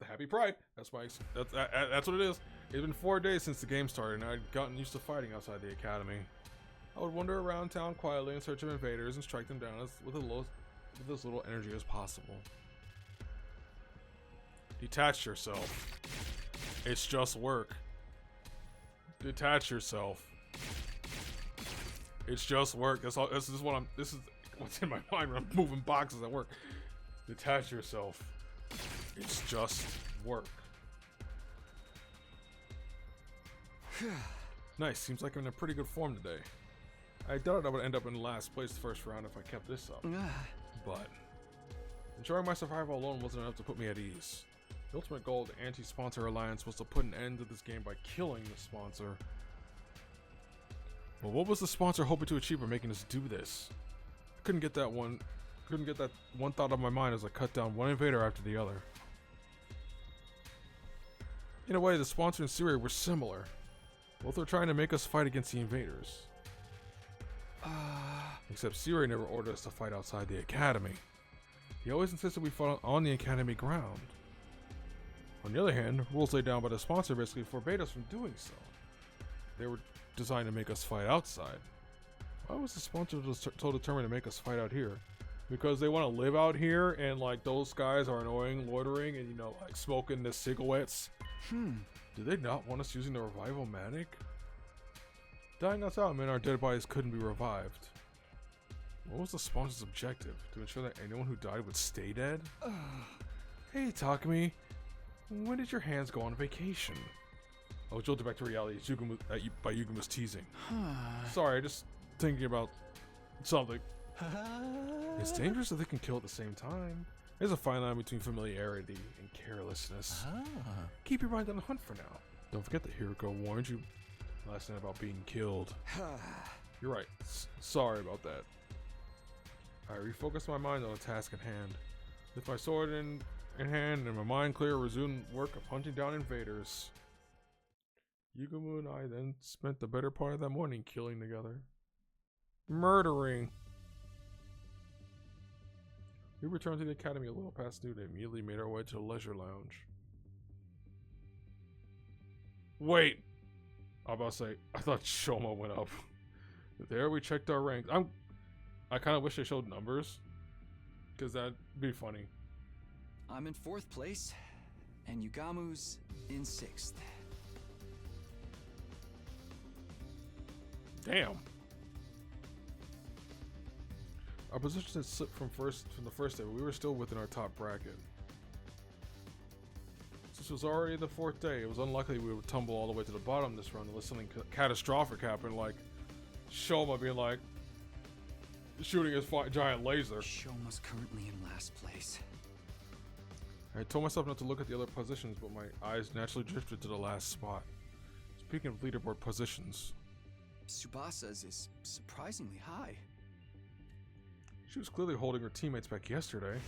Happy Pride. That's why. That's what it is. It's been 4 days since the game started, and I'd gotten used to fighting outside the academy. I would wander around town quietly in search of invaders and strike them down with as little energy as possible. Detach yourself. It's just work. Detach yourself. It's just work. That's all. This is what's in my mind when I'm moving boxes at work. Detach yourself. It's just work. Nice. Seems like I'm in a pretty good form today. I doubted I would end up in last place the first round if I kept this up. But ensuring my survival alone wasn't enough to put me at ease. The ultimate goal of the Anti-Sponsor Alliance was to put an end to this game by killing the sponsor. Well, what was the sponsor hoping to achieve by making us do this? I couldn't get that one thought out of my mind as I cut down one invader after the other. In a way, the sponsor and Syria were similar. Both were trying to make us fight against the invaders. Except Syria never ordered us to fight outside the academy. He always insisted we fought on the academy ground. On the other hand, rules laid down by the sponsor basically forbade us from doing so. They were designed to make us fight outside. Why was the sponsor so determined to make us fight out here? Because they want to live out here and like those guys are annoying, loitering, and like smoking the cigarettes? Do they not want us using the Revival-Matic? Dying us out meant our dead bodies couldn't be revived. What was the sponsor's objective? To ensure that anyone who died would stay dead? Hey Takumi, when did your hands go on vacation? I was jolted back to reality by Yuguma's teasing. Sorry, just thinking about something. It's dangerous that they can kill at the same time. There's a fine line between familiarity and carelessness. Keep your mind on the hunt for now. Don't forget that Hiroko warned you last night about being killed. You're right. Sorry about that. I refocused my mind on the task at hand. With my sword in hand and my mind clear, resumed work of hunting down invaders. Yugamo and I then spent the better part of that morning killing together. Murdering. We returned to the academy a little past noon and immediately made our way to the leisure lounge. Wait! I was about to say, I thought Shoma went up. There we checked our ranks. I kind of wish they showed numbers, because that'd be funny. I'm in 4th place, and Yugamu's in 6th. Damn. Our position had slipped from the first day, but we were still within our top bracket. Since it was already the 4th day, it was unlikely we would tumble all the way to the bottom this round unless something catastrophic happened, like Shoma being like shooting his giant laser. Shoma's currently in last place. I told myself not to look at the other positions, but my eyes naturally drifted to the last spot. Speaking of leaderboard positions, Tsubasa's is surprisingly high. She was clearly holding her teammates back yesterday.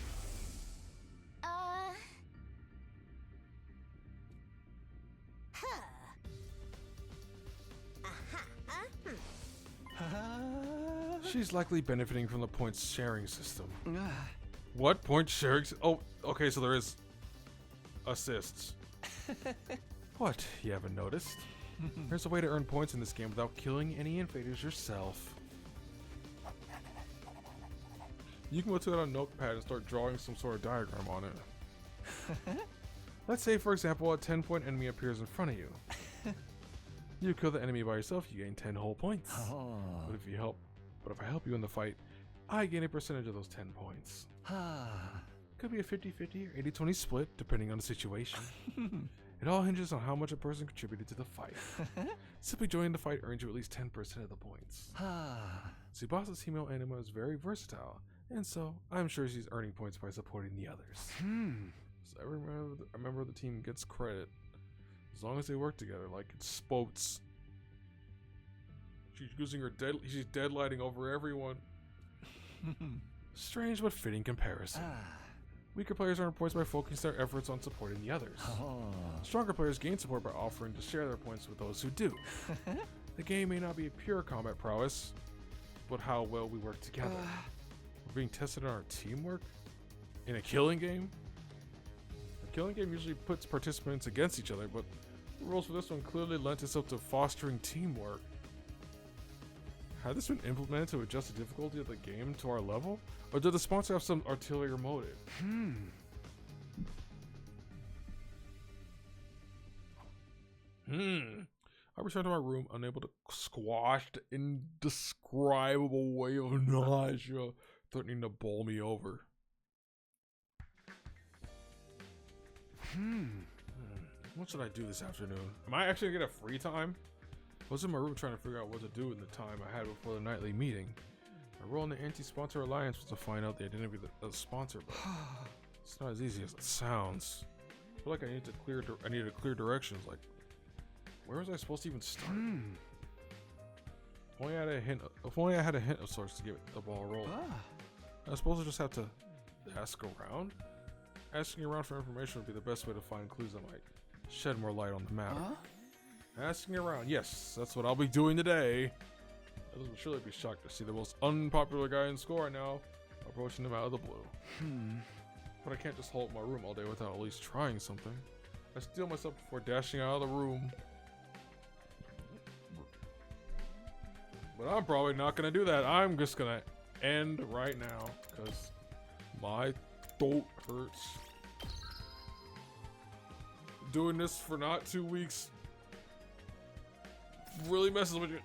She's likely benefiting from the points sharing system. What? Point sharing? Oh, okay, so there is assists. What? You haven't noticed? There's a way to earn points in this game without killing any invaders yourself. You can go to it on a notepad and start drawing some sort of diagram on it. Let's say, for example, a 10-point enemy appears in front of you. You kill the enemy by yourself, you gain 10 whole points. But if I help you in the fight, I gain a percentage of those 10 points. Could be a 50-50 or 80-20 split, depending on the situation. It all hinges on how much a person contributed to the fight. Simply joining the fight earns you at least 10% of the points. Tsubasa's female anima is very versatile, and so I'm sure she's earning points by supporting the others. So every member of the team gets credit, as long as they work together, like it's sports. She's using her she's deadlighting over everyone. Strange but fitting comparison. Weaker players earn points by focusing their efforts on supporting the others. Stronger players gain support by offering to share their points with those who do. The game may not be pure combat prowess, but how well we work together. We're being tested on our teamwork? In a killing game? A killing game usually puts participants against each other, but the rules for this one clearly lent itself to fostering teamwork. Had this been implemented to adjust the difficulty of the game to our level? Or did the sponsor have some ulterior motive? I returned to my room, unable to squash the indescribable wave of nausea threatening to bowl me over. What should I do this afternoon? Am I actually gonna get a free time? I was in my room trying to figure out what to do in the time I had before the nightly meeting. My role in the anti-sponsor alliance was to find out the identity of the sponsor, but it's not as easy as it sounds. I feel like I needed clear directions. Like, where was I supposed to even start? If only I had a hint of sorts to get the ball rolling. I suppose I just have to ask around. Asking around for information would be the best way to find clues that might shed more light on the matter. Asking around, yes, that's what I'll be doing today. I would surely be shocked to see the most unpopular guy in school right now approaching him out of the blue. But I can't just hold my room all day without at least trying something. I steel myself before dashing out of the room. But I'm probably not gonna do that. I'm just gonna end right now because my throat hurts. Doing this for not 2 weeks really messes with you.